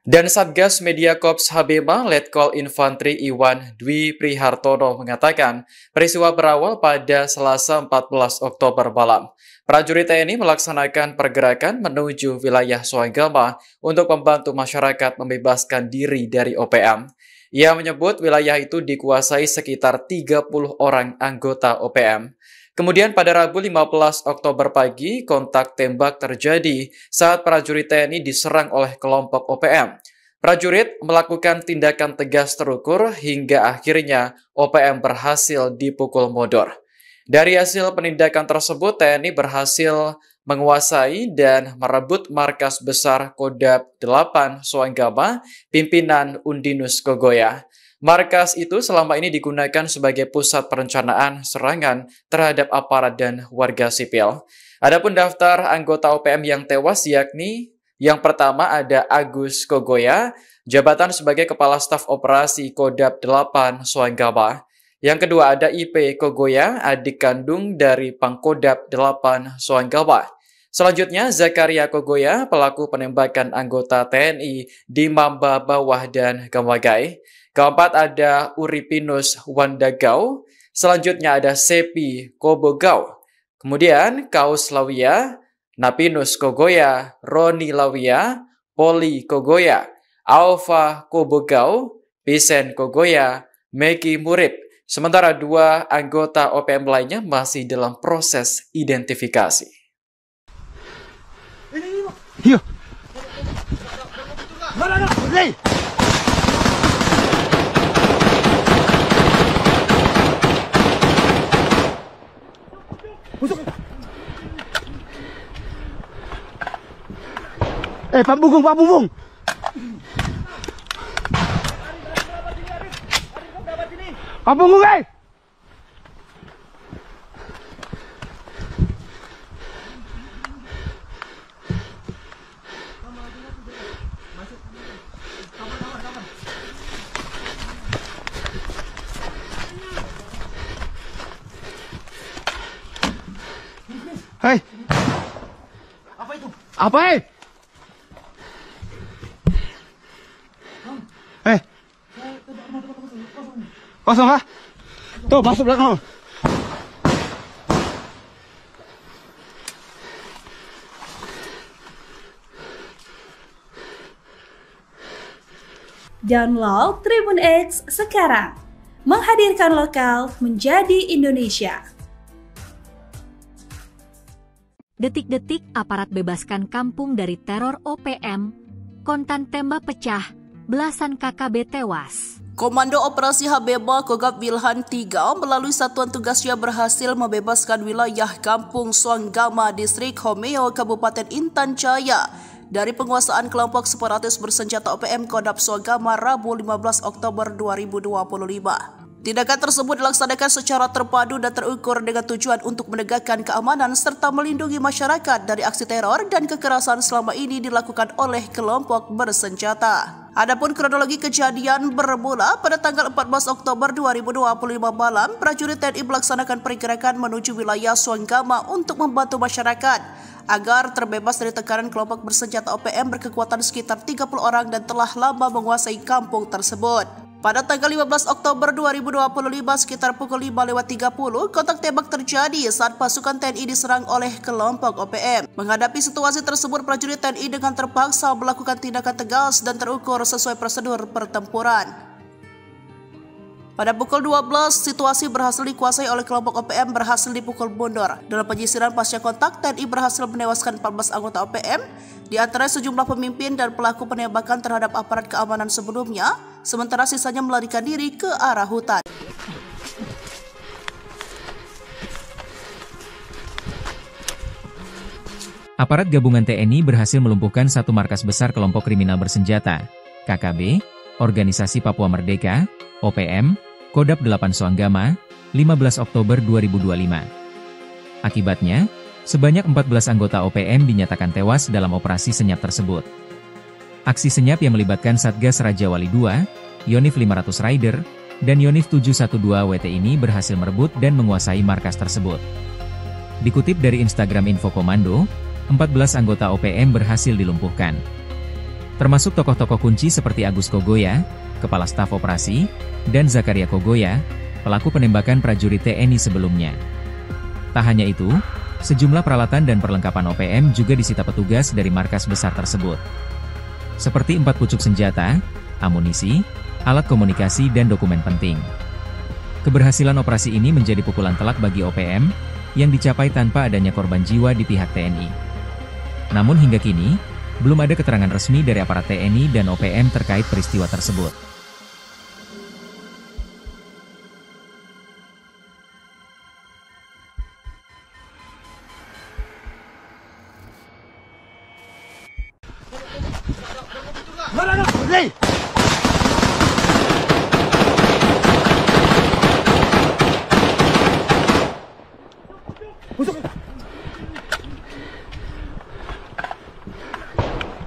Dan Satgas Media Korps Habema Letkol Infantri Iwan Dwi Prihartono mengatakan peristiwa berawal pada Selasa 14 Oktober malam. Prajurit TNI melaksanakan pergerakan menuju wilayah Soanggama untuk membantu masyarakat membebaskan diri dari OPM. Ia menyebut wilayah itu dikuasai sekitar 30 orang anggota OPM. Kemudian pada Rabu 15 Oktober pagi, kontak tembak terjadi saat prajurit TNI diserang oleh kelompok OPM. Prajurit melakukan tindakan tegas terukur hingga akhirnya OPM berhasil dipukul mundur. Dari hasil penindakan tersebut, TNI berhasil menguasai dan merebut markas besar Kodab 8 Soanggama, pimpinan Undinus Kogoya. Markas itu selama ini digunakan sebagai pusat perencanaan serangan terhadap aparat dan warga sipil. Adapun daftar anggota OPM yang tewas yakni yang pertama ada Agus Kogoya, jabatan sebagai Kepala Staf Operasi Kodab 8 Soanggama. Yang kedua ada IP Kogoya, adik kandung dari Pangkodab 8 Soanggama. Selanjutnya Zakaria Kogoya, pelaku penembakan anggota TNI di Mamba Bawah dan Gamagai. Keempat ada Uripinus Wandagau. Selanjutnya ada Sepi Kobogau. Kemudian Kaus Lawia, Napinus Kogoya, Roni Lawia, Poli Kogoya, Alfa Kobogau, Pisen Kogoya, Meki Murib. Sementara 2 anggota OPM lainnya masih dalam proses identifikasi. Iya. Mana? Pak Bunggung, Pak Bunggung. Pak Bunggung, Hei. Apa itu? Apa, Kosong kah? Tuh, masuk belakang. Download Tribun X sekarang. Menghadirkan lokal menjadi Indonesia. Detik-detik aparat bebaskan kampung dari teror OPM, kontan tembak pecah, belasan KKB tewas. Komando Operasi Habema Kogab Wilhan III melalui satuan tugasnya berhasil membebaskan wilayah Kampung Soanggama, Distrik Homeo, Kabupaten Intan Jaya dari penguasaan kelompok separatis bersenjata OPM Kodab Soanggama Rabu 15 Oktober 2025. Tindakan tersebut dilaksanakan secara terpadu dan terukur dengan tujuan untuk menegakkan keamanan serta melindungi masyarakat dari aksi teror dan kekerasan selama ini dilakukan oleh kelompok bersenjata. Adapun kronologi kejadian bermula pada tanggal 14 Oktober 2025 malam, prajurit TNI melaksanakan pergerakan menuju wilayah Soanggama untuk membantu masyarakat agar terbebas dari tekanan kelompok bersenjata OPM berkekuatan sekitar 30 orang dan telah lama menguasai kampung tersebut. Pada tanggal 15 Oktober 2025 sekitar pukul 5:30, kontak tembak terjadi saat pasukan TNI diserang oleh kelompok OPM. Menghadapi situasi tersebut, prajurit TNI dengan terpaksa melakukan tindakan tegas dan terukur sesuai prosedur pertempuran. Pada pukul 12, situasi berhasil dikuasai oleh kelompok OPM berhasil dipukul mundur. Dalam penyisiran pasca kontak, TNI berhasil menewaskan 14 anggota OPM, di antara sejumlah pemimpin dan pelaku penembakan terhadap aparat keamanan sebelumnya, sementara sisanya melarikan diri ke arah hutan. Aparat gabungan TNI berhasil melumpuhkan satu markas besar kelompok kriminal bersenjata, KKB, Organisasi Papua Merdeka, OPM, Kodab 8 Soanggama, 15 Oktober 2025. Akibatnya, Sebanyak 14 anggota OPM dinyatakan tewas dalam operasi senyap tersebut. Aksi senyap yang melibatkan Satgas Raja Wali II, Yonif 500 Rider, dan Yonif 712 WT ini berhasil merebut dan menguasai markas tersebut. Dikutip dari Instagram Info Komando, 14 anggota OPM berhasil dilumpuhkan. Termasuk tokoh-tokoh kunci seperti Agus Kogoya, Kepala Staf Operasi, dan Zakaria Kogoya, pelaku penembakan prajurit TNI sebelumnya. Tak hanya itu, sejumlah peralatan dan perlengkapan OPM juga disita petugas dari markas besar tersebut. Seperti 4 pucuk senjata, amunisi, alat komunikasi dan dokumen penting. Keberhasilan operasi ini menjadi pukulan telak bagi OPM, yang dicapai tanpa adanya korban jiwa di pihak TNI. Namun hingga kini, belum ada keterangan resmi dari aparat TNI dan OPM terkait peristiwa tersebut.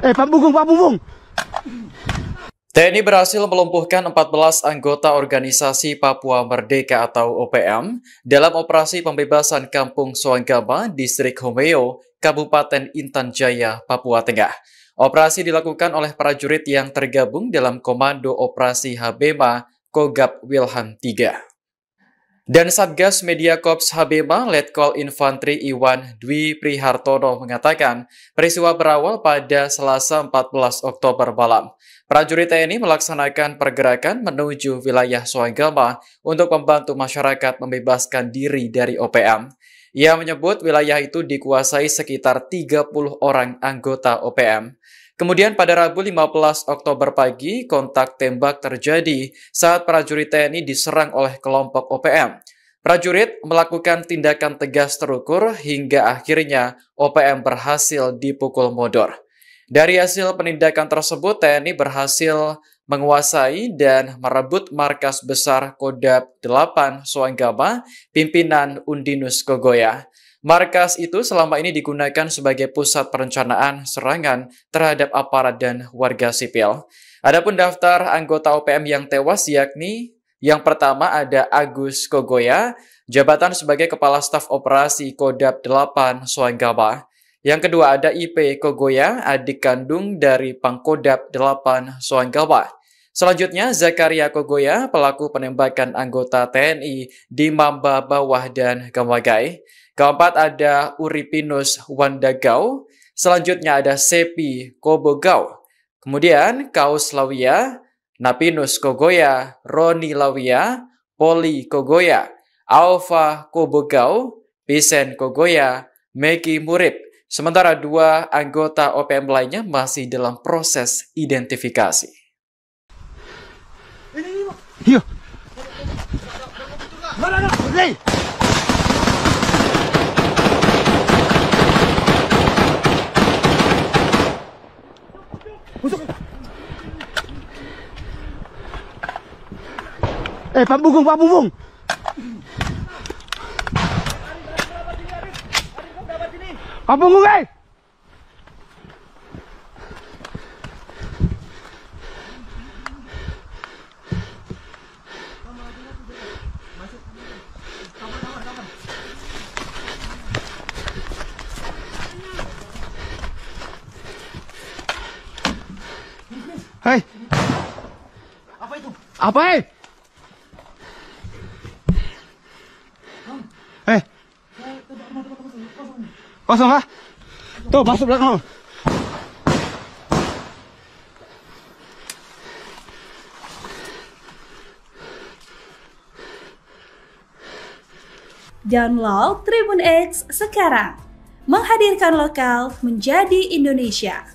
Pak Bungkung. TNI berhasil melumpuhkan 14 anggota organisasi Papua Merdeka atau OPM dalam operasi pembebasan Kampung Soanggama, Distrik Homeo, Kabupaten Intan Jaya, Papua Tengah. Operasi dilakukan oleh prajurit yang tergabung dalam Komando Operasi Habema Kogab Wilhan III. Dan Satgas Media Korps Habema Letkol Infantri Iwan Dwi Prihartono mengatakan peristiwa berawal pada Selasa 14 Oktober malam. Prajurit TNI melaksanakan pergerakan menuju wilayah Soanggama untuk membantu masyarakat membebaskan diri dari OPM. Ia menyebut wilayah itu dikuasai sekitar 30 orang anggota OPM. Kemudian pada Rabu 15 Oktober pagi, kontak tembak terjadi saat prajurit TNI diserang oleh kelompok OPM. Prajurit melakukan tindakan tegas terukur hingga akhirnya OPM berhasil dipukul mundur. Dari hasil penindakan tersebut, TNI berhasil menguasai dan merebut markas besar Kodab 8 Soanggama, pimpinan Undinus Kogoya. Markas itu selama ini digunakan sebagai pusat perencanaan serangan terhadap aparat dan warga sipil. Adapun daftar anggota OPM yang tewas yakni yang pertama ada Agus Kogoya, jabatan sebagai Kepala Staf Operasi Kodab 8 Soanggama. Yang kedua ada IP Kogoya, adik kandung dari Pangkodab 8 Soanggama. Selanjutnya Zakaria Kogoya, pelaku penembakan anggota TNI di Mamba Bawah dan Gamagai. Keempat ada Uripinus Wandagau. Selanjutnya ada Sepi Kobogau. Kemudian Kaus Lawia, Napinus Kogoya, Roni Lawia, Poli Kogoya, Alfa Kobogau, Pisen Kogoya, Meki Murib. Sementara 2 anggota OPM lainnya masih dalam proses identifikasi. Iya. Pak Bungkung. Pak Bungkung, Hei. Apa itu? Apa, Kosong kah? Tuh, masuk belakang. Download Tribun X sekarang. Menghadirkan lokal menjadi Indonesia.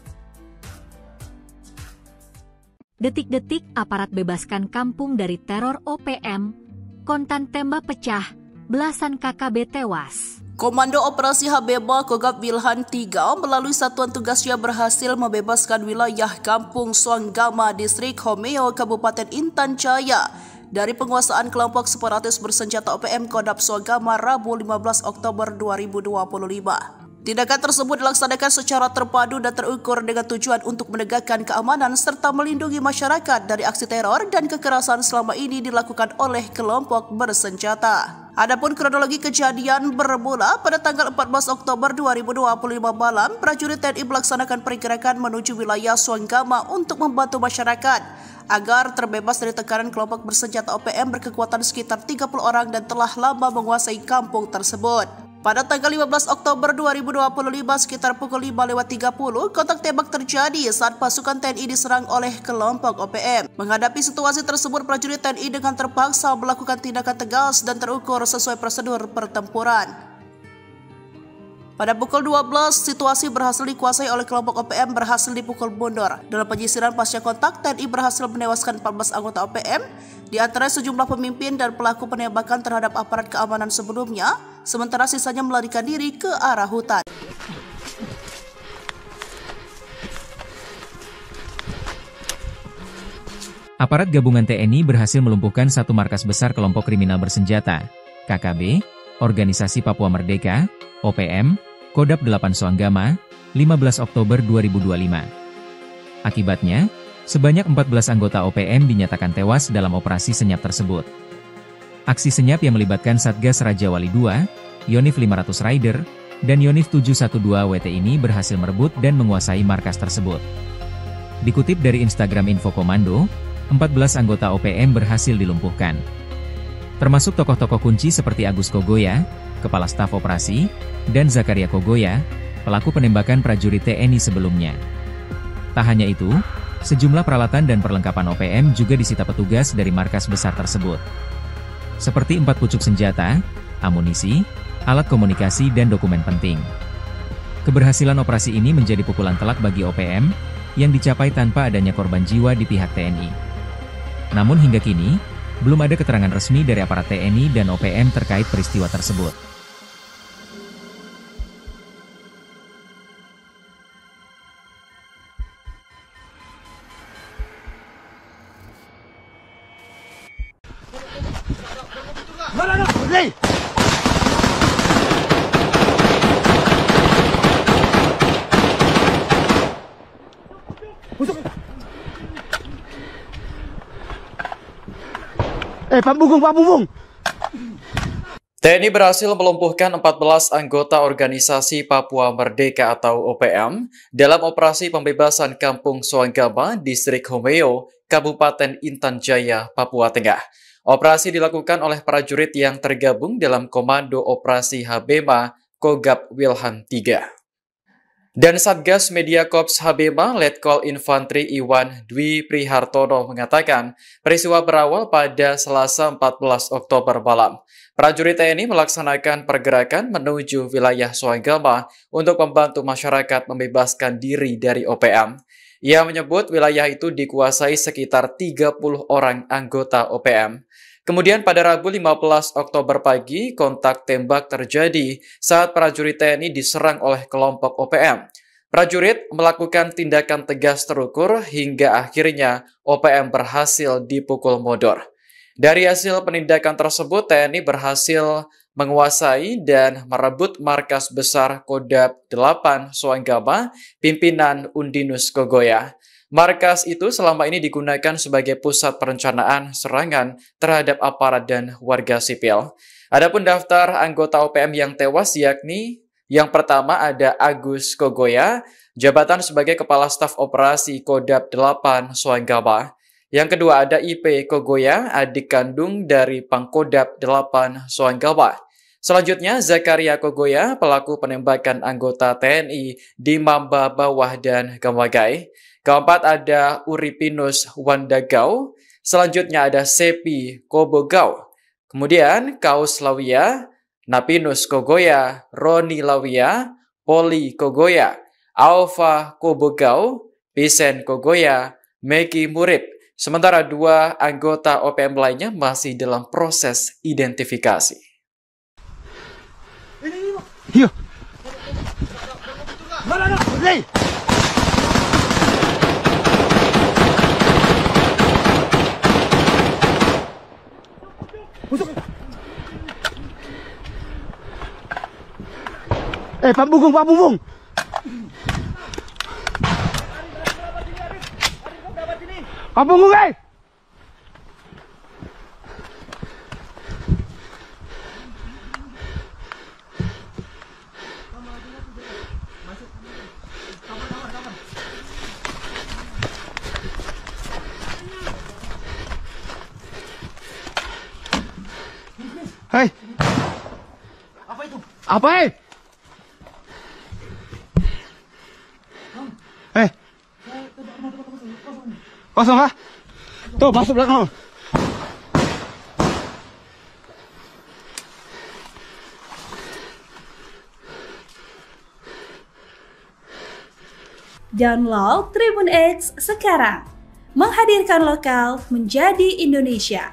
Detik-detik aparat bebaskan kampung dari teror OPM, kontan tembak pecah, belasan KKB tewas. Komando Operasi Habema Kogab Wilhan III melalui satuan tugasnya berhasil membebaskan wilayah Kampung Soanggama, Distrik Homeo, Kabupaten Intan Jaya dari penguasaan kelompok separatis bersenjata OPM Kodap Swagama Rabu 15 Oktober 2025. Tindakan tersebut dilaksanakan secara terpadu dan terukur dengan tujuan untuk menegakkan keamanan serta melindungi masyarakat dari aksi teror dan kekerasan selama ini dilakukan oleh kelompok bersenjata. Adapun kronologi kejadian bermula pada tanggal 14 Oktober 2025 malam, prajurit TNI melaksanakan pergerakan menuju wilayah Swanggama untuk membantu masyarakat agar terbebas dari tekanan kelompok bersenjata OPM berkekuatan sekitar 30 orang dan telah lama menguasai kampung tersebut. Pada tanggal 15 Oktober 2025 sekitar pukul 5.30, kontak tembak terjadi saat pasukan TNI diserang oleh kelompok OPM. Menghadapi situasi tersebut, prajurit TNI dengan terpaksa melakukan tindakan tegas dan terukur sesuai prosedur pertempuran. Pada pukul 12, situasi berhasil dikuasai oleh kelompok OPM berhasil dipukul mundur. Dalam penyisiran pasca kontak, TNI berhasil menewaskan 14 anggota OPM, di antara sejumlah pemimpin dan pelaku penembakan terhadap aparat keamanan sebelumnya, sementara sisanya melarikan diri ke arah hutan. Aparat gabungan TNI berhasil melumpuhkan satu markas besar kelompok kriminal bersenjata, KKB, Organisasi Papua Merdeka, OPM, Kodap 8 Swanggama, 15 Oktober 2025. Akibatnya, sebanyak 14 anggota OPM dinyatakan tewas dalam operasi senyap tersebut. Aksi senyap yang melibatkan Satgas Raja Wali II, Yonif 500 Rider, dan Yonif 712 WT ini berhasil merebut dan menguasai markas tersebut. Dikutip dari Instagram Info Komando, 14 anggota OPM berhasil dilumpuhkan. Termasuk tokoh-tokoh kunci seperti Agus Kogoya, Kepala Staf Operasi, dan Zakaria Kogoya, pelaku penembakan prajurit TNI sebelumnya. Tak hanya itu, sejumlah peralatan dan perlengkapan OPM juga disita petugas dari markas besar tersebut. Seperti 4 pucuk senjata, amunisi, alat komunikasi dan dokumen penting. Keberhasilan operasi ini menjadi pukulan telak bagi OPM, yang dicapai tanpa adanya korban jiwa di pihak TNI. Namun hingga kini, belum ada keterangan resmi dari aparat TNI dan OPM terkait peristiwa tersebut. Pak Bungkung. TNI berhasil melumpuhkan 14 anggota Organisasi Papua Merdeka atau OPM dalam operasi pembebasan Kampung Swanggama, Distrik Homeo, Kabupaten Intan Jaya, Papua Tengah. Operasi dilakukan oleh prajurit yang tergabung dalam Komando Operasi Habema Kogab Wilhan III. Dan Satgas Media Korps Habema Letkol Infantri Iwan Dwi Prihartono mengatakan peristiwa berawal pada Selasa 14 Oktober malam. Prajurit TNI melaksanakan pergerakan menuju wilayah Swanggama untuk membantu masyarakat membebaskan diri dari OPM. Ia menyebut wilayah itu dikuasai sekitar 30 orang anggota OPM. Kemudian pada Rabu 15 Oktober pagi, kontak tembak terjadi saat prajurit TNI diserang oleh kelompok OPM. Prajurit melakukan tindakan tegas terukur hingga akhirnya OPM berhasil dipukul mundur. Dari hasil penindakan tersebut, TNI berhasil menguasai dan merebut markas besar Kodap 8 Swanggama, pimpinan Undinus Kogoya. Markas itu selama ini digunakan sebagai pusat perencanaan serangan terhadap aparat dan warga sipil. Adapun daftar anggota OPM yang tewas yakni yang pertama ada Agus Kogoya, jabatan sebagai Kepala Staf Operasi Kodap 8 Swanggama. Yang kedua ada IP Kogoya, adik kandung dari Pangkodap 8 Swanggama. Selanjutnya Zakaria Kogoya, pelaku penembakan anggota TNI di Mamba Bawah dan Gamagai. Keempat ada Uripinus Wandagau, selanjutnya ada Sepi Kobogau, kemudian Kaus Lawia, Napinus Kogoya, Roni Lawia, Poli Kogoya, Alfa Kobogau, Pisen Kogoya, Meki Murib. Sementara 2 anggota OPM lainnya masih dalam proses identifikasi. Iya. Pak Bungkung, Pak Bungkung. Pak Bungkung, Hei. Apa itu? Apa, Kosong kah? Tuh, masuk belakang. Download Tribun X sekarang. Menghadirkan lokal menjadi Indonesia.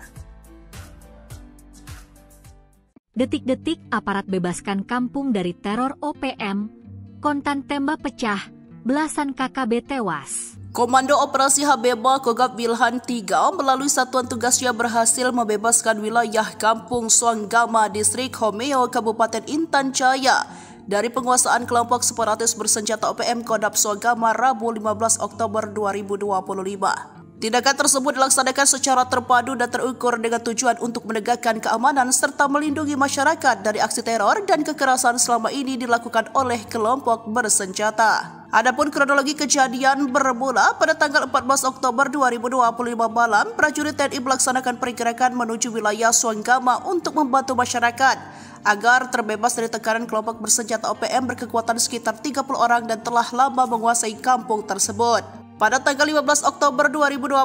Detik-detik aparat bebaskan kampung dari teror OPM, kontan tembak pecah, belasan KKB tewas. Komando Operasi Habeba Kogab Wilhan 3 melalui satuan tugasnya berhasil membebaskan wilayah Kampung Suanggama, Distrik Homeo, Kabupaten Intan Jaya dari penguasaan kelompok separatis bersenjata OPM Kodam Suanggama Rabu 15 Oktober 2025. Tindakan tersebut dilaksanakan secara terpadu dan terukur dengan tujuan untuk menegakkan keamanan serta melindungi masyarakat dari aksi teror dan kekerasan selama ini dilakukan oleh kelompok bersenjata. Adapun kronologi kejadian bermula pada tanggal 14 Oktober 2025 malam, prajurit TNI melaksanakan pergerakan menuju wilayah Suanggama untuk membantu masyarakat agar terbebas dari tekanan kelompok bersenjata OPM berkekuatan sekitar 30 orang dan telah lama menguasai kampung tersebut. Pada tanggal 15 Oktober 2025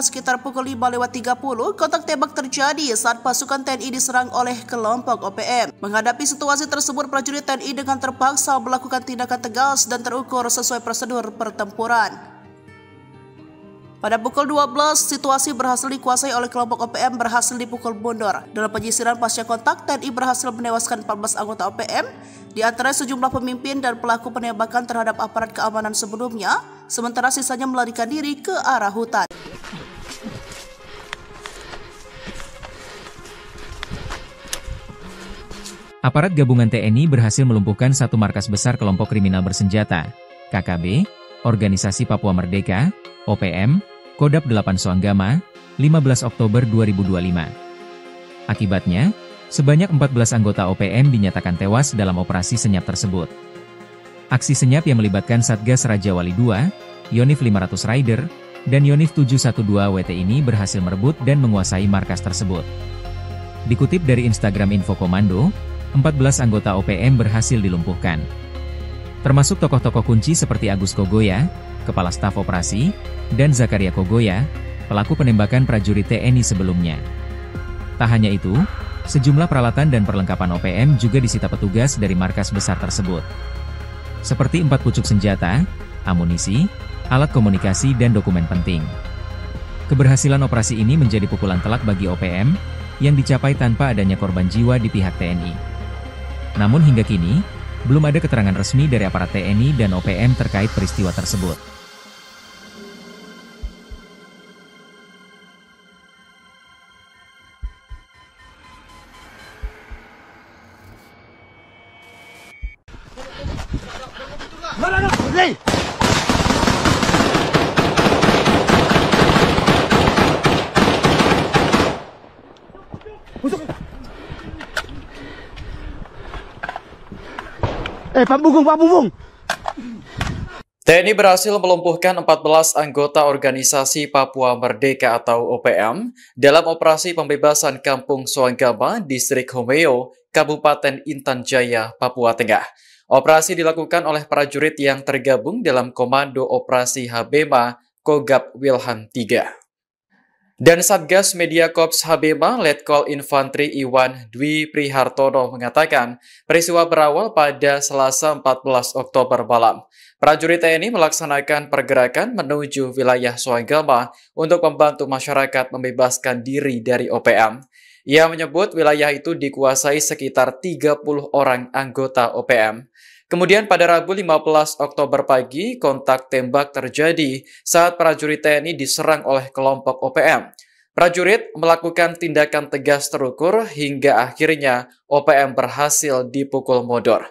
sekitar pukul 5.30, kontak tembak terjadi saat pasukan TNI diserang oleh kelompok OPM. Menghadapi situasi tersebut, prajurit TNI dengan terpaksa melakukan tindakan tegas dan terukur sesuai prosedur pertempuran. Pada pukul 12, situasi berhasil dikuasai oleh kelompok OPM berhasil dipukul mundur. Dalam penyisiran pasca kontak, TNI berhasil menewaskan 14 anggota OPM, di antara sejumlah pemimpin dan pelaku penembakan terhadap aparat keamanan sebelumnya, sementara sisanya melarikan diri ke arah hutan. Aparat gabungan TNI berhasil melumpuhkan satu markas besar kelompok kriminal bersenjata, KKB, Organisasi Papua Merdeka, OPM, Kodam 8 Suanggama, 15 Oktober 2025. Akibatnya, sebanyak 14 anggota OPM dinyatakan tewas dalam operasi senyap tersebut. Aksi senyap yang melibatkan Satgas Raja Wali II, Yonif 500 Rider, dan Yonif 712 WT ini berhasil merebut dan menguasai markas tersebut. Dikutip dari Instagram Info Komando, 14 anggota OPM berhasil dilumpuhkan. Termasuk tokoh-tokoh kunci seperti Agus Kogoya, Kepala Staf Operasi, dan Zakaria Kogoya, pelaku penembakan prajurit TNI sebelumnya. Tak hanya itu, sejumlah peralatan dan perlengkapan OPM juga disita petugas dari markas besar tersebut. Seperti 4 pucuk senjata, amunisi, alat komunikasi dan dokumen penting. Keberhasilan operasi ini menjadi pukulan telak bagi OPM, yang dicapai tanpa adanya korban jiwa di pihak TNI. Namun hingga kini, belum ada keterangan resmi dari aparat TNI dan OPM terkait peristiwa tersebut. Pak Bungkung, Pak Bungkung. TNI berhasil melumpuhkan 14 anggota Organisasi Papua Merdeka atau OPM dalam operasi pembebasan Kampung Suanggama, Distrik Homeo, Kabupaten Intan Jaya, Papua Tengah. Operasi dilakukan oleh prajurit yang tergabung dalam Komando Operasi Habema Kogab Wilhan 3. Dan Satgas Media Korps Habema Letkol Infantri Iwan Dwi Prihartono mengatakan peristiwa berawal pada Selasa 14 Oktober malam. Prajurit TNI melaksanakan pergerakan menuju wilayah Suanggama untuk membantu masyarakat membebaskan diri dari OPM. Ia menyebut wilayah itu dikuasai sekitar 30 orang anggota OPM. Kemudian pada Rabu 15 Oktober pagi, kontak tembak terjadi saat prajurit TNI diserang oleh kelompok OPM. Prajurit melakukan tindakan tegas terukur hingga akhirnya OPM berhasil dipukul mundur.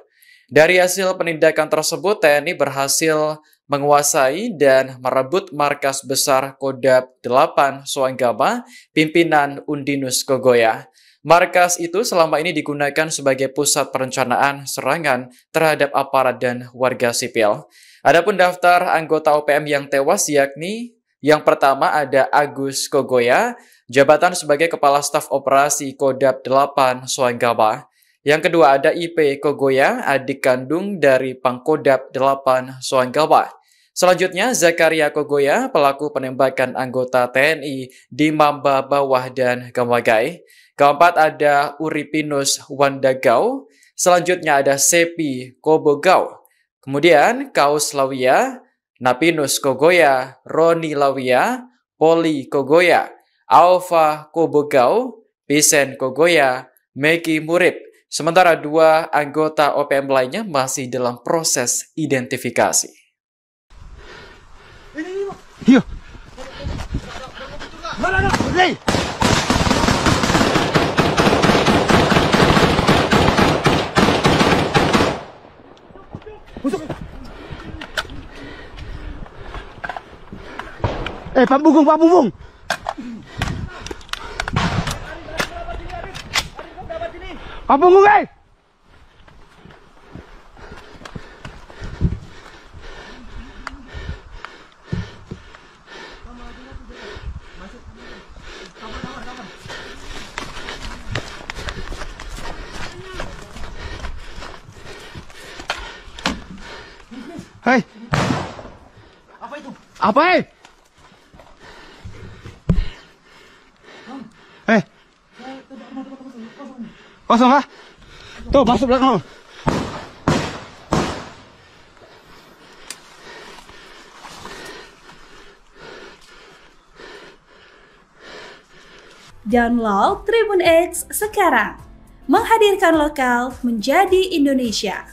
Dari hasil penindakan tersebut, TNI berhasil menguasai dan merebut markas besar Kodam 8 Soanggama, pimpinan Undinus Kogoya. Markas itu selama ini digunakan sebagai pusat perencanaan serangan terhadap aparat dan warga sipil. Adapun daftar anggota OPM yang tewas yakni yang pertama ada Agus Kogoya, jabatan sebagai Kepala Staf Operasi Kodam 8 Soanggama. Yang kedua ada IP Kogoya, adik kandung dari Pangkodam 8 Soanggama. Selanjutnya Zakaria Kogoya, pelaku penembakan anggota TNI di Mamba Bawah dan Gamagai. Keempat ada Uripinus Wandagau. Selanjutnya ada Sepi Kobogau. Kemudian Kaus Lawia, Napinus Kogoya, Roni Lawia, Poli Kogoya, Alfa Kobogau, Pisen Kogoya, Meki Murib. Sementara 2 anggota OPM lainnya masih dalam proses identifikasi. Iya. Mana? Hei. Pak Bunggung, Pak Bunggung. Pak Bunggung, Hei. Apa itu? Apa, Kosong kah? Tuh, masuk belakang. Download Tribun X sekarang. Menghadirkan lokal menjadi Indonesia.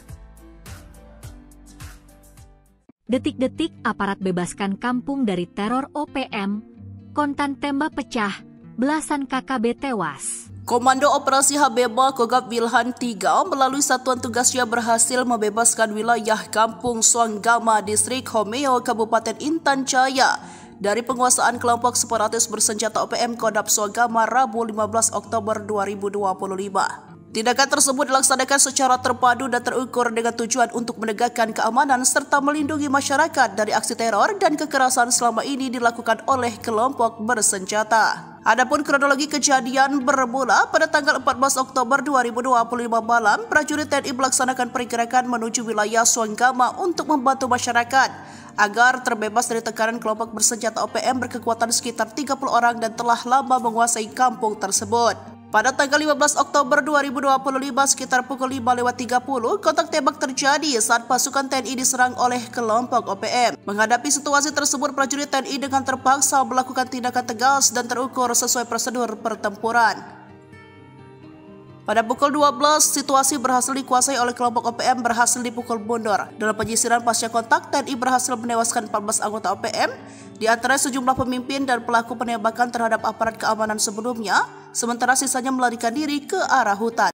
Detik-detik aparat bebaskan kampung dari teror OPM, kontan tembak pecah, belasan KKB tewas. Komando Operasi Habeba Kogab Wilhan 3 melalui satuan tugasnya berhasil membebaskan wilayah Kampung Soanggama, Distrik Homeo, Kabupaten Intan Jaya dari penguasaan kelompok separatis bersenjata OPM Kodam Soanggama Rabu 15 Oktober 2025. Tindakan tersebut dilaksanakan secara terpadu dan terukur dengan tujuan untuk menegakkan keamanan serta melindungi masyarakat dari aksi teror dan kekerasan selama ini dilakukan oleh kelompok bersenjata. Adapun kronologi kejadian bermula pada tanggal 14 Oktober 2025 malam, prajurit TNI melaksanakan pergerakan menuju wilayah Soanggama untuk membantu masyarakat agar terbebas dari tekanan kelompok bersenjata OPM berkekuatan sekitar 30 orang dan telah lama menguasai kampung tersebut. Pada tanggal 15 Oktober 2025 sekitar pukul 5:30, kontak tembak terjadi saat pasukan TNI diserang oleh kelompok OPM. Menghadapi situasi tersebut, prajurit TNI dengan terpaksa melakukan tindakan tegas dan terukur sesuai prosedur pertempuran. Pada pukul 12, situasi berhasil dikuasai oleh kelompok OPM berhasil dipukul mundur. Dalam penyisiran pasca kontak, TNI berhasil menewaskan 14 anggota OPM, di antara sejumlah pemimpin dan pelaku penembakan terhadap aparat keamanan sebelumnya, sementara sisanya melarikan diri ke arah hutan.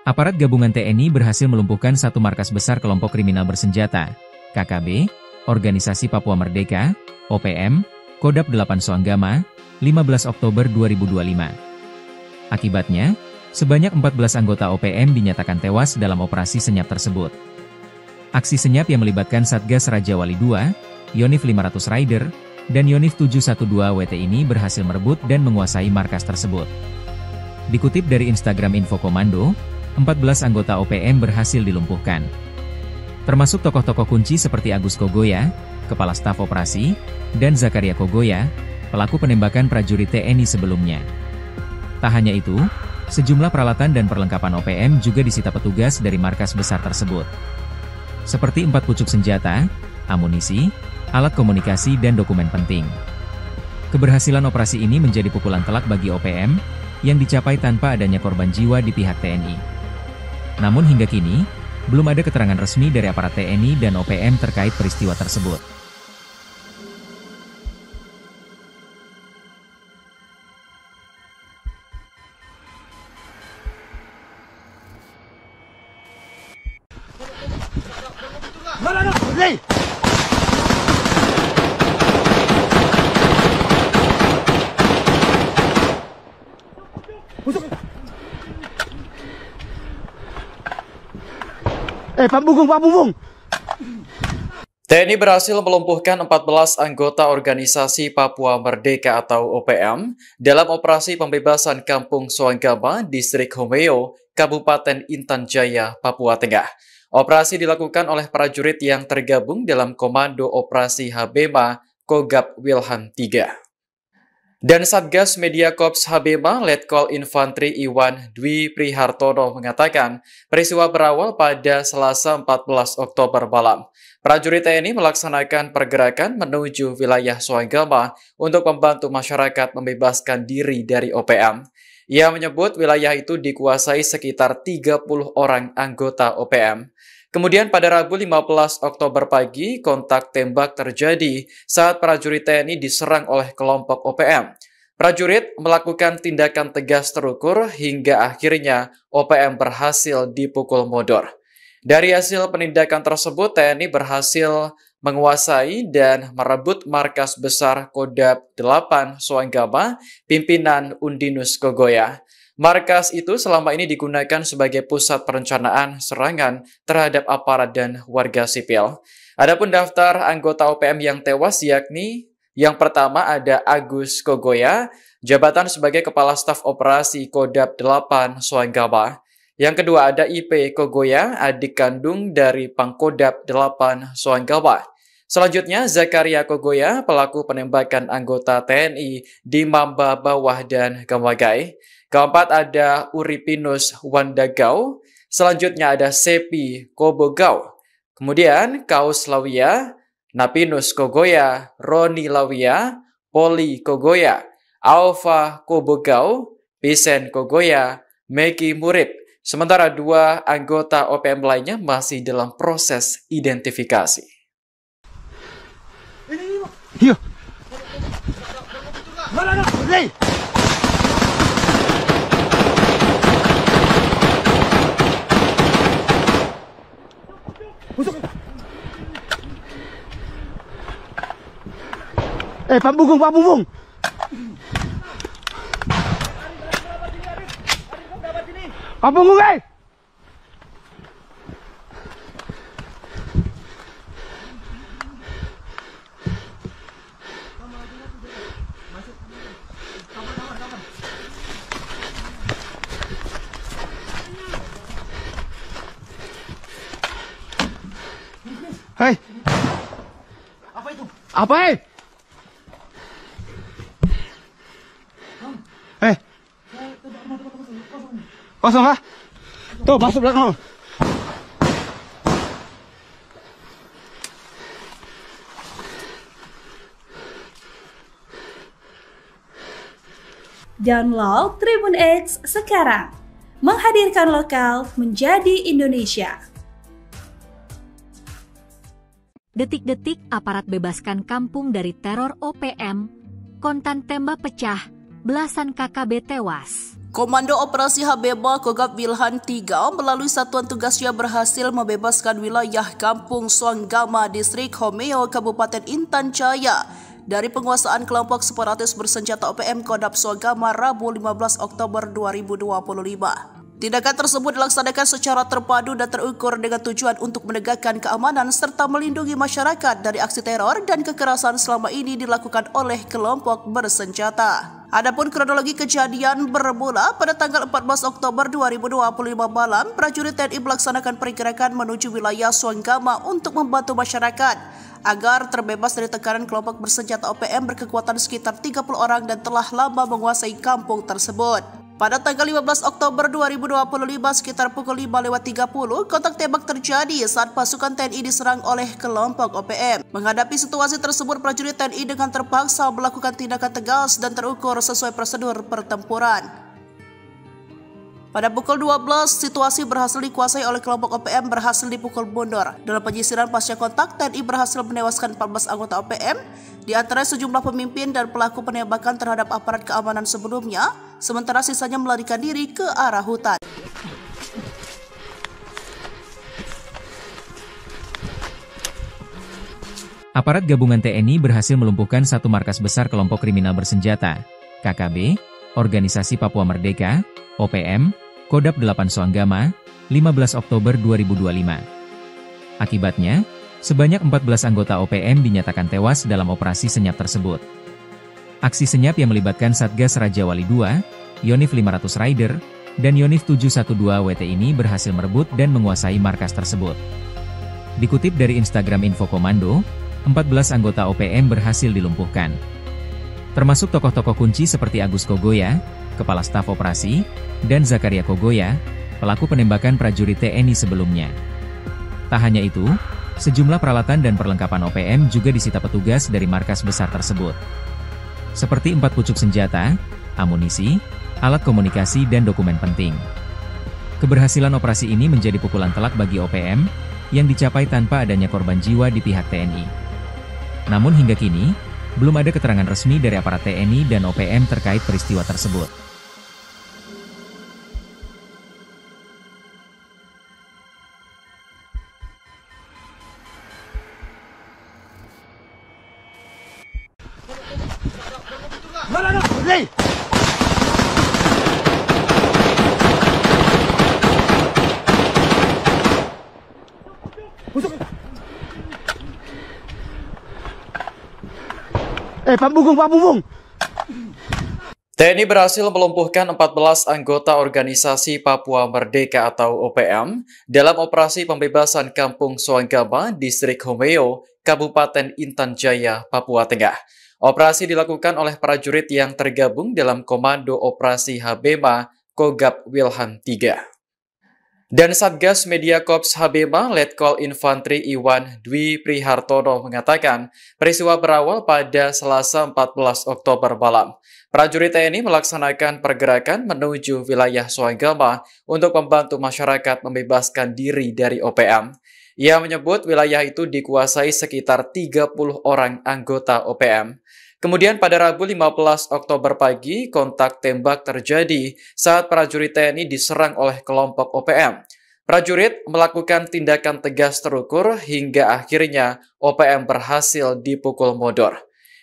Aparat gabungan TNI berhasil melumpuhkan satu markas besar kelompok kriminal bersenjata, KKB, Organisasi Papua Merdeka, OPM, Kodam 8 Soanggama, 15 Oktober 2025. Akibatnya, sebanyak 14 anggota OPM dinyatakan tewas dalam operasi senyap tersebut. Aksi senyap yang melibatkan Satgas Raja Wali II, Yonif 500 Rider, dan Yonif 712 WT ini berhasil merebut dan menguasai markas tersebut. Dikutip dari Instagram Info Komando, 14 anggota OPM berhasil dilumpuhkan. Termasuk tokoh-tokoh kunci seperti Agus Kogoya, Kepala Staf Operasi, dan Zakaria Kogoya, pelaku penembakan prajurit TNI sebelumnya. Tak hanya itu, sejumlah peralatan dan perlengkapan OPM juga disita petugas dari markas besar tersebut. Seperti 4 pucuk senjata, amunisi, alat komunikasi dan dokumen penting. Keberhasilan operasi ini menjadi pukulan telak bagi OPM, yang dicapai tanpa adanya korban jiwa di pihak TNI. Namun hingga kini, belum ada keterangan resmi dari aparat TNI dan OPM terkait peristiwa tersebut. Hei! Pak Bungkung. TNI berhasil melumpuhkan 14 anggota organisasi Papua Merdeka atau OPM dalam operasi pembebasan Kampung Soanggama, Distrik Homeo, Kabupaten Intan Jaya, Papua Tengah. Operasi dilakukan oleh prajurit yang tergabung dalam Komando Operasi Habema Kogab Wilhan III. Dan Satgas Media Korps Habema Letkol Infantri Iwan Dwi Prihartono mengatakan peristiwa berawal pada Selasa 14 Oktober malam. Prajurit TNI melaksanakan pergerakan menuju wilayah Soanggama untuk membantu masyarakat membebaskan diri dari OPM. Ia menyebut wilayah itu dikuasai sekitar 30 orang anggota OPM. Kemudian pada Rabu 15 Oktober pagi, kontak tembak terjadi saat prajurit TNI diserang oleh kelompok OPM. Prajurit melakukan tindakan tegas terukur hingga akhirnya OPM berhasil dipukul mundur. Dari hasil penindakan tersebut, TNI berhasil menguasai dan merebut markas besar Kodab 8 Soanggama, pimpinan Undinus Kogoya. Markas itu selama ini digunakan sebagai pusat perencanaan serangan terhadap aparat dan warga sipil. Adapun daftar anggota OPM yang tewas yakni yang pertama ada Agus Kogoya, jabatan sebagai Kepala Staf Operasi Kodab 8 Soanggama. Yang kedua ada IP Kogoya, adik kandung dari Pangkodab 8 Soanggama. Selanjutnya Zakaria Kogoya, pelaku penembakan anggota TNI di Mamba Bawah dan Gamagai. Keempat ada Uripinus Wandagau. Selanjutnya ada Sepi Kobogau. Kemudian Kaus Lawia, Napinus Kogoya, Roni Lawia, Poli Kogoya, Alfa Kobogau, Pisen Kogoya, Meki Murib. Sementara 2 anggota OPM lainnya masih dalam proses identifikasi. Hiyo. Hei! Pak Bungkung. Pak Bungkung, hei! Hei! Apa itu? Apa, hei? Hei! Kosong kah? Tuh, masuk belakang. Download Tribun X sekarang. Menghadirkan lokal menjadi Indonesia. Detik-detik aparat bebaskan kampung dari teror OPM, kontan tembak pecah, belasan KKB tewas. Komando Operasi Habema Kogab Wilhan III melalui satuan tugasnya berhasil membebaskan wilayah Kampung Soanggama, Distrik Homeo, Kabupaten Intan Jaya dari penguasaan kelompok separatis bersenjata OPM Kodab Soanggama Rabu 15 Oktober 2025. Tindakan tersebut dilaksanakan secara terpadu dan terukur dengan tujuan untuk menegakkan keamanan serta melindungi masyarakat dari aksi teror dan kekerasan selama ini dilakukan oleh kelompok bersenjata. Adapun kronologi kejadian bermula pada tanggal 14 Oktober 2025 malam, prajurit TNI melaksanakan pergerakan menuju wilayah Soanggama untuk membantu masyarakat agar terbebas dari tekanan kelompok bersenjata OPM berkekuatan sekitar 30 orang dan telah lama menguasai kampung tersebut. Pada tanggal 15 Oktober 2025 sekitar pukul 5.30, kontak tembak terjadi saat pasukan TNI diserang oleh kelompok OPM. Menghadapi situasi tersebut, prajurit TNI dengan terpaksa melakukan tindakan tegas dan terukur sesuai prosedur pertempuran. Pada pukul 12, situasi berhasil dikuasai oleh kelompok OPM berhasil dipukul mundur. Dalam penyisiran pasca kontak, TNI berhasil menewaskan 14 anggota OPM, di antara sejumlah pemimpin dan pelaku penembakan terhadap aparat keamanan sebelumnya, sementara sisanya melarikan diri ke arah hutan. Aparat gabungan TNI berhasil melumpuhkan satu markas besar kelompok kriminal bersenjata, KKB, Organisasi Papua Merdeka, OPM, Kodap 8 Soanggama, 15 Oktober 2025. Akibatnya, sebanyak 14 anggota OPM dinyatakan tewas dalam operasi senyap tersebut. Aksi senyap yang melibatkan Satgas Raja Wali II, Yonif 500 Rider, dan Yonif 712 WT ini berhasil merebut dan menguasai markas tersebut. Dikutip dari Instagram Info Komando, 14 anggota OPM berhasil dilumpuhkan. Termasuk tokoh-tokoh kunci seperti Agus Kogoya, Kepala Staf Operasi, dan Zakaria Kogoya, pelaku penembakan prajurit TNI sebelumnya. Tak hanya itu, sejumlah peralatan dan perlengkapan OPM juga disita petugas dari markas besar tersebut. Seperti 4 pucuk senjata, amunisi, alat komunikasi dan dokumen penting. Keberhasilan operasi ini menjadi pukulan telak bagi OPM, yang dicapai tanpa adanya korban jiwa di pihak TNI. Namun hingga kini, belum ada keterangan resmi dari aparat TNI dan OPM terkait peristiwa tersebut. Pak Bunggung. TNI berhasil melumpuhkan 14 anggota Organisasi Papua Merdeka atau OPM dalam operasi pembebasan Kampung Soanggama, Distrik Homeo, Kabupaten Intan Jaya, Papua Tengah. Operasi dilakukan oleh prajurit yang tergabung dalam Komando Operasi Habema Kogab Wilhan III. Dan Satgas Media Korps Habema Letkol Infantri Iwan Dwi Prihartono mengatakan peristiwa berawal pada Selasa 14 Oktober malam. Prajurit TNI melaksanakan pergerakan menuju wilayah Soanggama untuk membantu masyarakat membebaskan diri dari OPM. Ia menyebut wilayah itu dikuasai sekitar 30 orang anggota OPM. Kemudian pada Rabu 15 Oktober pagi, kontak tembak terjadi saat prajurit TNI diserang oleh kelompok OPM. Prajurit melakukan tindakan tegas terukur hingga akhirnya OPM berhasil dipukul mundur.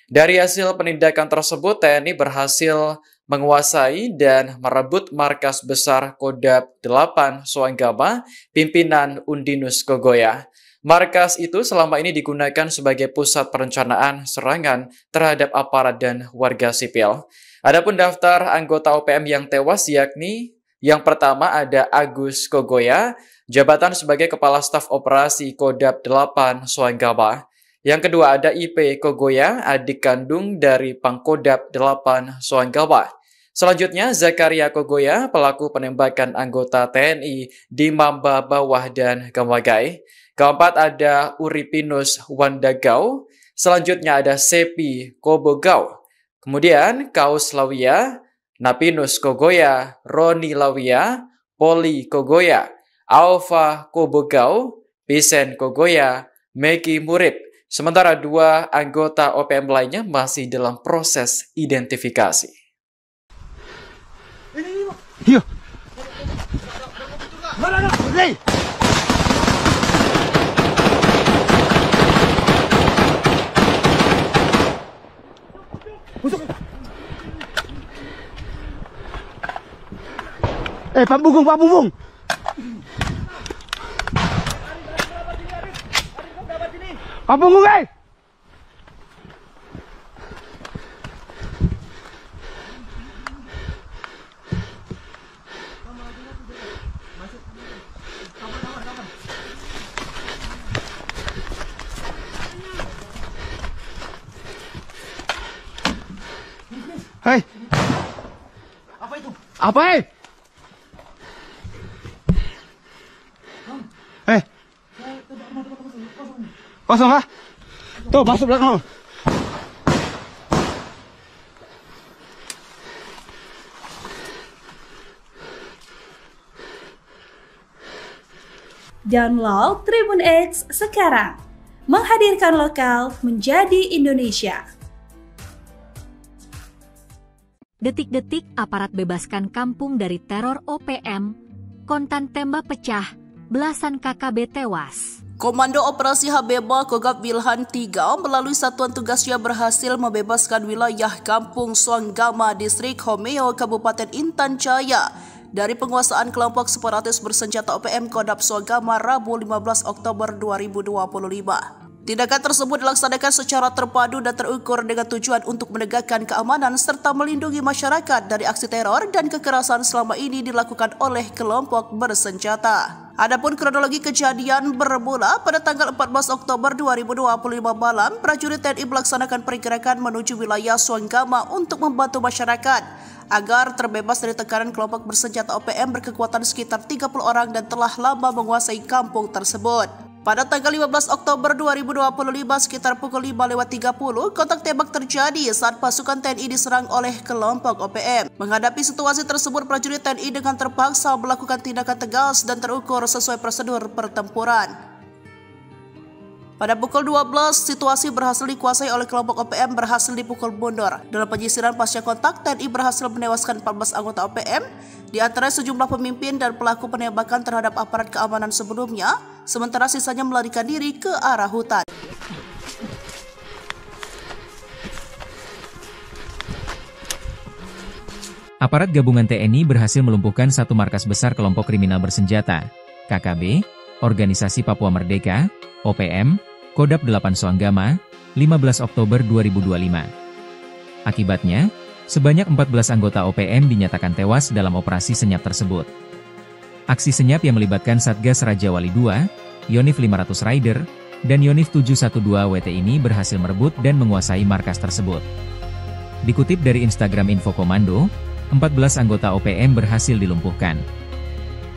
Dari hasil penindakan tersebut, TNI berhasil menguasai dan merebut markas besar Kodap 8 Soanggama, pimpinan Undinus Kogoya. Markas itu selama ini digunakan sebagai pusat perencanaan serangan terhadap aparat dan warga sipil. Adapun daftar anggota OPM yang tewas yakni yang pertama ada Agus Kogoya, jabatan sebagai Kepala Staf Operasi Kodap 8 Soanggama. Yang kedua ada IP Kogoya, adik kandung dari Pangkodap 8 Soanggama. Selanjutnya Zakaria Kogoya, pelaku penembakan anggota TNI di Mamba Bawah dan Gamagai. Keempat ada Uripinus Wandagau, selanjutnya ada Sepi Kobogau, kemudian Kaus Lawia, Napinus Kogoya, Roni Lawia, Poli Kogoya, Alfa Kobogau, Pisen Kogoya, Meki Murib. Sementara 2 anggota OPM lainnya masih dalam proses identifikasi. Iya. Pak Bunggung. Pak Bunggung, Hei. Apa itu? Apa, Kosong kah? Tuh, masuk belakang. Download Tribun X sekarang. Menghadirkan lokal menjadi Indonesia. Detik-detik aparat bebaskan kampung dari teror OPM, kontan tembak pecah, belasan KKB tewas. Komando Operasi Habeba Kogab Wilhan 3 melalui satuan tugasnya berhasil membebaskan wilayah Kampung Suanggama, Distrik Homeo, Kabupaten Intan Jaya dari penguasaan kelompok separatis bersenjata OPM Kodab Suanggama Rabu 15 Oktober 2025. Tindakan tersebut dilaksanakan secara terpadu dan terukur dengan tujuan untuk menegakkan keamanan serta melindungi masyarakat dari aksi teror dan kekerasan selama ini dilakukan oleh kelompok bersenjata. Adapun kronologi kejadian bermula pada tanggal 14 Oktober 2025 malam, prajurit TNI melaksanakan pergerakan menuju wilayah Suanggama untuk membantu masyarakat agar terbebas dari tekanan kelompok bersenjata OPM berkekuatan sekitar 30 orang dan telah lama menguasai kampung tersebut. Pada tanggal 15 Oktober 2025 sekitar pukul 5:30, kontak tembak terjadi saat pasukan TNI diserang oleh kelompok OPM. Menghadapi situasi tersebut, prajurit TNI dengan terpaksa melakukan tindakan tegas dan terukur sesuai prosedur pertempuran. Pada pukul 12, situasi berhasil dikuasai oleh kelompok OPM berhasil dipukul mundur. Dalam penyisiran pasca kontak, TNI berhasil menewaskan 14 anggota OPM, di antara sejumlah pemimpin dan pelaku penembakan terhadap aparat keamanan sebelumnya, sementara sisanya melarikan diri ke arah hutan. Aparat gabungan TNI berhasil melumpuhkan satu markas besar kelompok kriminal bersenjata, KKB, Organisasi Papua Merdeka, OPM, Kodab 8 Suanggama, 15 Oktober 2025. Akibatnya, sebanyak 14 anggota OPM dinyatakan tewas dalam operasi senyap tersebut. Aksi senyap yang melibatkan Satgas Raja Wali II, Yonif 500 Rider, dan Yonif 712 WT ini berhasil merebut dan menguasai markas tersebut. Dikutip dari Instagram Info Komando, 14 anggota OPM berhasil dilumpuhkan.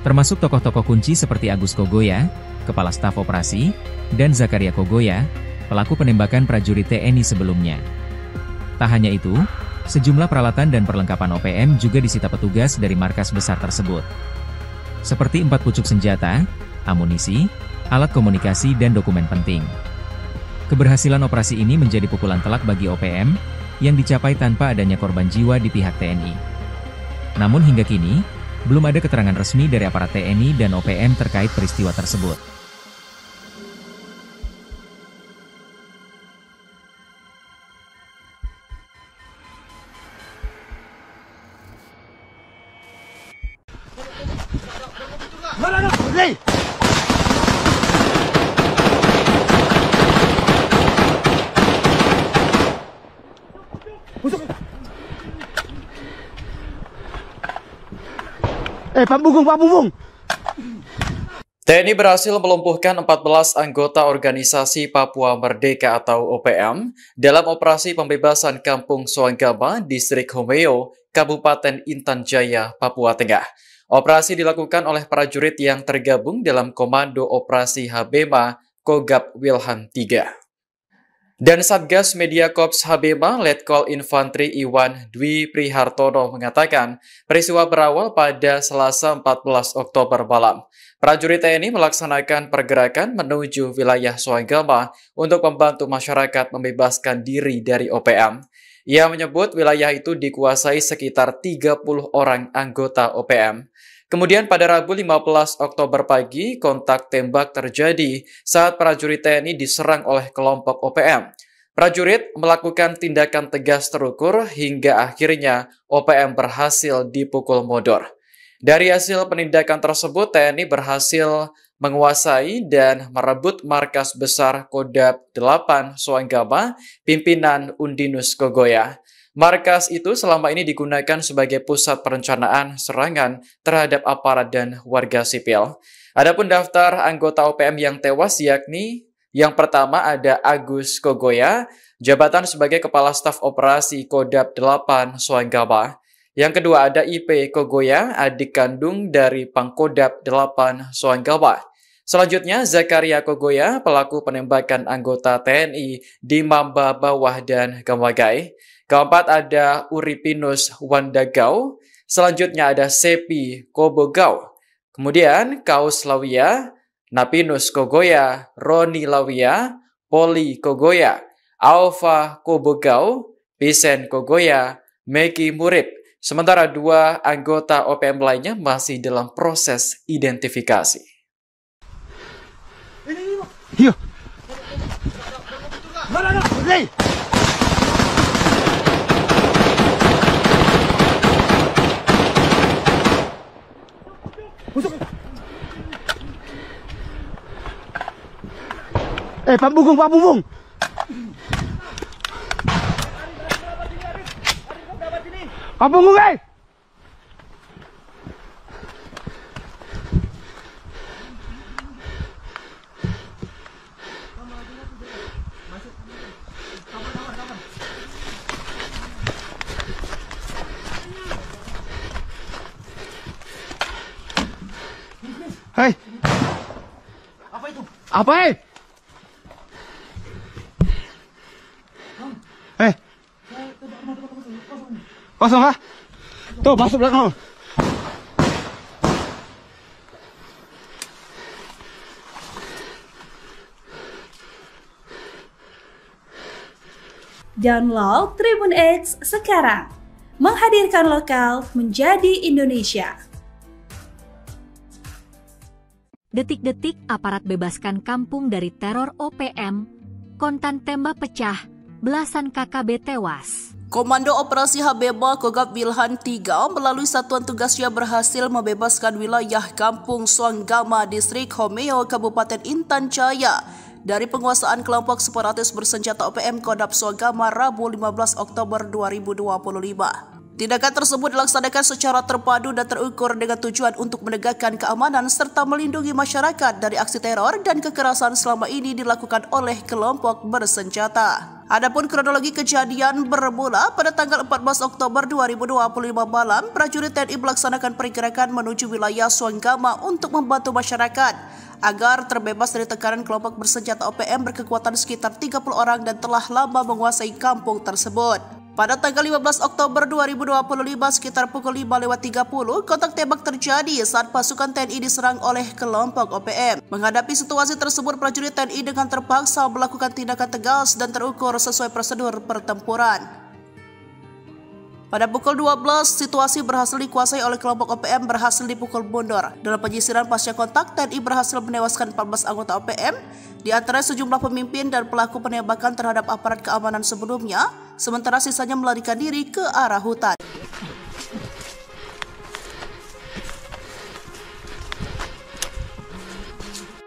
Termasuk tokoh-tokoh kunci seperti Agus Kogoya, Kepala Staf Operasi, dan Zakaria Kogoya, pelaku penembakan prajurit TNI sebelumnya. Tak hanya itu, sejumlah peralatan dan perlengkapan OPM juga disita petugas dari markas besar tersebut. Seperti 4 pucuk senjata, amunisi, alat komunikasi dan dokumen penting. Keberhasilan operasi ini menjadi pukulan telak bagi OPM, yang dicapai tanpa adanya korban jiwa di pihak TNI. Namun hingga kini, belum ada keterangan resmi dari aparat TNI dan OPM terkait peristiwa tersebut. Pak Bubung. TNI berhasil melumpuhkan 14 anggota Organisasi Papua Merdeka atau OPM dalam operasi pembebasan Kampung Suanggama, Distrik Homeo, Kabupaten Intan Jaya, Papua Tengah. Operasi dilakukan oleh prajurit yang tergabung dalam Komando Operasi Habema Kogab Wilhan 3. Dan Satgas Media Korps Habema Letkol Infantri Iwan Dwi Prihartono mengatakan peristiwa berawal pada Selasa 14 Oktober malam. Prajurit TNI melaksanakan pergerakan menuju wilayah Suanggama untuk membantu masyarakat membebaskan diri dari OPM. Ia menyebut wilayah itu dikuasai sekitar 30 orang anggota OPM. Kemudian pada Rabu 15 Oktober pagi, kontak tembak terjadi saat prajurit TNI diserang oleh kelompok OPM. Prajurit melakukan tindakan tegas terukur hingga akhirnya OPM berhasil dipukul mundur. Dari hasil penindakan tersebut, TNI berhasil menguasai dan merebut markas besar Kodab 8 Suanggama, pimpinan Undinus Kogoya. Markas itu selama ini digunakan sebagai pusat perencanaan serangan terhadap aparat dan warga sipil. Adapun daftar anggota OPM yang tewas yakni yang pertama ada Agus Kogoya, jabatan sebagai Kepala Staf Operasi Kodab 8 Suanggama. Yang kedua ada IP Kogoya, adik kandung dari Pangkodab 8 Suanggama. Selanjutnya Zakaria Kogoya, pelaku penembakan anggota TNI di Mamba Bawah dan Gamagai. Keempat ada Uripinus Wandagau, selanjutnya ada Sepi Kobogau, kemudian Kaus Lawia, Napinus Kogoya, Roni Lawia, Poli Kogoya, Alfa Kobogau, Pisen Kogoya, Meki Murib. Sementara 2 anggota OPM lainnya masih dalam proses identifikasi. Iya. Hei. Pak Bunggung, Pak Bunggung. Pak Bunggung, Hei. Apa itu? Apa, Kosong kah? Tuh, masuk belakang. Download Tribun X sekarang. Menghadirkan lokal menjadi Indonesia. Detik-detik aparat bebaskan kampung dari teror OPM, kontan tembak pecah, belasan KKB tewas. Komando Operasi Habeba Kogab Wilhan 3 melalui satuan tugasnya berhasil membebaskan wilayah Kampung Suanggama, Distrik Homeo, Kabupaten Intan Jaya dari penguasaan kelompok separatis bersenjata OPM Kodam Suanggama Rabu 15 Oktober 2025. Tindakan tersebut dilaksanakan secara terpadu dan terukur dengan tujuan untuk menegakkan keamanan serta melindungi masyarakat dari aksi teror dan kekerasan selama ini dilakukan oleh kelompok bersenjata. Adapun kronologi kejadian bermula pada tanggal 14 Oktober 2025 malam, prajurit TNI melaksanakan pergerakan menuju wilayah Suanggama untuk membantu masyarakat agar terbebas dari tekanan kelompok bersenjata OPM berkekuatan sekitar 30 orang dan telah lama menguasai kampung tersebut. Pada tanggal 15 Oktober 2025 sekitar pukul 5.30, kontak tembak terjadi saat pasukan TNI diserang oleh kelompok OPM. Menghadapi situasi tersebut, prajurit TNI dengan terpaksa melakukan tindakan tegas dan terukur sesuai prosedur pertempuran. Pada pukul 12, situasi berhasil dikuasai oleh kelompok OPM berhasil dipukul mundur. Dalam penyisiran pasca kontak, TNI berhasil menewaskan 14 anggota OPM, di antara sejumlah pemimpin dan pelaku penembakan terhadap aparat keamanan sebelumnya, sementara sisanya melarikan diri ke arah hutan.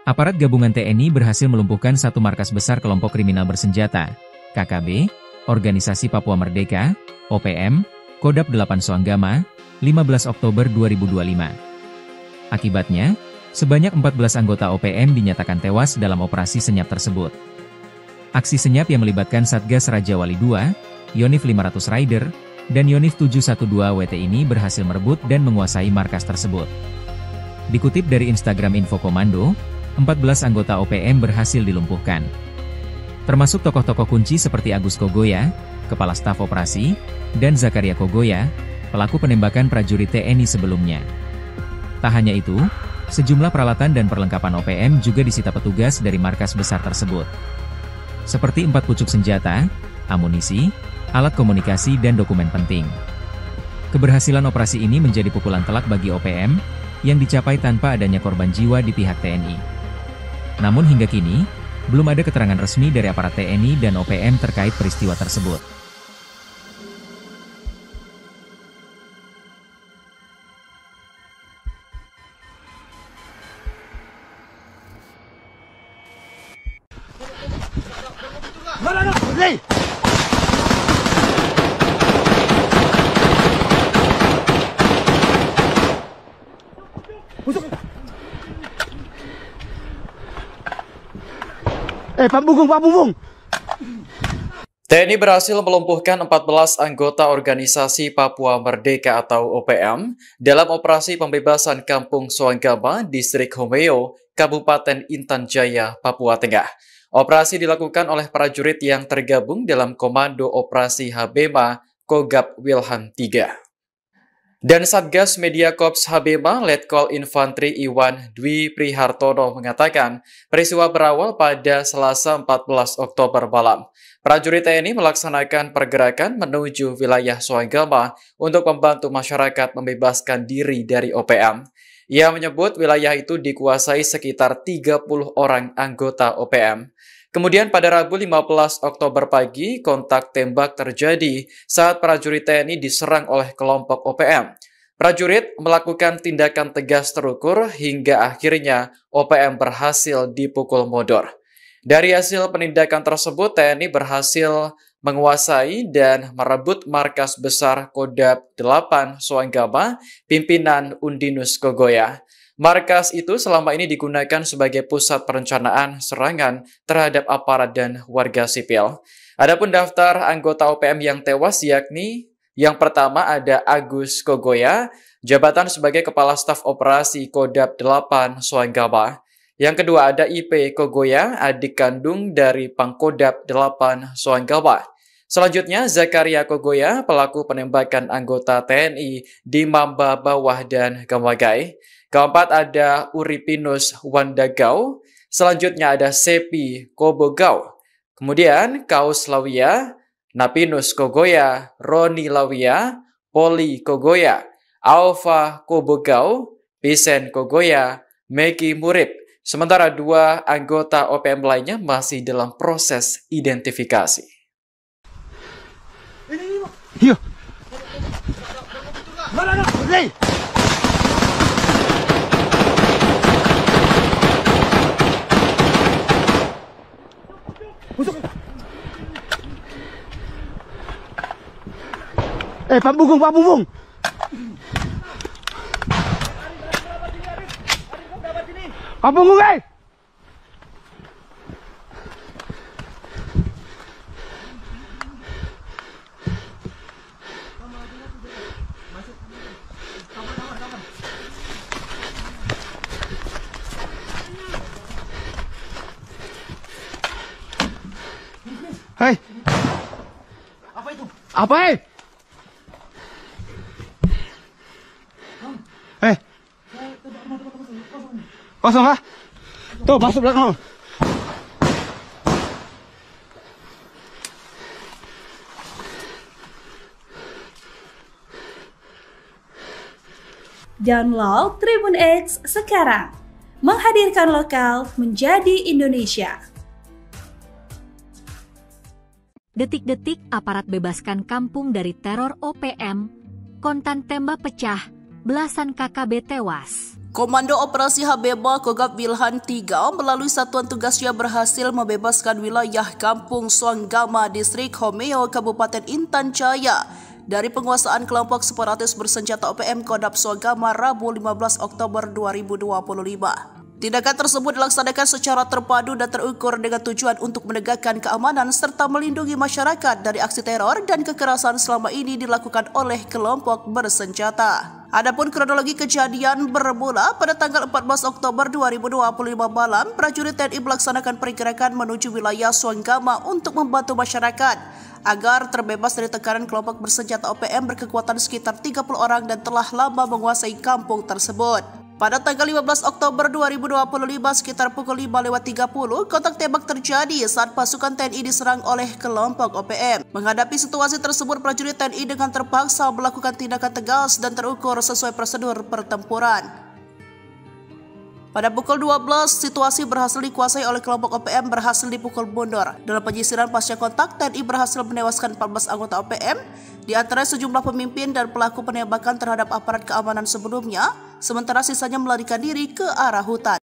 Aparat gabungan TNI berhasil melumpuhkan satu markas besar kelompok kriminal bersenjata, KKB, Organisasi Papua Merdeka, OPM, Kodam 8 Suanggama, 15 Oktober 2025. Akibatnya, sebanyak 14 anggota OPM dinyatakan tewas dalam operasi senyap tersebut. Aksi senyap yang melibatkan Satgas Raja Wali II, Yonif 500 Rider, dan Yonif 712 WT ini berhasil merebut dan menguasai markas tersebut. Dikutip dari Instagram Info Komando, 14 anggota OPM berhasil dilumpuhkan. Termasuk tokoh-tokoh kunci seperti Agus Kogoya, Kepala Staf Operasi, dan Zakaria Kogoya, pelaku penembakan prajurit TNI sebelumnya. Tak hanya itu, sejumlah peralatan dan perlengkapan OPM juga disita petugas dari markas besar tersebut. Seperti 4 pucuk senjata, amunisi, alat komunikasi dan dokumen penting. Keberhasilan operasi ini menjadi pukulan telak bagi OPM, yang dicapai tanpa adanya korban jiwa di pihak TNI. Namun hingga kini, belum ada keterangan resmi dari aparat TNI dan OPM terkait peristiwa tersebut. Hei. Pak Bunggung, Pak Bunggung. TNI berhasil melumpuhkan 14 anggota Organisasi Papua Merdeka atau OPM dalam operasi pembebasan Kampung Suanggama, Distrik Homeo, Kabupaten Intan Jaya, Papua Tengah. Operasi dilakukan oleh prajurit yang tergabung dalam Komando Operasi Habema Kogab Wilhan 3. Dan Satgas Media Korps Habema Letkol Infantri Iwan Dwi Prihartono mengatakan peristiwa berawal pada Selasa 14 Oktober malam. Prajurit TNI melaksanakan pergerakan menuju wilayah Suanggama untuk membantu masyarakat membebaskan diri dari OPM. Ia menyebut wilayah itu dikuasai sekitar 30 orang anggota OPM. Kemudian pada Rabu 15 Oktober pagi, kontak tembak terjadi saat prajurit TNI diserang oleh kelompok OPM. Prajurit melakukan tindakan tegas terukur hingga akhirnya OPM berhasil dipukul mundur. Dari hasil penindakan tersebut, TNI berhasil menguasai dan merebut markas besar Kodam 8 Soanggama, pimpinan Undinus Kogoya. Markas itu selama ini digunakan sebagai pusat perencanaan serangan terhadap aparat dan warga sipil. Adapun daftar anggota OPM yang tewas yakni yang pertama ada Agus Kogoya, jabatan sebagai Kepala Staf Operasi Kodam 8 Soanggama. Yang kedua ada IP Kogoya, adik kandung dari Pangkodam 8 Soanggama. Selanjutnya Zakaria Kogoya, pelaku penembakan anggota TNI di Mamba Bawah dan Gamagai. Keempat ada Uripinus Wandagau. Selanjutnya ada Sepi Kobogau. Kemudian Kaus Lawia, Napinus Kogoya, Roni Lawia, Poli Kogoya, Alfa Kobogau, Pisen Kogoya, Meki Murib. Sementara 2 anggota OPM lainnya masih dalam proses identifikasi. Yo. Mana? Hey. Pak Bunggung, Pak Bunggung. Pak Bunggung, Hei. Apa itu? Apa, Kosong kah? Tuh, masuk belakang. Download Tribun X sekarang. Menghadirkan lokal menjadi Indonesia. Detik-detik aparat bebaskan kampung dari teror OPM, kontan tembak pecah, belasan KKB tewas. Komando Operasi Habeba Kogab Wilhan 3 melalui satuan tugasnya berhasil membebaskan wilayah Kampung Soanggama, Distrik Homeo, Kabupaten Intan Jaya dari penguasaan kelompok separatis bersenjata OPM Kodam Soanggama Rabu 15 Oktober 2025. Tindakan tersebut dilaksanakan secara terpadu dan terukur dengan tujuan untuk menegakkan keamanan serta melindungi masyarakat dari aksi teror dan kekerasan selama ini dilakukan oleh kelompok bersenjata. Adapun kronologi kejadian bermula pada tanggal 14 Oktober 2025 malam, prajurit TNI melaksanakan pergerakan menuju wilayah Soanggama untuk membantu masyarakat agar terbebas dari tekanan kelompok bersenjata OPM berkekuatan sekitar 30 orang dan telah lama menguasai kampung tersebut. Pada tanggal 15 Oktober 2025 sekitar pukul 5:30, kontak tembak terjadi saat pasukan TNI diserang oleh kelompok OPM. Menghadapi situasi tersebut, prajurit TNI dengan terpaksa melakukan tindakan tegas dan terukur sesuai prosedur pertempuran. Pada pukul 12, situasi berhasil dikuasai oleh kelompok OPM berhasil dipukul mundur. Dalam penyisiran pasca kontak, TNI berhasil menewaskan 14 anggota OPM, di antara sejumlah pemimpin dan pelaku penembakan terhadap aparat keamanan sebelumnya, sementara sisanya melarikan diri ke arah hutan.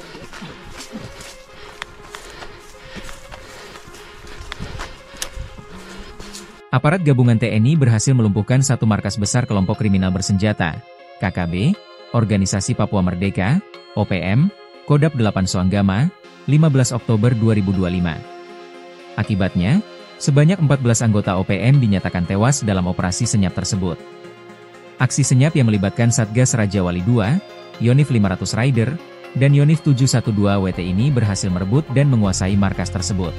Aparat gabungan TNI berhasil melumpuhkan satu markas besar kelompok kriminal bersenjata, KKB, Organisasi Papua Merdeka, OPM, Kodam 8 Soanggama, 15 Oktober 2025. Akibatnya, sebanyak 14 anggota OPM dinyatakan tewas dalam operasi senyap tersebut. Aksi senyap yang melibatkan Satgas Raja Wali II, Yonif 500 Rider, dan Yonif 712 WT ini berhasil merebut dan menguasai markas tersebut.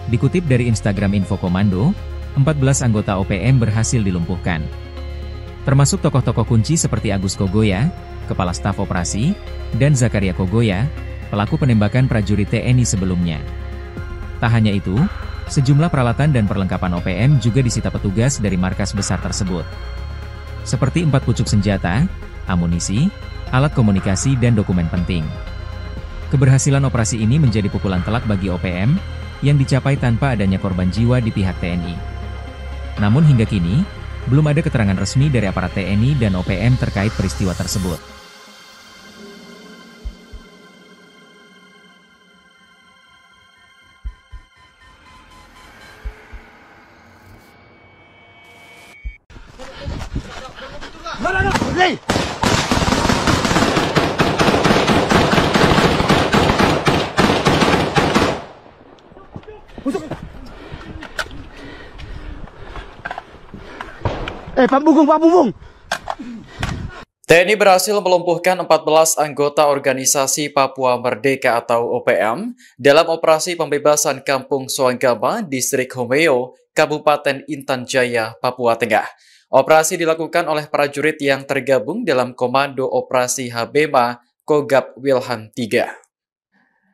Dikutip dari Instagram Info Komando, 14 anggota OPM berhasil dilumpuhkan. Termasuk tokoh-tokoh kunci seperti Agus Kogoya, Kepala Staf Operasi, dan Zakaria Kogoya, pelaku penembakan prajurit TNI sebelumnya. Tak hanya itu, sejumlah peralatan dan perlengkapan OPM juga disita petugas dari markas besar tersebut. Seperti 4 pucuk senjata, amunisi, alat komunikasi dan dokumen penting. Keberhasilan operasi ini menjadi pukulan telak bagi OPM, yang dicapai tanpa adanya korban jiwa di pihak TNI. Namun hingga kini, belum ada keterangan resmi dari aparat TNI dan OPM terkait peristiwa tersebut. Pak Bungkung. TNI berhasil melumpuhkan 14 anggota organisasi Papua Merdeka atau OPM dalam operasi pembebasan Kampung Soanggama, Distrik Homeo, Kabupaten Intan Jaya, Papua Tengah. Operasi dilakukan oleh prajurit yang tergabung dalam Komando Operasi Habema Kogab Wilhan III.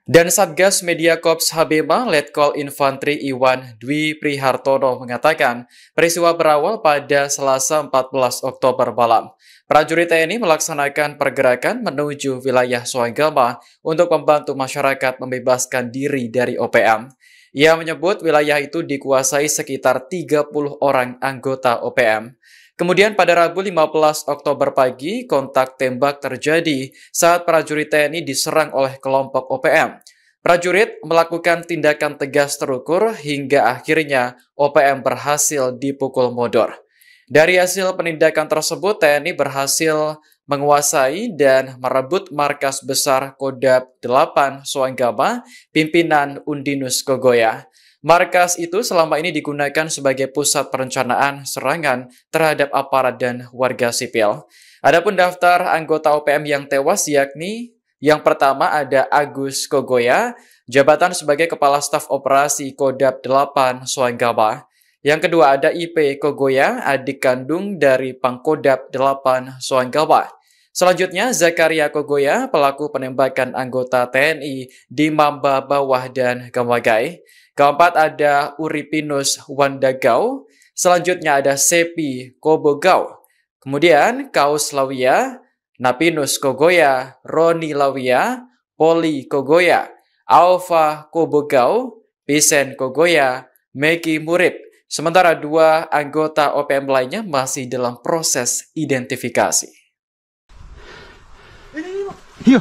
Dan Satgas Media Korps Habema Letkol Infantri Iwan Dwi Prihartono mengatakan peristiwa berawal pada Selasa 14 Oktober malam. Prajurit TNI melaksanakan pergerakan menuju wilayah Soanggama untuk membantu masyarakat membebaskan diri dari OPM. Ia menyebut wilayah itu dikuasai sekitar 30 orang anggota OPM. Kemudian pada Rabu 15 Oktober pagi, kontak tembak terjadi saat prajurit TNI diserang oleh kelompok OPM. Prajurit melakukan tindakan tegas terukur hingga akhirnya OPM berhasil dipukul mundur. Dari hasil penindakan tersebut, TNI berhasil menguasai dan merebut markas besar Kodab 8 Soanggama, pimpinan Undinus Kogoya. Markas itu selama ini digunakan sebagai pusat perencanaan serangan terhadap aparat dan warga sipil. Adapun daftar anggota OPM yang tewas yakni yang pertama ada Agus Kogoya, jabatan sebagai Kepala Staf Operasi Kodab 8 Soanggama. Yang kedua ada IP Kogoya, adik kandung dari Pangkodab 8 Soanggama. Selanjutnya Zakaria Kogoya, pelaku penembakan anggota TNI di Mamba Bawah dan Gamagai. Keempat ada Uripinus Wandagau, selanjutnya ada Sepi Kobogau, kemudian Kaus Lawia, Napinus Kogoya, Roni Lawia, Poli Kogoya, Alfa Kobogau, Pisen Kogoya, Meki Murib. Sementara 2 anggota OPM lainnya masih dalam proses identifikasi. Yo.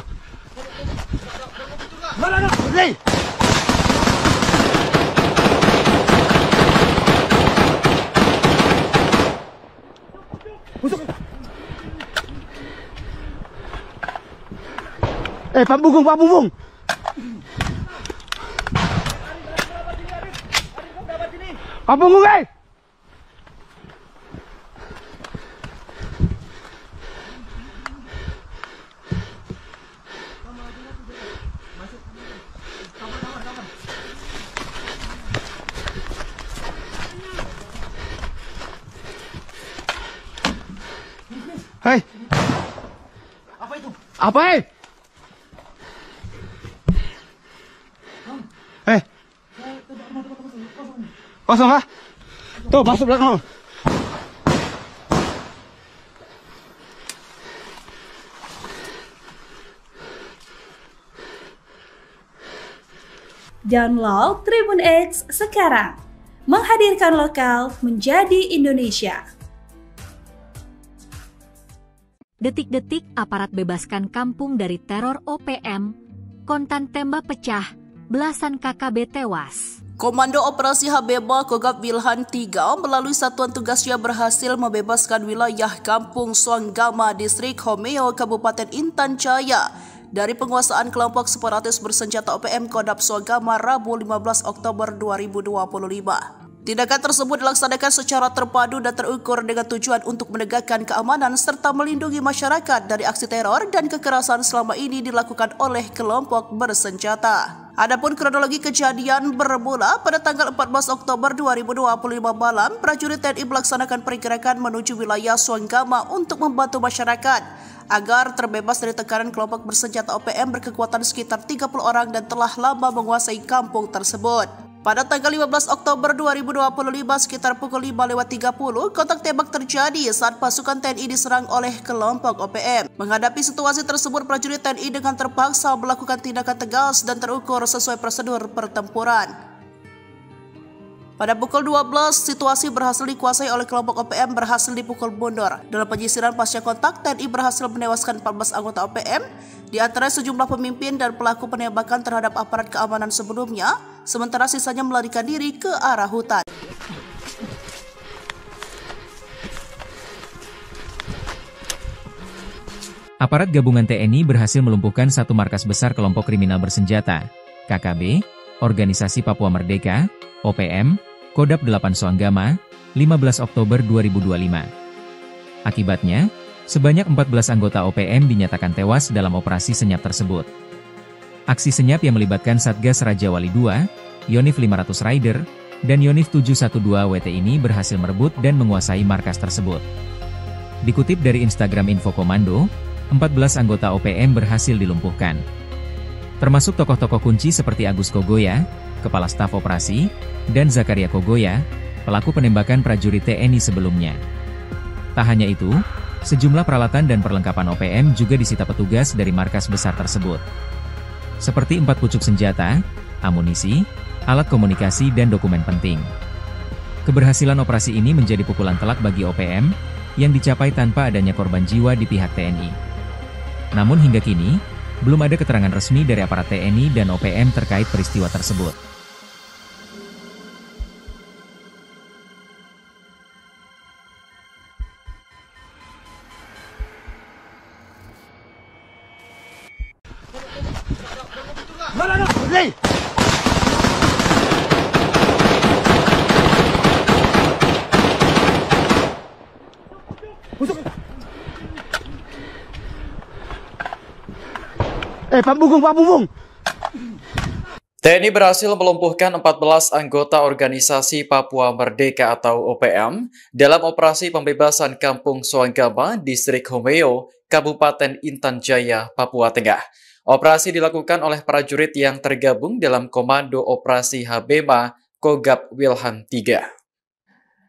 Pak Bungkung. Pak Bungkung, Hei. Apa itu? Apa, Kosong kah? Tuh, masuk belakang. Download Tribun X sekarang. Menghadirkan lokal menjadi Indonesia. Detik-detik aparat bebaskan kampung dari teror OPM, kontan tembak pecah, belasan KKB tewas. Komando Operasi Habema Kogab Wilhan III melalui satuan tugasnya berhasil membebaskan wilayah Kampung Soanggama, Distrik Homeo, Kabupaten Intan Jaya dari penguasaan kelompok separatis bersenjata OPM Kodab Soanggama Rabu 15 Oktober 2025. Tindakan tersebut dilaksanakan secara terpadu dan terukur dengan tujuan untuk menegakkan keamanan serta melindungi masyarakat dari aksi teror dan kekerasan selama ini dilakukan oleh kelompok bersenjata. Adapun kronologi kejadian bermula pada tanggal 14 Oktober 2025 malam, prajurit TNI melaksanakan pergerakan menuju wilayah Soanggama untuk membantu masyarakat agar terbebas dari tekanan kelompok bersenjata OPM berkekuatan sekitar 30 orang dan telah lama menguasai kampung tersebut. Pada tanggal 15 Oktober 2025 sekitar pukul 5:30, kontak tembak terjadi saat pasukan TNI diserang oleh kelompok OPM. Menghadapi situasi tersebut, prajurit TNI dengan terpaksa melakukan tindakan tegas dan terukur sesuai prosedur pertempuran. Pada pukul 12, situasi berhasil dikuasai oleh kelompok OPM berhasil dipukul mundur. Dalam penyisiran pasca kontak, TNI berhasil menewaskan 14 anggota OPM, di antara sejumlah pemimpin dan pelaku penembakan terhadap aparat keamanan sebelumnya, sementara sisanya melarikan diri ke arah hutan. Aparat gabungan TNI berhasil melumpuhkan satu markas besar kelompok kriminal bersenjata, KKB, Organisasi Papua Merdeka, OPM, Kodap 8 Soanggama, 15 Oktober 2025. Akibatnya, sebanyak 14 anggota OPM dinyatakan tewas dalam operasi senyap tersebut. Aksi senyap yang melibatkan Satgas Raja Wali II, Yonif 500 Rider, dan Yonif 712 WT ini berhasil merebut dan menguasai markas tersebut. Dikutip dari Instagram Info Komando, 14 anggota OPM berhasil dilumpuhkan. Termasuk tokoh-tokoh kunci seperti Agus Kogoya, Kepala Staf Operasi, dan Zakaria Kogoya, pelaku penembakan prajurit TNI sebelumnya. Tak hanya itu, sejumlah peralatan dan perlengkapan OPM juga disita petugas dari markas besar tersebut. Seperti 4 pucuk senjata, amunisi, alat komunikasi dan dokumen penting. Keberhasilan operasi ini menjadi pukulan telak bagi OPM, yang dicapai tanpa adanya korban jiwa di pihak TNI. Namun hingga kini, belum ada keterangan resmi dari aparat TNI dan OPM terkait peristiwa tersebut. Pak Bungkung. TNI berhasil melumpuhkan 14 anggota Organisasi Papua Merdeka atau OPM dalam operasi pembebasan Kampung Soanggama, Distrik Homeo, Kabupaten Intan Jaya, Papua Tengah. Operasi dilakukan oleh prajurit yang tergabung dalam Komando Operasi Habema Kogab Wilhan III.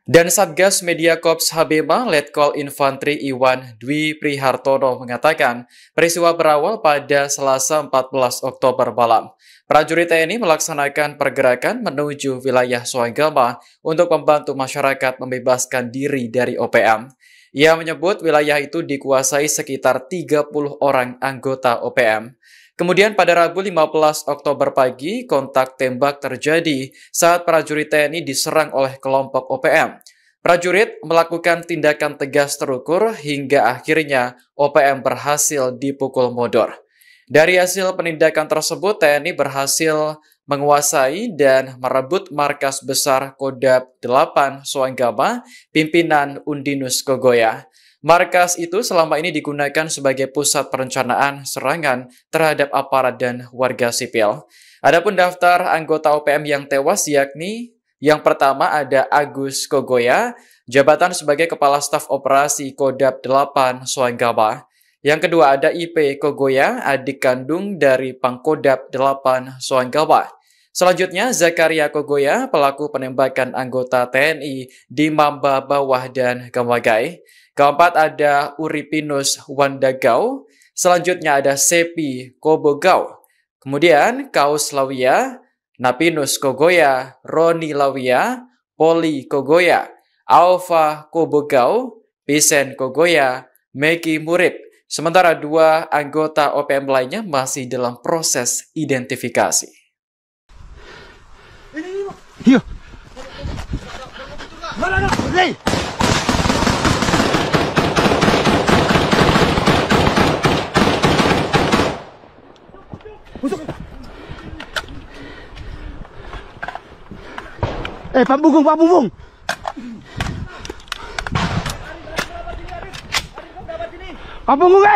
Dan Satgas Media Korps Habema Letkol Infantri Iwan Dwi Prihartono mengatakan peristiwa berawal pada Selasa 14 Oktober malam. Prajurit TNI melaksanakan pergerakan menuju wilayah Soanggama untuk membantu masyarakat membebaskan diri dari OPM. Ia menyebut wilayah itu dikuasai sekitar 30 orang anggota OPM. Kemudian pada Rabu 15 Oktober pagi, kontak tembak terjadi saat prajurit TNI diserang oleh kelompok OPM. Prajurit melakukan tindakan tegas terukur hingga akhirnya OPM berhasil dipukul mundur. Dari hasil penindakan tersebut, TNI berhasil menguasai dan merebut markas besar Kodap 8 Soanggama, pimpinan Undinus Kogoya. Markas itu selama ini digunakan sebagai pusat perencanaan serangan terhadap aparat dan warga sipil. Adapun daftar anggota OPM yang tewas yakni yang pertama ada Agus Kogoya, jabatan sebagai Kepala Staf Operasi Kodap 8 Soanggama. Yang kedua ada IP Kogoya, adik kandung dari Pangkodap 8 Soanggama. Selanjutnya Zakaria Kogoya, pelaku penembakan anggota TNI di Mamba Bawah dan Gamagai. Keempat ada Uripinus Wandagau, selanjutnya ada Sepi Kobogau, kemudian Kaus Lawia, Napinus Kogoya, Roni Lawia, Poli Kogoya, Alfa Kobogau, Pisen Kogoya, Meki Murib. Sementara 2 anggota OPM lainnya masih dalam proses identifikasi. Iya. Pak Bungkung. Pak Bungkung,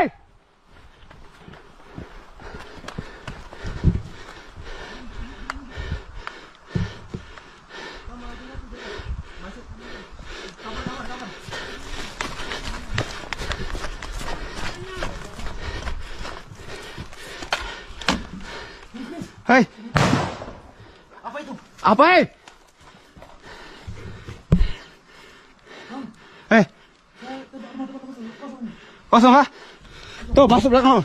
Hai. Apa itu? Apa kosong kah? Tuh, masuk belakang.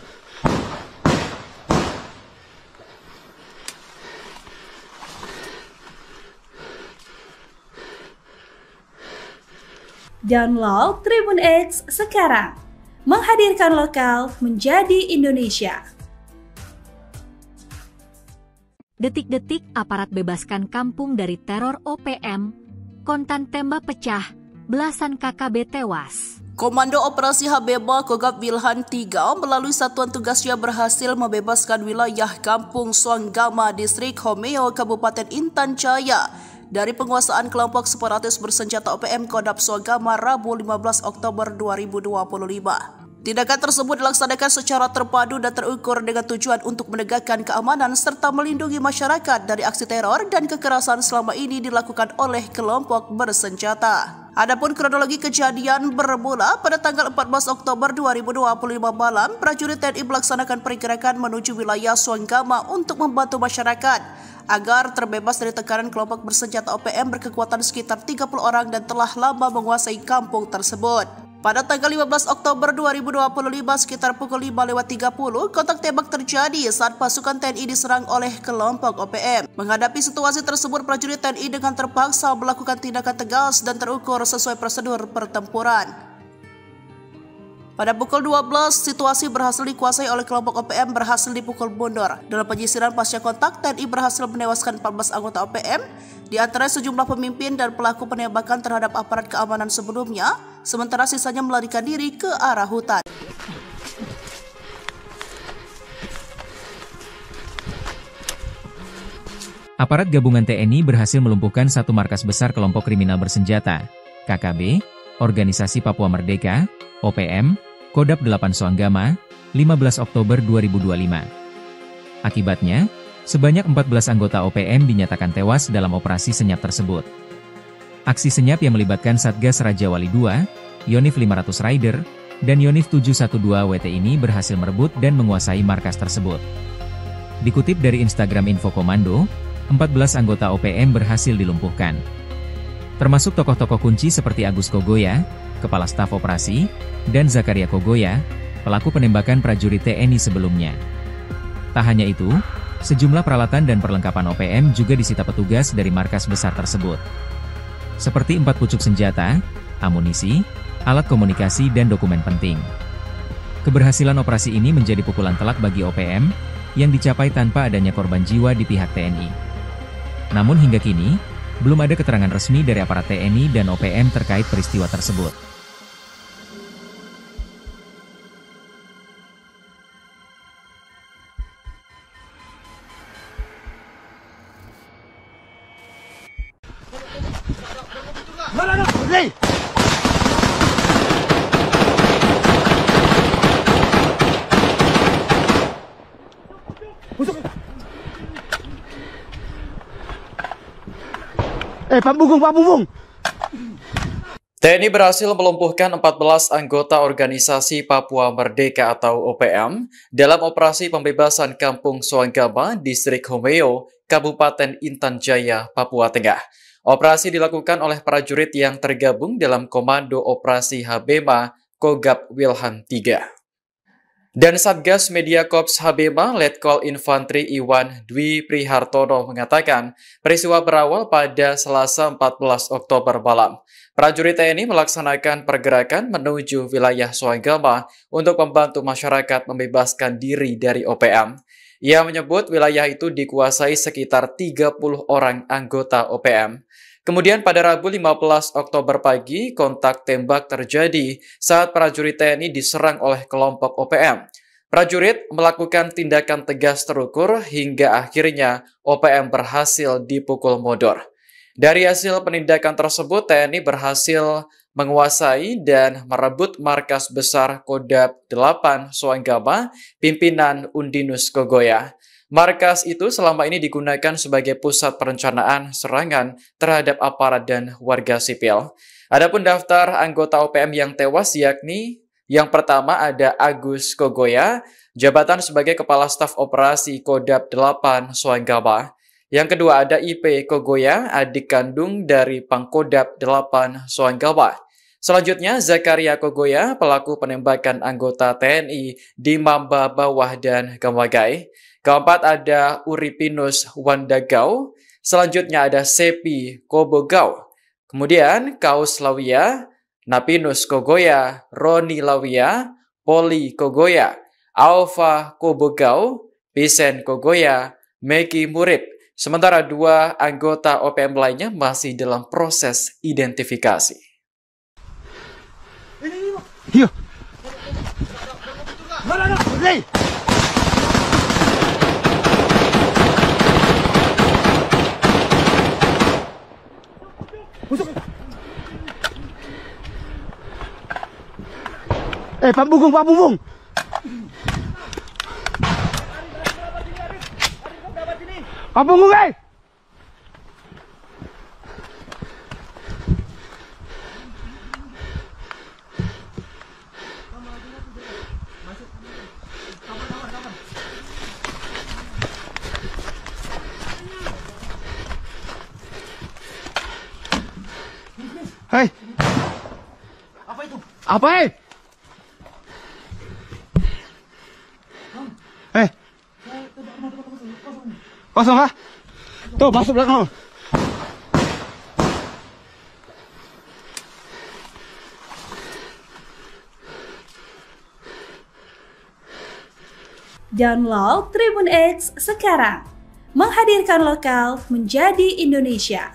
Download Tribun X sekarang. Menghadirkan lokal menjadi Indonesia. Detik-detik aparat bebaskan kampung dari teror OPM, kontan tembak pecah, belasan KKB tewas. Komando Operasi Habeba Kogab Wilhan 3 melalui satuan tugasnya berhasil membebaskan wilayah Kampung Suanggama, Distrik Homeo, Kabupaten Intan Jaya dari penguasaan kelompok separatis bersenjata OPM Kodam Suanggama Rabu 15 Oktober 2025. Tindakan tersebut dilaksanakan secara terpadu dan terukur dengan tujuan untuk menegakkan keamanan serta melindungi masyarakat dari aksi teror dan kekerasan selama ini dilakukan oleh kelompok bersenjata. Adapun kronologi kejadian bermula pada tanggal 14 Oktober 2025 malam, prajurit TNI melaksanakan pergerakan menuju wilayah Suanggama untuk membantu masyarakat agar terbebas dari tekanan kelompok bersenjata OPM berkekuatan sekitar 30 orang dan telah lama menguasai kampung tersebut. Pada tanggal 15 Oktober 2025 sekitar pukul 5.30, kontak tembak terjadi saat pasukan TNI diserang oleh kelompok OPM. Menghadapi situasi tersebut, prajurit TNI dengan terpaksa melakukan tindakan tegas dan terukur sesuai prosedur pertempuran. Pada pukul 12, situasi berhasil dikuasai oleh kelompok OPM berhasil dipukul mundur. Dalam penyisiran pasca kontak, TNI berhasil menewaskan 14 anggota OPM, di antara sejumlah pemimpin dan pelaku penembakan terhadap aparat keamanan sebelumnya, sementara sisanya melarikan diri ke arah hutan. Aparat gabungan TNI berhasil melumpuhkan satu markas besar kelompok kriminal bersenjata, KKB, Organisasi Papua Merdeka, OPM, Kodam 8 Suanggama, 15 Oktober 2025. Akibatnya, sebanyak 14 anggota OPM dinyatakan tewas dalam operasi senyap tersebut. Aksi senyap yang melibatkan Satgas Raja Wali II, Yonif 500 Rider, dan Yonif 712 WT ini berhasil merebut dan menguasai markas tersebut. Dikutip dari Instagram Info Komando, 14 anggota OPM berhasil dilumpuhkan. Termasuk tokoh-tokoh kunci seperti Agus Kogoya, Kepala Staf Operasi, dan Zakaria Kogoya, pelaku penembakan prajurit TNI sebelumnya. Tak hanya itu, sejumlah peralatan dan perlengkapan OPM juga disita petugas dari markas besar tersebut. Seperti 4 pucuk senjata, amunisi, alat komunikasi dan dokumen penting. Keberhasilan operasi ini menjadi pukulan telak bagi OPM, yang dicapai tanpa adanya korban jiwa di pihak TNI. Namun hingga kini, belum ada keterangan resmi dari aparat TNI dan OPM terkait peristiwa tersebut. Pak Bunggung. TNI berhasil melumpuhkan 14 anggota Organisasi Papua Merdeka atau OPM dalam operasi pembebasan Kampung Suanggama, Distrik Homeo, Kabupaten Intan Jaya, Papua Tengah. Operasi dilakukan oleh prajurit yang tergabung dalam Komando Operasi Habema Kogab Wilhan 3. Dan Satgas Media Korps Habema Letkol Infantri Iwan Dwi Prihartono mengatakan peristiwa berawal pada Selasa 14 Oktober malam. Prajurit TNI melaksanakan pergerakan menuju wilayah Suanggama untuk membantu masyarakat membebaskan diri dari OPM. Ia menyebut wilayah itu dikuasai sekitar 30 orang anggota OPM. Kemudian pada Rabu 15 Oktober pagi, kontak tembak terjadi saat prajurit TNI diserang oleh kelompok OPM. Prajurit melakukan tindakan tegas terukur hingga akhirnya OPM berhasil dipukul mundur. Dari hasil penindakan tersebut, TNI berhasil menguasai dan merebut markas besar Kodam 8 Suanggama, pimpinan Undinus Kogoya. Markas itu selama ini digunakan sebagai pusat perencanaan serangan terhadap aparat dan warga sipil. Adapun daftar anggota OPM yang tewas yakni yang pertama ada Agus Kogoya, jabatan sebagai Kepala Staf Operasi Kodam 8 Suanggama. Yang kedua ada IP Kogoya, adik kandung dari Pangkodam 8 Soanggama. Selanjutnya, Zakaria Kogoya, pelaku penembakan anggota TNI di Mamba Bawah dan Gamagai. Keempat ada Uripinus Wandagau. Selanjutnya ada Sepi Kobogau. Kemudian Kaus Lawia, Napinus Kogoya, Roni Lawia, Poli Kogoya, Alfa Kobogau, Pisen Kogoya, Meki Murib. Sementara 2 anggota OPM lainnya masih dalam proses identifikasi. Iya. Mana? Hei. Pak Bunggung, Pak Bunggung. Pak Bunggung, Hei. Apa itu? Apa, Kosong kah? Tuh, masuk belakang. Download Tribun X sekarang. Menghadirkan lokal menjadi Indonesia.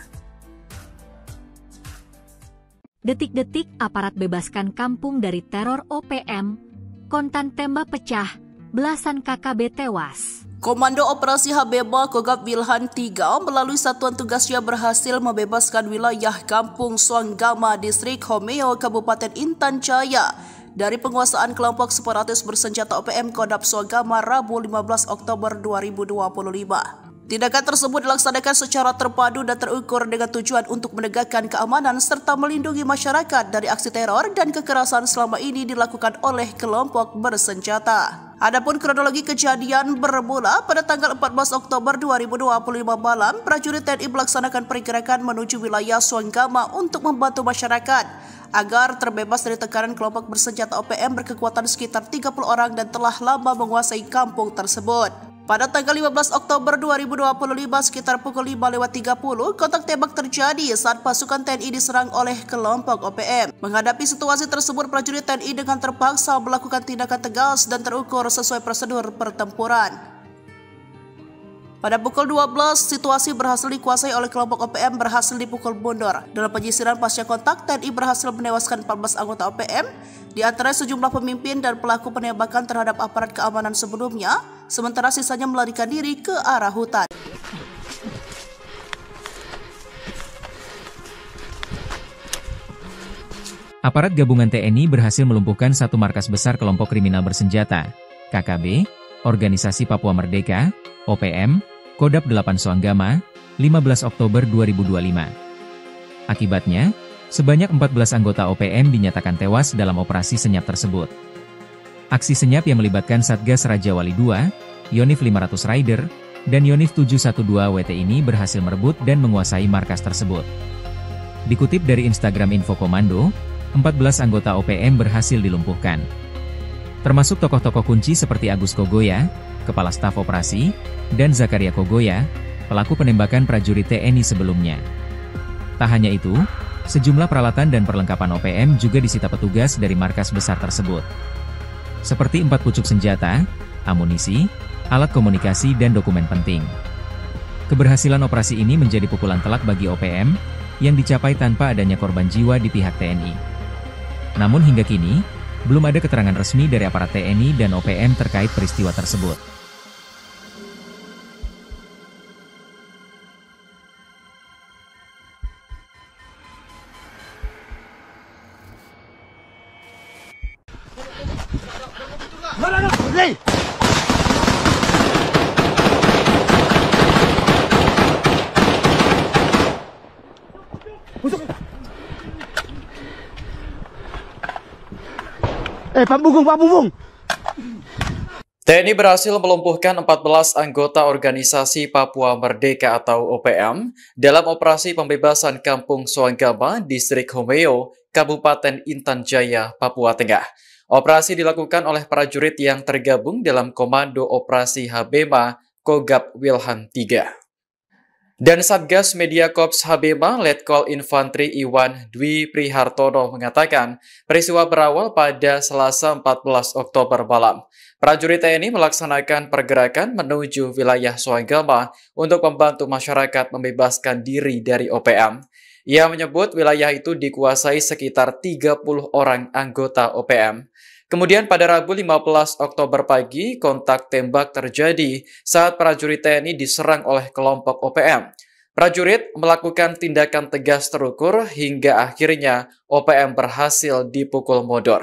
Detik-detik aparat bebaskan kampung dari teror OPM, kontan tembak pecah, belasan KKB tewas. Komando Operasi Habeba Kogab Wilhan 3 melalui satuan tugasnya berhasil membebaskan wilayah Kampung Soanggama, Distrik Homeo, Kabupaten Intan Jaya dari penguasaan kelompok separatis bersenjata OPM Kodam Soanggama Rabu 15 Oktober 2025. Tindakan tersebut dilaksanakan secara terpadu dan terukur dengan tujuan untuk menegakkan keamanan serta melindungi masyarakat dari aksi teror dan kekerasan selama ini dilakukan oleh kelompok bersenjata. Adapun kronologi kejadian bermula pada tanggal 14 Oktober 2025 malam, prajurit TNI melaksanakan pergerakan menuju wilayah Soanggama untuk membantu masyarakat agar terbebas dari tekanan kelompok bersenjata OPM berkekuatan sekitar 30 orang dan telah lama menguasai kampung tersebut. Pada tanggal 15 Oktober 2025 sekitar pukul 5.30, kontak tembak terjadi saat pasukan TNI diserang oleh kelompok OPM. Menghadapi situasi tersebut, prajurit TNI dengan terpaksa melakukan tindakan tegas dan terukur sesuai prosedur pertempuran. Pada pukul 12, situasi berhasil dikuasai oleh kelompok OPM berhasil dipukul mundur. Dalam penyisiran pasca kontak, TNI berhasil menewaskan 14 anggota OPM, di antara sejumlah pemimpin dan pelaku penembakan terhadap aparat keamanan sebelumnya, sementara sisanya melarikan diri ke arah hutan. Aparat gabungan TNI berhasil melumpuhkan satu markas besar kelompok kriminal bersenjata, KKB, Organisasi Papua Merdeka, OPM, Kodam 8 Soanggama, 15 Oktober 2025. Akibatnya, sebanyak 14 anggota OPM dinyatakan tewas dalam operasi senyap tersebut. Aksi senyap yang melibatkan Satgas Raja Wali II, Yonif 500 Rider, dan Yonif 712 WT ini berhasil merebut dan menguasai markas tersebut. Dikutip dari Instagram Info Komando, 14 anggota OPM berhasil dilumpuhkan. Termasuk tokoh-tokoh kunci seperti Agus Kogoya, Kepala Staf Operasi, dan Zakaria Kogoya, pelaku penembakan prajurit TNI sebelumnya. Tak hanya itu, sejumlah peralatan dan perlengkapan OPM juga disita petugas dari markas besar tersebut. Seperti 4 pucuk senjata, amunisi, alat komunikasi dan dokumen penting. Keberhasilan operasi ini menjadi pukulan telak bagi OPM, yang dicapai tanpa adanya korban jiwa di pihak TNI. Namun hingga kini, belum ada keterangan resmi dari aparat TNI dan OPM terkait peristiwa tersebut. Pak Bunggung, Pak Bunggung. TNI berhasil melumpuhkan 14 anggota organisasi Papua Merdeka atau OPM dalam operasi pembebasan Kampung Soanggama, Distrik Homeo, Kabupaten Intan Jaya, Papua Tengah. Operasi dilakukan oleh prajurit yang tergabung dalam Komando Operasi Habema Kogab Wilhan III. Dan Satgas Media Korps Habema Letkol Infantri Iwan Dwi Prihartono mengatakan peristiwa berawal pada Selasa 14 Oktober malam. Prajurit TNI melaksanakan pergerakan menuju wilayah Soanggama untuk membantu masyarakat membebaskan diri dari OPM. Ia menyebut wilayah itu dikuasai sekitar 30 orang anggota OPM. Kemudian pada Rabu 15 Oktober pagi, kontak tembak terjadi saat prajurit TNI diserang oleh kelompok OPM. Prajurit melakukan tindakan tegas terukur hingga akhirnya OPM berhasil dipukul mundur.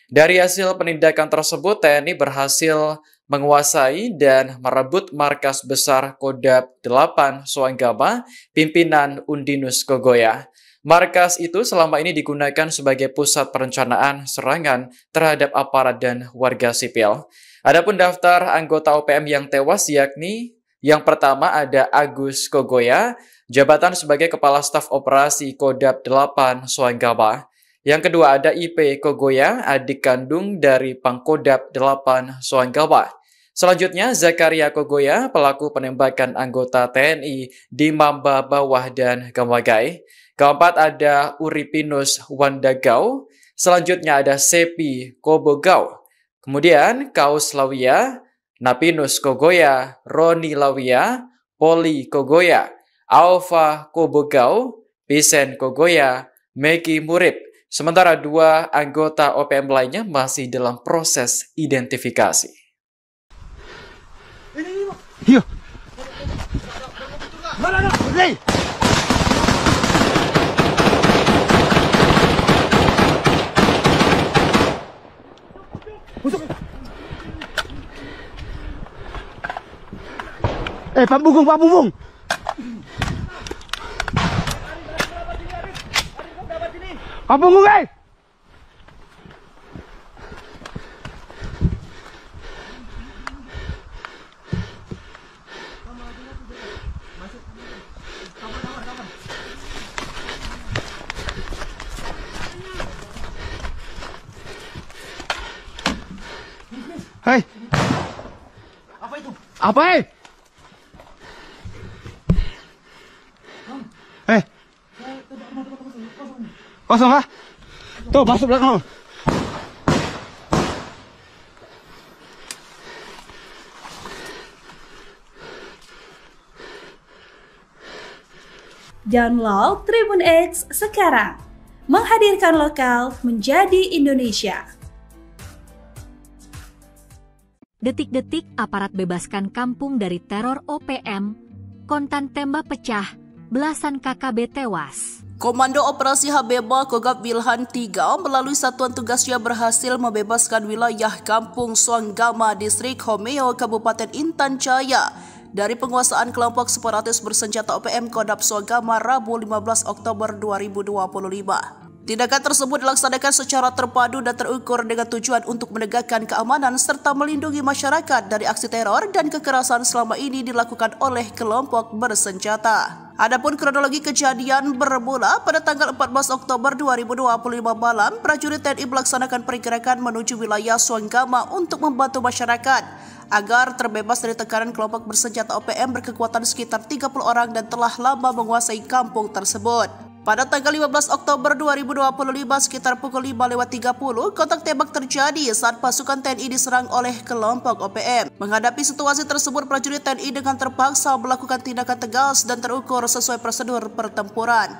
Dari hasil penindakan tersebut, TNI berhasil menguasai dan merebut markas besar Kodab 8 Soanggama, pimpinan Undinus Kogoya. Markas itu selama ini digunakan sebagai pusat perencanaan serangan terhadap aparat dan warga sipil. Adapun daftar anggota OPM yang tewas yakni yang pertama ada Agus Kogoya, jabatan sebagai Kepala Staf Operasi Kodab 8 Soanggama. Yang kedua ada IP Kogoya, adik kandung dari Pangkodab 8 Soanggama. Selanjutnya Zakaria Kogoya, pelaku penembakan anggota TNI di Mamba Bawah dan Gamagai. Keempat ada Uripinus Wandagau. Selanjutnya ada Sepi Kobogau. Kemudian Kaus Lawia, Napinus Kogoya, Roni Lawia, Poli Kogoya, Alfa Kobogau, Pisen Kogoya, Meki Murib. Sementara 2 anggota OPM lainnya masih dalam proses identifikasi. Iya. Mana? Hei. Pak Bunggung, Pak Bunggung. Pak Bunggung, Hei. Apa itu? Apa, Kosong kah? Tuh, masuk belakang. Download Tribun X sekarang. Menghadirkan lokal menjadi Indonesia. Detik-detik aparat bebaskan kampung dari teror OPM, kontan tembak pecah, belasan KKB tewas. Komando Operasi Habema Kogab Wilhan III melalui satuan tugasnya berhasil membebaskan wilayah Kampung Soanggama, Distrik Homeo, Kabupaten Intan Jaya dari penguasaan kelompok separatis bersenjata OPM Kodab Soanggama Rabu 15 Oktober 2025. Tindakan tersebut dilaksanakan secara terpadu dan terukur dengan tujuan untuk menegakkan keamanan serta melindungi masyarakat dari aksi teror dan kekerasan selama ini dilakukan oleh kelompok bersenjata. Adapun kronologi kejadian bermula pada tanggal 14 Oktober 2025 malam, prajurit TNI melaksanakan pergerakan menuju wilayah Soanggama untuk membantu masyarakat agar terbebas dari tekanan kelompok bersenjata OPM berkekuatan sekitar 30 orang dan telah lama menguasai kampung tersebut. Pada tanggal 15 Oktober 2025 sekitar pukul 5.30, kontak tembak terjadi saat pasukan TNI diserang oleh kelompok OPM. Menghadapi situasi tersebut, prajurit TNI dengan terpaksa melakukan tindakan tegas dan terukur sesuai prosedur pertempuran.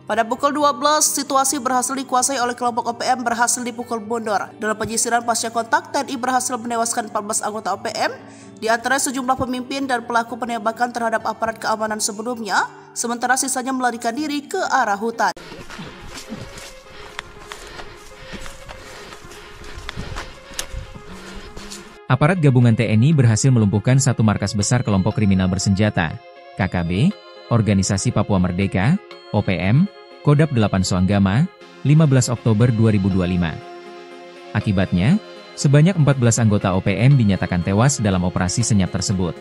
Pada pukul 12, situasi berhasil dikuasai oleh kelompok OPM berhasil dipukul mundur. Dalam penyisiran pasca kontak, TNI berhasil menewaskan 14 anggota OPM, di antara sejumlah pemimpin dan pelaku penembakan terhadap aparat keamanan sebelumnya, sementara sisanya melarikan diri ke arah hutan. Aparat gabungan TNI berhasil melumpuhkan satu markas besar kelompok kriminal bersenjata, KKB, Organisasi Papua Merdeka, OPM, Kodab 8 Soanggama, 15 Oktober 2025. Akibatnya, Sebanyak 14 anggota OPM dinyatakan tewas dalam operasi senyap tersebut.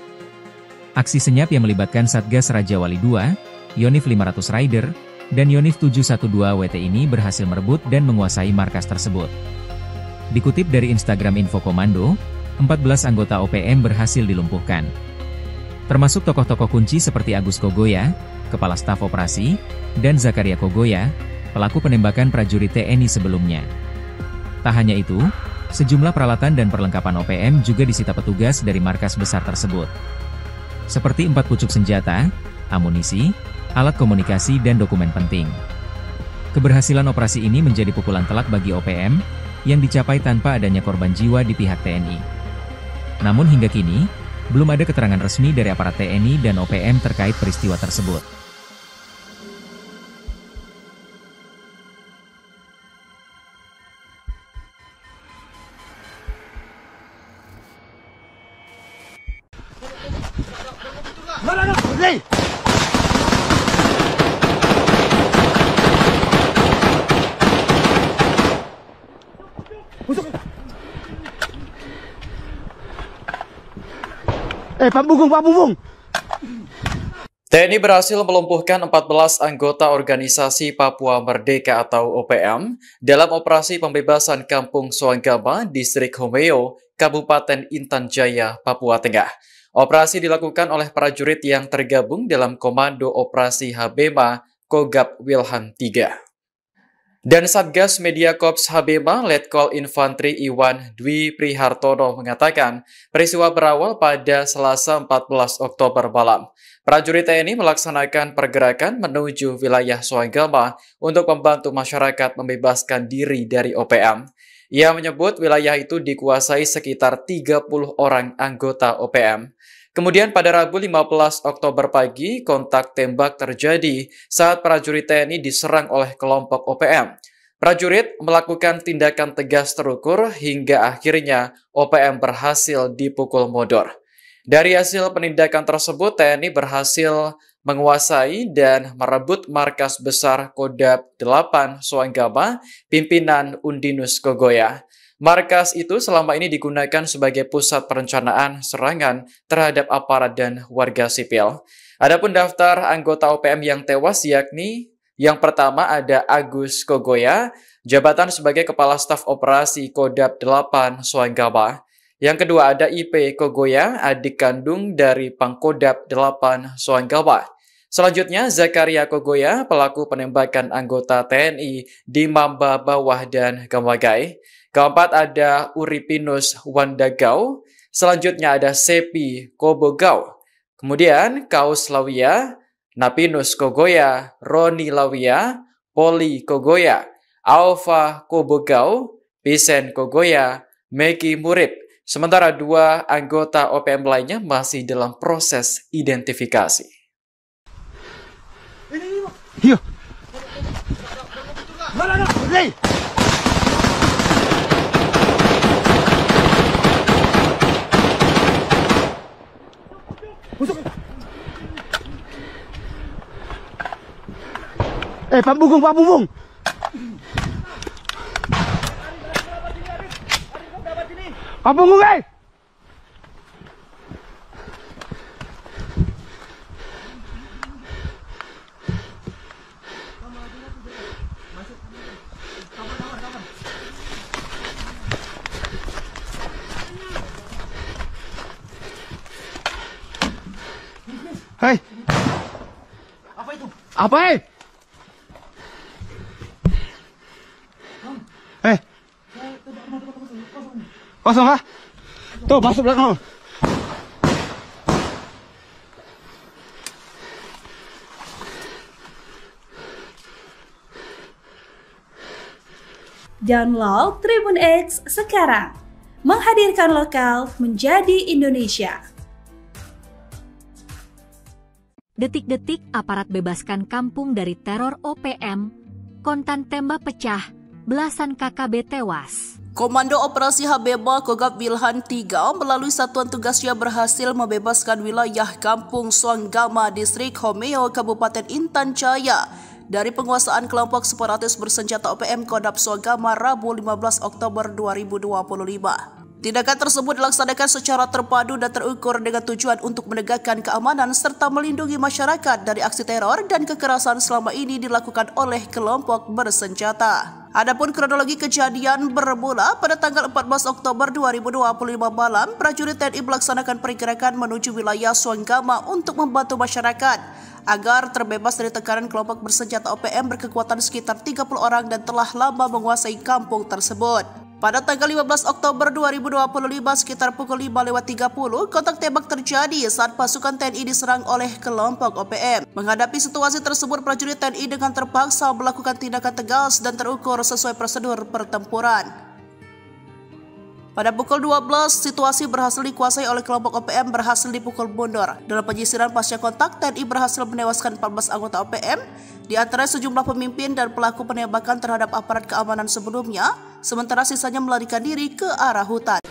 Aksi senyap yang melibatkan Satgas Raja Wali II, Yonif 500 Rider, dan Yonif 712 WT ini berhasil merebut dan menguasai markas tersebut. Dikutip dari Instagram Info Komando, 14 anggota OPM berhasil dilumpuhkan. Termasuk tokoh-tokoh kunci seperti Agus Kogoya, Kepala Staf Operasi, dan Zakaria Kogoya, pelaku penembakan prajurit TNI sebelumnya. Tak hanya itu, sejumlah peralatan dan perlengkapan OPM juga disita petugas dari markas besar tersebut. Seperti 4 pucuk senjata, amunisi, alat komunikasi dan dokumen penting. Keberhasilan operasi ini menjadi pukulan telak bagi OPM, yang dicapai tanpa adanya korban jiwa di pihak TNI. Namun hingga kini, belum ada keterangan resmi dari aparat TNI dan OPM terkait peristiwa tersebut. Pak Bubung. TNI berhasil melumpuhkan 14 anggota organisasi Papua Merdeka atau OPM dalam operasi pembebasan Kampung Soanggama, Distrik Homeo, Kabupaten Intan Jaya, Papua Tengah. Operasi dilakukan oleh prajurit yang tergabung dalam Komando Operasi Habema Kogab Wilhan III. Dan Satgas Media Korps Habema Letkol Infantri Iwan Dwi Prihartono mengatakan peristiwa berawal pada Selasa 14 Oktober malam. Prajurit TNI melaksanakan pergerakan menuju wilayah Soanggama untuk membantu masyarakat membebaskan diri dari OPM. Ia menyebut wilayah itu dikuasai sekitar 30 orang anggota OPM. Kemudian pada Rabu 15 Oktober pagi, kontak tembak terjadi saat prajurit TNI diserang oleh kelompok OPM. Prajurit melakukan tindakan tegas terukur hingga akhirnya OPM berhasil dipukul mundur. Dari hasil penindakan tersebut, TNI berhasil menguasai dan merebut markas besar Kodab 8 Soanggama, pimpinan Undinus Kogoya. Markas itu selama ini digunakan sebagai pusat perencanaan serangan terhadap aparat dan warga sipil. Adapun daftar anggota OPM yang tewas yakni yang pertama ada Agus Kogoya, jabatan sebagai Kepala Staf Operasi Kodab 8 Soanggama. Yang kedua ada IP Kogoya, adik kandung dari Pangkodab 8 Soanggama. Selanjutnya Zakaria Kogoya, pelaku penembakan anggota TNI di Mamba Bawah dan Gamagai. Keempat ada Uripinus Wandagau, selanjutnya ada Sepi Kobogau, kemudian Kaus Lawia, Napinus Kogoya, Roni Lawia, Poli Kogoya, Alfa Kobogau, Pisen Kogoya, Meki Murib. Sementara 2 anggota OPM lainnya masih dalam proses identifikasi. Iya. Pak Bubung. Pak Bubung, Hei. Apa itu? Apa, Kosong kah? Tuh, masuk belakang. Download Tribun X sekarang. Menghadirkan lokal menjadi Indonesia. Detik-detik aparat bebaskan kampung dari teror OPM, kontan tembak pecah, belasan KKB tewas. Komando Operasi Habema Kogab Wilhan III melalui satuan tugasnya berhasil membebaskan wilayah Kampung Soanggama, Distrik Homeo, Kabupaten Intan Jaya dari penguasaan kelompok separatis bersenjata OPM Kodap Suagama Rabu 15 Oktober 2025. Tindakan tersebut dilaksanakan secara terpadu dan terukur dengan tujuan untuk menegakkan keamanan serta melindungi masyarakat dari aksi teror dan kekerasan selama ini dilakukan oleh kelompok bersenjata. Adapun kronologi kejadian bermula pada tanggal 14 Oktober 2025 malam, prajurit TNI melaksanakan pergerakan menuju wilayah Suanggama untuk membantu masyarakat agar terbebas dari tekanan kelompok bersenjata OPM berkekuatan sekitar 30 orang dan telah lama menguasai kampung tersebut. Pada tanggal 15 Oktober 2025 sekitar pukul 5:30, kontak tembak terjadi saat pasukan TNI diserang oleh kelompok OPM. Menghadapi situasi tersebut, prajurit TNI dengan terpaksa melakukan tindakan tegas dan terukur sesuai prosedur pertempuran. Pada pukul 12, situasi berhasil dikuasai oleh kelompok OPM berhasil dipukul mundur. Dalam penyisiran pasca kontak, TNI berhasil menewaskan 14 anggota OPM, di antara sejumlah pemimpin dan pelaku penembakan terhadap aparat keamanan sebelumnya, sementara sisanya melarikan diri ke arah hutan.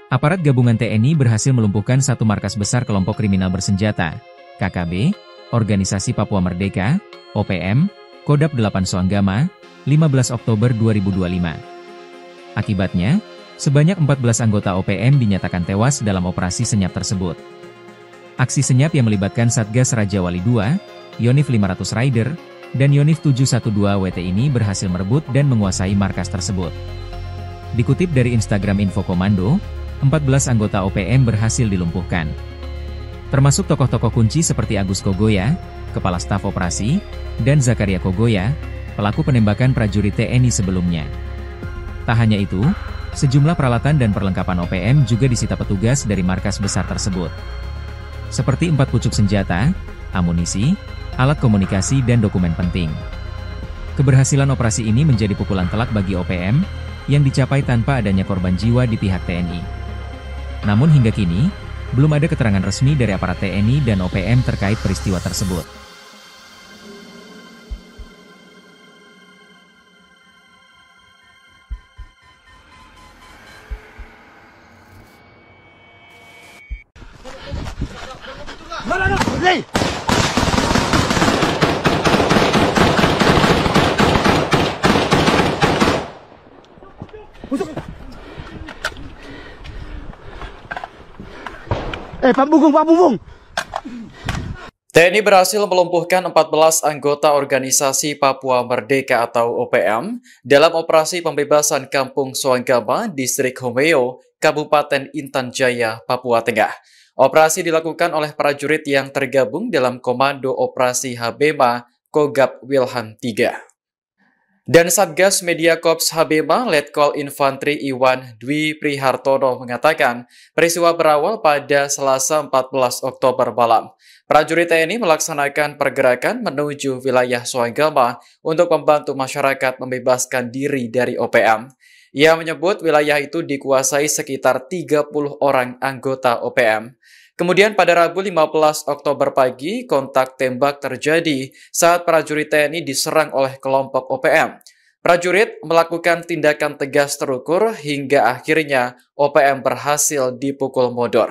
Aparat gabungan TNI berhasil melumpuhkan satu markas besar kelompok kriminal bersenjata, KKB, Organisasi Papua Merdeka, OPM, Kodap 8 Suanggama, 15 Oktober 2025. Akibatnya, sebanyak 14 anggota OPM dinyatakan tewas dalam operasi senyap tersebut. Aksi senyap yang melibatkan Satgas Raja Wali II, Yonif 500 Rider, dan Yonif 712 WT ini berhasil merebut dan menguasai markas tersebut. Dikutip dari Instagram Info Komando, 14 anggota OPM berhasil dilumpuhkan. Termasuk tokoh-tokoh kunci seperti Agus Kogoya, Kepala Staf Operasi, dan Zakaria Kogoya, pelaku penembakan prajurit TNI sebelumnya. Tak hanya itu, sejumlah peralatan dan perlengkapan OPM juga disita petugas dari markas besar tersebut. Seperti 4 pucuk senjata, amunisi, alat komunikasi dan dokumen penting. Keberhasilan operasi ini menjadi pukulan telak bagi OPM, yang dicapai tanpa adanya korban jiwa di pihak TNI. Namun hingga kini, belum ada keterangan resmi dari aparat TNI dan OPM terkait peristiwa tersebut. Pak Bubung. TNI berhasil melumpuhkan 14 anggota Organisasi Papua Merdeka atau OPM dalam operasi pembebasan Kampung Suanggama, Distrik Homeo, Kabupaten Intan Jaya, Papua Tengah. Operasi dilakukan oleh prajurit yang tergabung dalam Komando Operasi Habema Kogab Wilhan III. Dan Satgas Media Korps Habema Letkol Infantri Iwan Dwi Prihartono mengatakan peristiwa berawal pada Selasa 14 Oktober malam. Prajurit TNI melaksanakan pergerakan menuju wilayah Suanggama untuk membantu masyarakat membebaskan diri dari OPM. Ia menyebut wilayah itu dikuasai sekitar 30 orang anggota OPM. Kemudian pada Rabu 15 Oktober pagi, kontak tembak terjadi saat prajurit TNI diserang oleh kelompok OPM. Prajurit melakukan tindakan tegas terukur hingga akhirnya OPM berhasil dipukul mundur.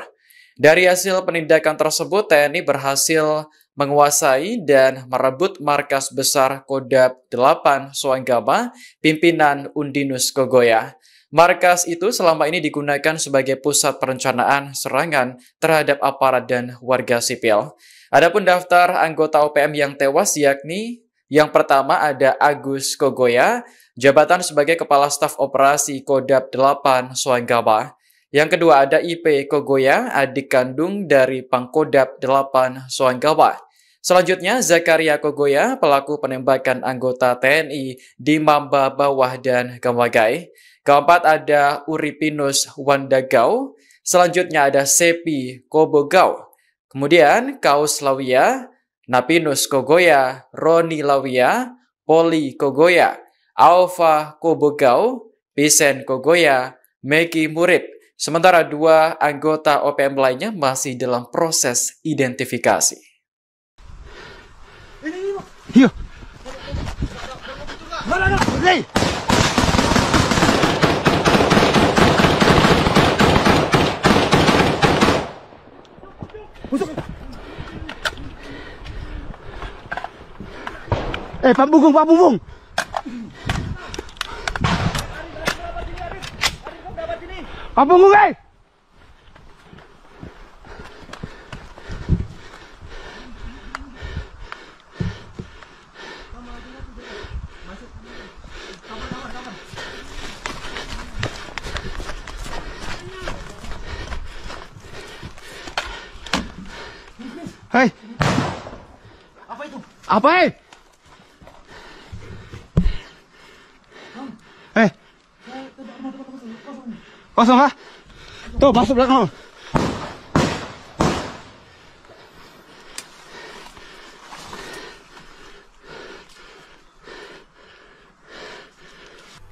Dari hasil penindakan tersebut, TNI berhasil menguasai dan merebut markas besar Kodap 8 Suanggama, pimpinan Undinus Kogoya. Markas itu selama ini digunakan sebagai pusat perencanaan serangan terhadap aparat dan warga sipil. Adapun daftar anggota OPM yang tewas yakni yang pertama ada Agus Kogoya, jabatan sebagai Kepala Staf Operasi Kodap 8 Suanggama. Yang kedua ada IP Kogoya, adik kandung dari Pangkodap 8 Suanggama. Selanjutnya Zakaria Kogoya, pelaku penembakan anggota TNI di Mamba Bawah dan Gamagai. Keempat ada Uripinus Wandagau, selanjutnya ada Sepi Kobogau, kemudian Kaus Lawia, Napinus Kogoya, Roni Lawia, Poli Kogoya, Alfa Kobogau, Pisen Kogoya, Meki Murib. Sementara 2 anggota OPM lainnya masih dalam proses identifikasi. Iya. Pak Bungkung, Pak Bungkung. Pak Bungkung, Hei. Apa itu? Apa, Kosong kah? Tuh, masuk belakang.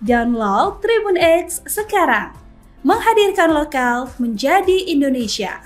Download Tribun X sekarang. Menghadirkan lokal menjadi Indonesia.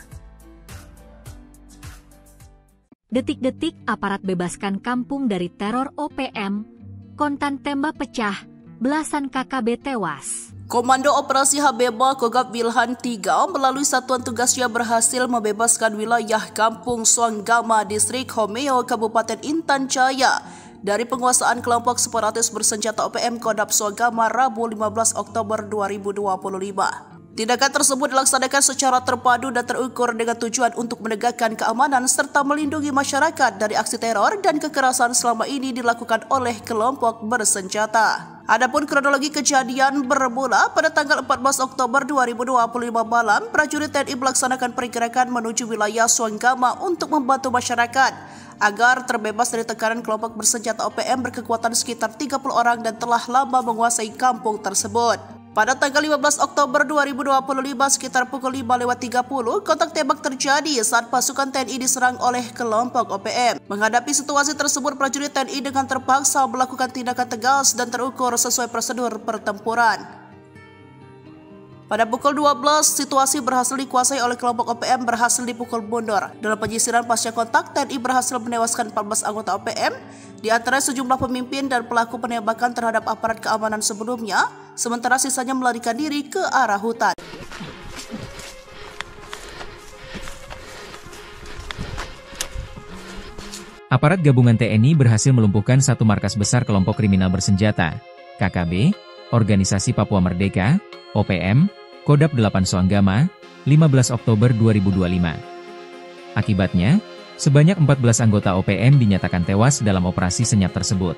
Detik-detik aparat bebaskan kampung dari teror OPM, kontan tembak pecah, belasan KKB tewas. Komando Operasi Habeba Kogab Wilhan 3 melalui satuan tugasnya berhasil membebaskan wilayah Kampung Suanggama, Distrik Homeo, Kabupaten Intan Jaya dari penguasaan kelompok separatis bersenjata OPM Kodam Suanggama Rabu 15 Oktober 2025. Tindakan tersebut dilaksanakan secara terpadu dan terukur dengan tujuan untuk menegakkan keamanan serta melindungi masyarakat dari aksi teror dan kekerasan selama ini dilakukan oleh kelompok bersenjata. Adapun kronologi kejadian bermula pada tanggal 14 Oktober 2025 malam, prajurit TNI melaksanakan pergerakan menuju wilayah Suanggama untuk membantu masyarakat agar terbebas dari tekanan kelompok bersenjata OPM berkekuatan sekitar 30 orang dan telah lama menguasai kampung tersebut. Pada tanggal 15 Oktober 2025 sekitar pukul 5.30, kontak tembak terjadi saat pasukan TNI diserang oleh kelompok OPM. Menghadapi situasi tersebut, prajurit TNI dengan terpaksa melakukan tindakan tegas dan terukur sesuai prosedur pertempuran. Pada pukul 12, situasi berhasil dikuasai oleh kelompok OPM berhasil dipukul mundur. Dalam penyisiran pasca kontak, TNI berhasil menewaskan 14 anggota OPM, di antara sejumlah pemimpin dan pelaku penembakan terhadap aparat keamanan sebelumnya, sementara sisanya melarikan diri ke arah hutan. Aparat gabungan TNI berhasil melumpuhkan satu markas besar kelompok kriminal bersenjata, KKB, Organisasi Papua Merdeka, OPM, Kodam 8 Suanggama, 15 Oktober 2025. Akibatnya, sebanyak 14 anggota OPM dinyatakan tewas dalam operasi senyap tersebut.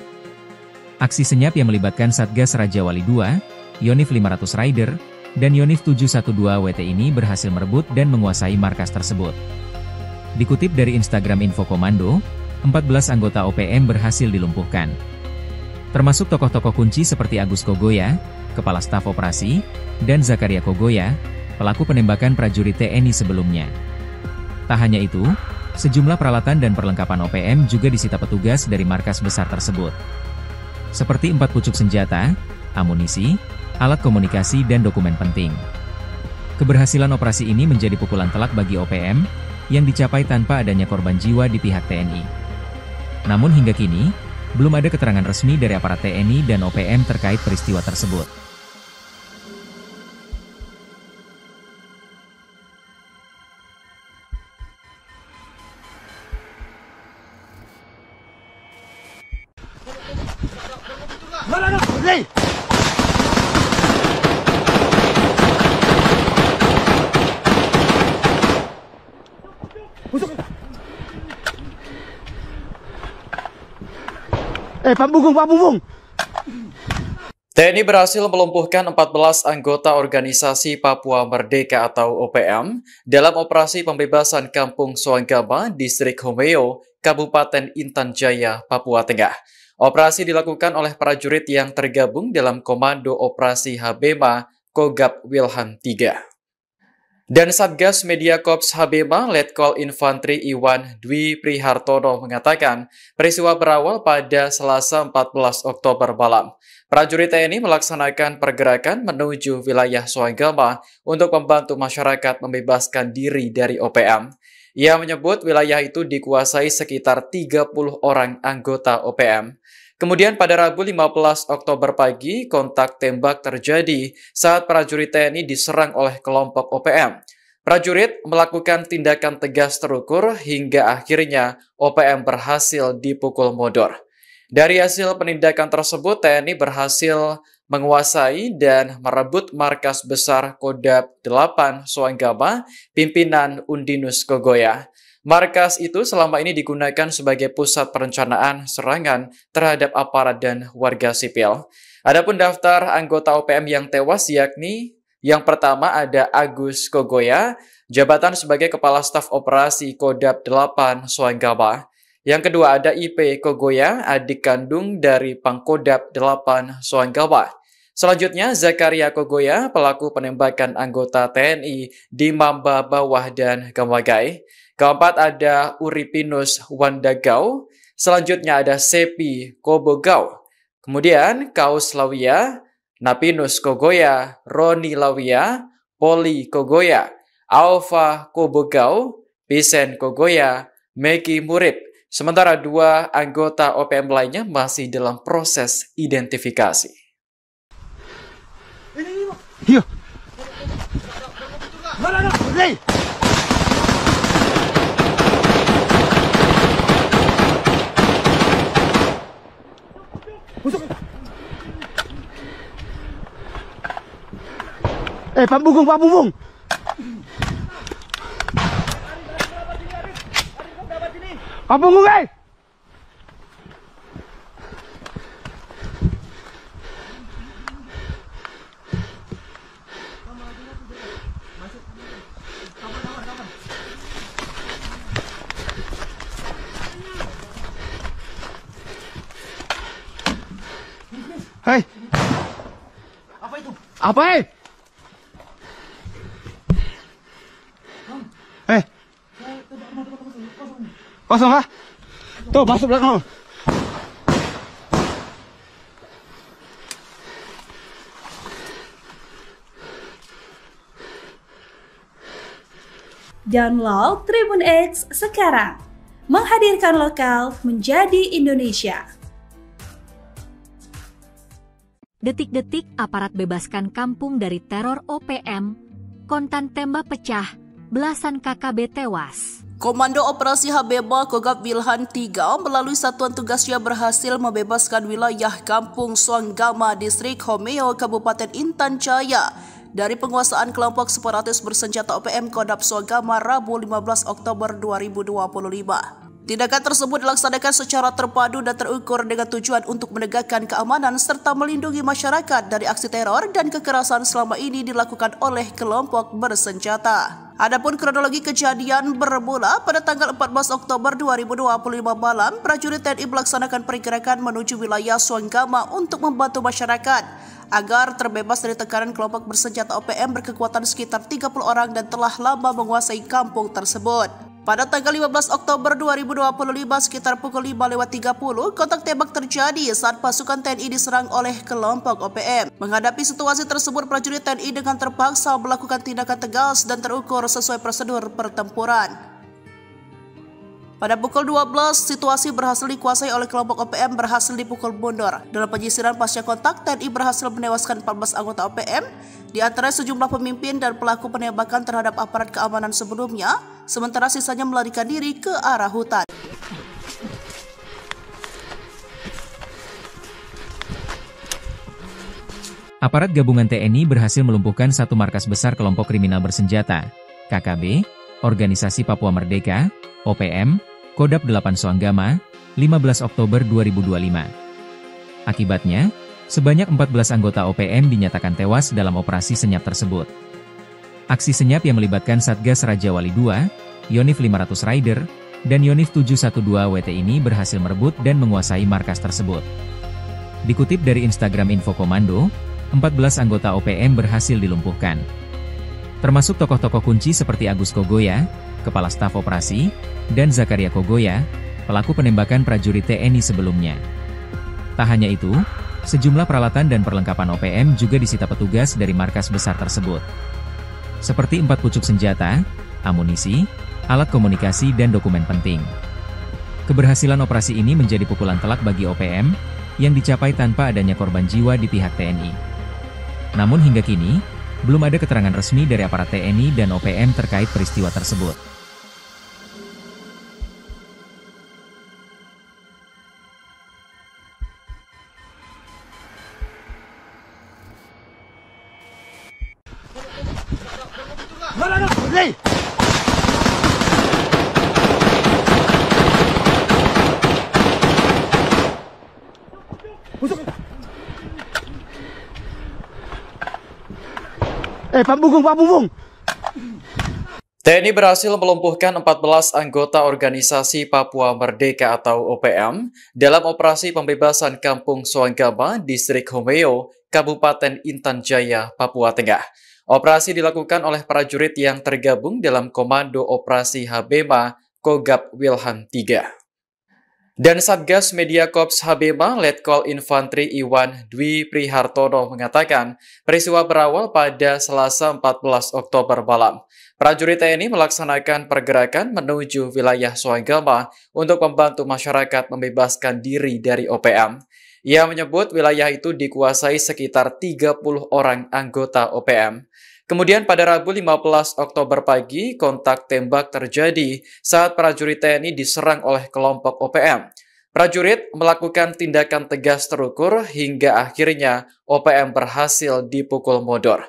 Aksi senyap yang melibatkan Satgas Raja Wali II, Yonif 500 Rider, dan Yonif 712 WT ini berhasil merebut dan menguasai markas tersebut. Dikutip dari Instagram Info Komando, 14 anggota OPM berhasil dilumpuhkan. Termasuk tokoh-tokoh kunci seperti Agus Kogoya, Kepala Staf Operasi, dan Zakaria Kogoya, pelaku penembakan prajurit TNI sebelumnya. Tak hanya itu, sejumlah peralatan dan perlengkapan OPM juga disita petugas dari markas besar tersebut. Seperti 4 pucuk senjata, amunisi, alat komunikasi dan dokumen penting. Keberhasilan operasi ini menjadi pukulan telak bagi OPM, yang dicapai tanpa adanya korban jiwa di pihak TNI. Namun hingga kini, belum ada keterangan resmi dari aparat TNI dan OPM terkait peristiwa tersebut. Pak Bungkung, Pak Bungkung. TNI berhasil melumpuhkan 14 anggota Organisasi Papua Merdeka atau OPM dalam operasi pembebasan Kampung Suanggama, Distrik Homeo, Kabupaten Intan Jaya, Papua Tengah. Operasi dilakukan oleh prajurit yang tergabung dalam Komando Operasi Habema Kogab Wilhan 3. Dan Satgas Media Korps Habema Letkol Infantri Iwan Dwi Prihartono mengatakan peristiwa berawal pada Selasa 14 Oktober malam. Prajurit TNI melaksanakan pergerakan menuju wilayah Suanggama untuk membantu masyarakat membebaskan diri dari OPM. Ia menyebut wilayah itu dikuasai sekitar 30 orang anggota OPM. Kemudian pada Rabu 15 Oktober pagi, kontak tembak terjadi saat prajurit TNI diserang oleh kelompok OPM. Prajurit melakukan tindakan tegas terukur hingga akhirnya OPM berhasil dipukul mundur. Dari hasil penindakan tersebut, TNI berhasil menguasai dan merebut markas besar Kodam 8 Soanggama, pimpinan Undinus Kogoya. Markas itu selama ini digunakan sebagai pusat perencanaan serangan terhadap aparat dan warga sipil. Adapun daftar anggota OPM yang tewas yakni yang pertama ada Agus Kogoya, jabatan sebagai Kepala Staf Operasi Kodam 8 Soanggama. Yang kedua ada IP Kogoya, adik kandung dari Pangkodam 8 Soanggama. Selanjutnya Zakaria Kogoya, pelaku penembakan anggota TNI di Mamba Bawah dan Gamagai. Keempat ada Uripinus Wandagau, selanjutnya ada Sepi Kobogau, kemudian Kaus Lawia, Napinus Kogoya, Roni Lawia, Poli Kogoya, Alfa Kobogau, Pisen Kogoya, Meki Murib. Sementara 2 anggota OPM lainnya masih dalam proses identifikasi. Iya. Mana? Pak Bunggung. Pak Bunggung, Hei. Apa itu? Apa, Kosong kah? Tuh, masuk belakang. Download Tribun X sekarang. Menghadirkan lokal menjadi Indonesia. Detik-detik aparat bebaskan kampung dari teror OPM, kontan tembak pecah, belasan KKB tewas. Komando Operasi Habeba Kogab Wilhan 3 melalui satuan tugasnya berhasil membebaskan wilayah Kampung Soanggama, Distrik Homeo, Kabupaten Intan Jaya dari penguasaan kelompok separatis bersenjata OPM Kodam Soanggama Rabu 15 Oktober 2025. Tindakan tersebut dilaksanakan secara terpadu dan terukur dengan tujuan untuk menegakkan keamanan serta melindungi masyarakat dari aksi teror dan kekerasan selama ini dilakukan oleh kelompok bersenjata. Adapun kronologi kejadian bermula pada tanggal 14 Oktober 2025 malam, prajurit TNI melaksanakan pergerakan menuju wilayah Soanggama untuk membantu masyarakat agar terbebas dari tekanan kelompok bersenjata OPM berkekuatan sekitar 30 orang dan telah lama menguasai kampung tersebut. Pada tanggal 15 Oktober 2025 sekitar pukul 5:30, kontak tembak terjadi saat pasukan TNI diserang oleh kelompok OPM. Menghadapi situasi tersebut, prajurit TNI dengan terpaksa melakukan tindakan tegas dan terukur sesuai prosedur pertempuran. Pada pukul 12, situasi berhasil dikuasai oleh kelompok OPM berhasil dipukul mundur. Dalam penyisiran pasca kontak, TNI berhasil menewaskan 14 anggota OPM, di antara sejumlah pemimpin dan pelaku penembakan terhadap aparat keamanan sebelumnya, sementara sisanya melarikan diri ke arah hutan. Aparat gabungan TNI berhasil melumpuhkan satu markas besar kelompok kriminal bersenjata, KKB, Organisasi Papua Merdeka, OPM, Kodam 8 Soanggama, 15 Oktober 2025. Akibatnya, sebanyak 14 anggota OPM dinyatakan tewas dalam operasi senyap tersebut. Aksi senyap yang melibatkan Satgas Raja Wali II, Yonif 500 Rider, dan Yonif 712 WT ini berhasil merebut dan menguasai markas tersebut. Dikutip dari Instagram Info Komando, 14 anggota OPM berhasil dilumpuhkan. Termasuk tokoh-tokoh kunci seperti Agus Kogoya, Kepala Staf Operasi, dan Zakaria Kogoya, pelaku penembakan prajurit TNI sebelumnya. Tak hanya itu, sejumlah peralatan dan perlengkapan OPM juga disita petugas dari markas besar tersebut. Seperti 4 pucuk senjata, amunisi, alat komunikasi dan dokumen penting. Keberhasilan operasi ini menjadi pukulan telak bagi OPM, yang dicapai tanpa adanya korban jiwa di pihak TNI. Namun hingga kini, belum ada keterangan resmi dari aparat TNI dan OPM terkait peristiwa tersebut. Hei! Pak Bunggung. TNI berhasil melumpuhkan 14 anggota organisasi Papua Merdeka atau OPM dalam operasi pembebasan Kampung Soanggama, Distrik Homeo, Kabupaten Intan Jaya, Papua Tengah. Operasi dilakukan oleh prajurit yang tergabung dalam Komando Operasi Habema Kogab Wilhan III. Dan Satgas Media Korps Habema Letkol Infantri Iwan Dwi Prihartono mengatakan peristiwa berawal pada Selasa 14 Oktober malam. Prajurit TNI melaksanakan pergerakan menuju wilayah Soanggama untuk membantu masyarakat membebaskan diri dari OPM. Ia menyebut wilayah itu dikuasai sekitar 30 orang anggota OPM. Kemudian pada Rabu 15 Oktober pagi, kontak tembak terjadi saat prajurit TNI diserang oleh kelompok OPM. Prajurit melakukan tindakan tegas terukur hingga akhirnya OPM berhasil dipukul mundur.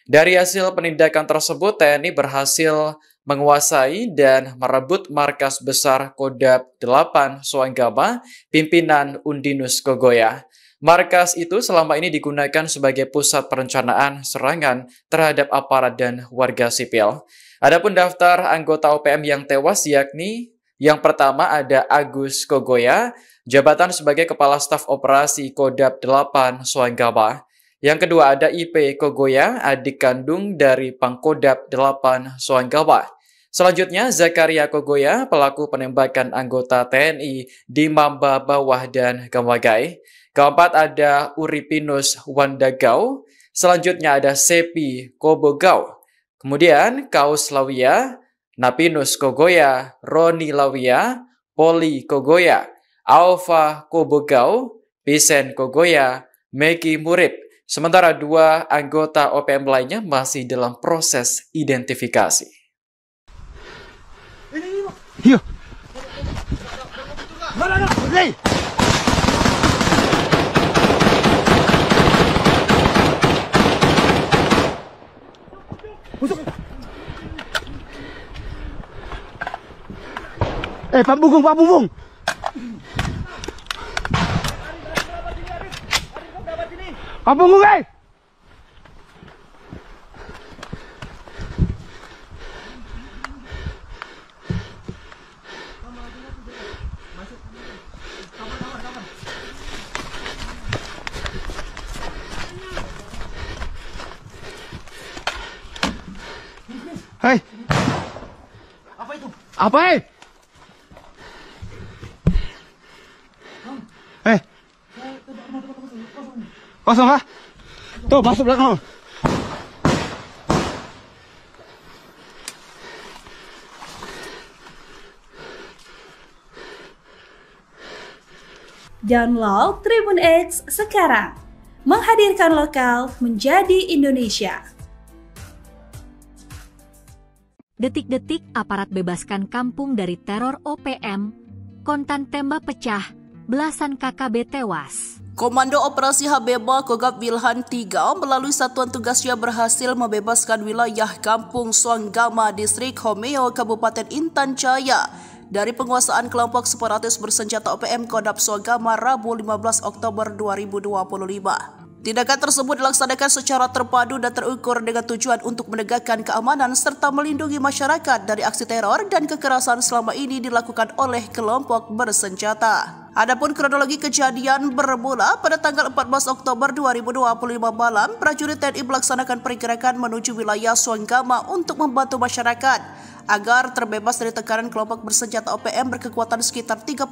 Dari hasil penindakan tersebut, TNI berhasil menguasai dan merebut markas besar Kodab 8 Soanggama, pimpinan Undinus Kogoya. Markas itu selama ini digunakan sebagai pusat perencanaan serangan terhadap aparat dan warga sipil. Adapun daftar anggota OPM yang tewas yakni yang pertama ada Agus Kogoya, jabatan sebagai Kepala Staf Operasi Kodab 8 Soanggama. Yang kedua ada IP Kogoya, adik kandung dari Pangkodab 8 Soanggama. Selanjutnya Zakaria Kogoya, pelaku penembakan anggota TNI di Mamba Bawah dan Gamagai. Keempat ada Uripinus Wandagau. Selanjutnya ada Sepi Kobogau. Kemudian Kaus Lawia, Napinus Kogoya, Roni Lawia, Poli Kogoya, Alfa Kobogau, Pisen Kogoya, Meki Murib. Sementara 2 anggota OPM lainnya masih dalam proses identifikasi. Iya. Hei! Pak Bunggung. Pak Bunggung, hei! Hei! Apa itu? Apa, hei? Hei! Kosong kah? Tuh, masuk belakang. Download Tribun X sekarang. Menghadirkan lokal menjadi Indonesia. Detik-detik aparat bebaskan kampung dari teror OPM, kontan tembak pecah, belasan KKB tewas. Komando Operasi Habema Kogab Wilhan III melalui satuan tugasnya berhasil membebaskan wilayah Kampung Soanggama, Distrik Homeo, Kabupaten Intan Jaya dari penguasaan kelompok separatis bersenjata OPM Kodab Soanggama Rabu 15 Oktober 2025. Tindakan tersebut dilaksanakan secara terpadu dan terukur dengan tujuan untuk menegakkan keamanan serta melindungi masyarakat dari aksi teror dan kekerasan selama ini dilakukan oleh kelompok bersenjata. Adapun kronologi kejadian bermula pada tanggal 14 Oktober 2025 malam, prajurit TNI melaksanakan pergerakan menuju wilayah Soanggama untuk membantu masyarakat agar terbebas dari tekanan kelompok bersenjata OPM berkekuatan sekitar 30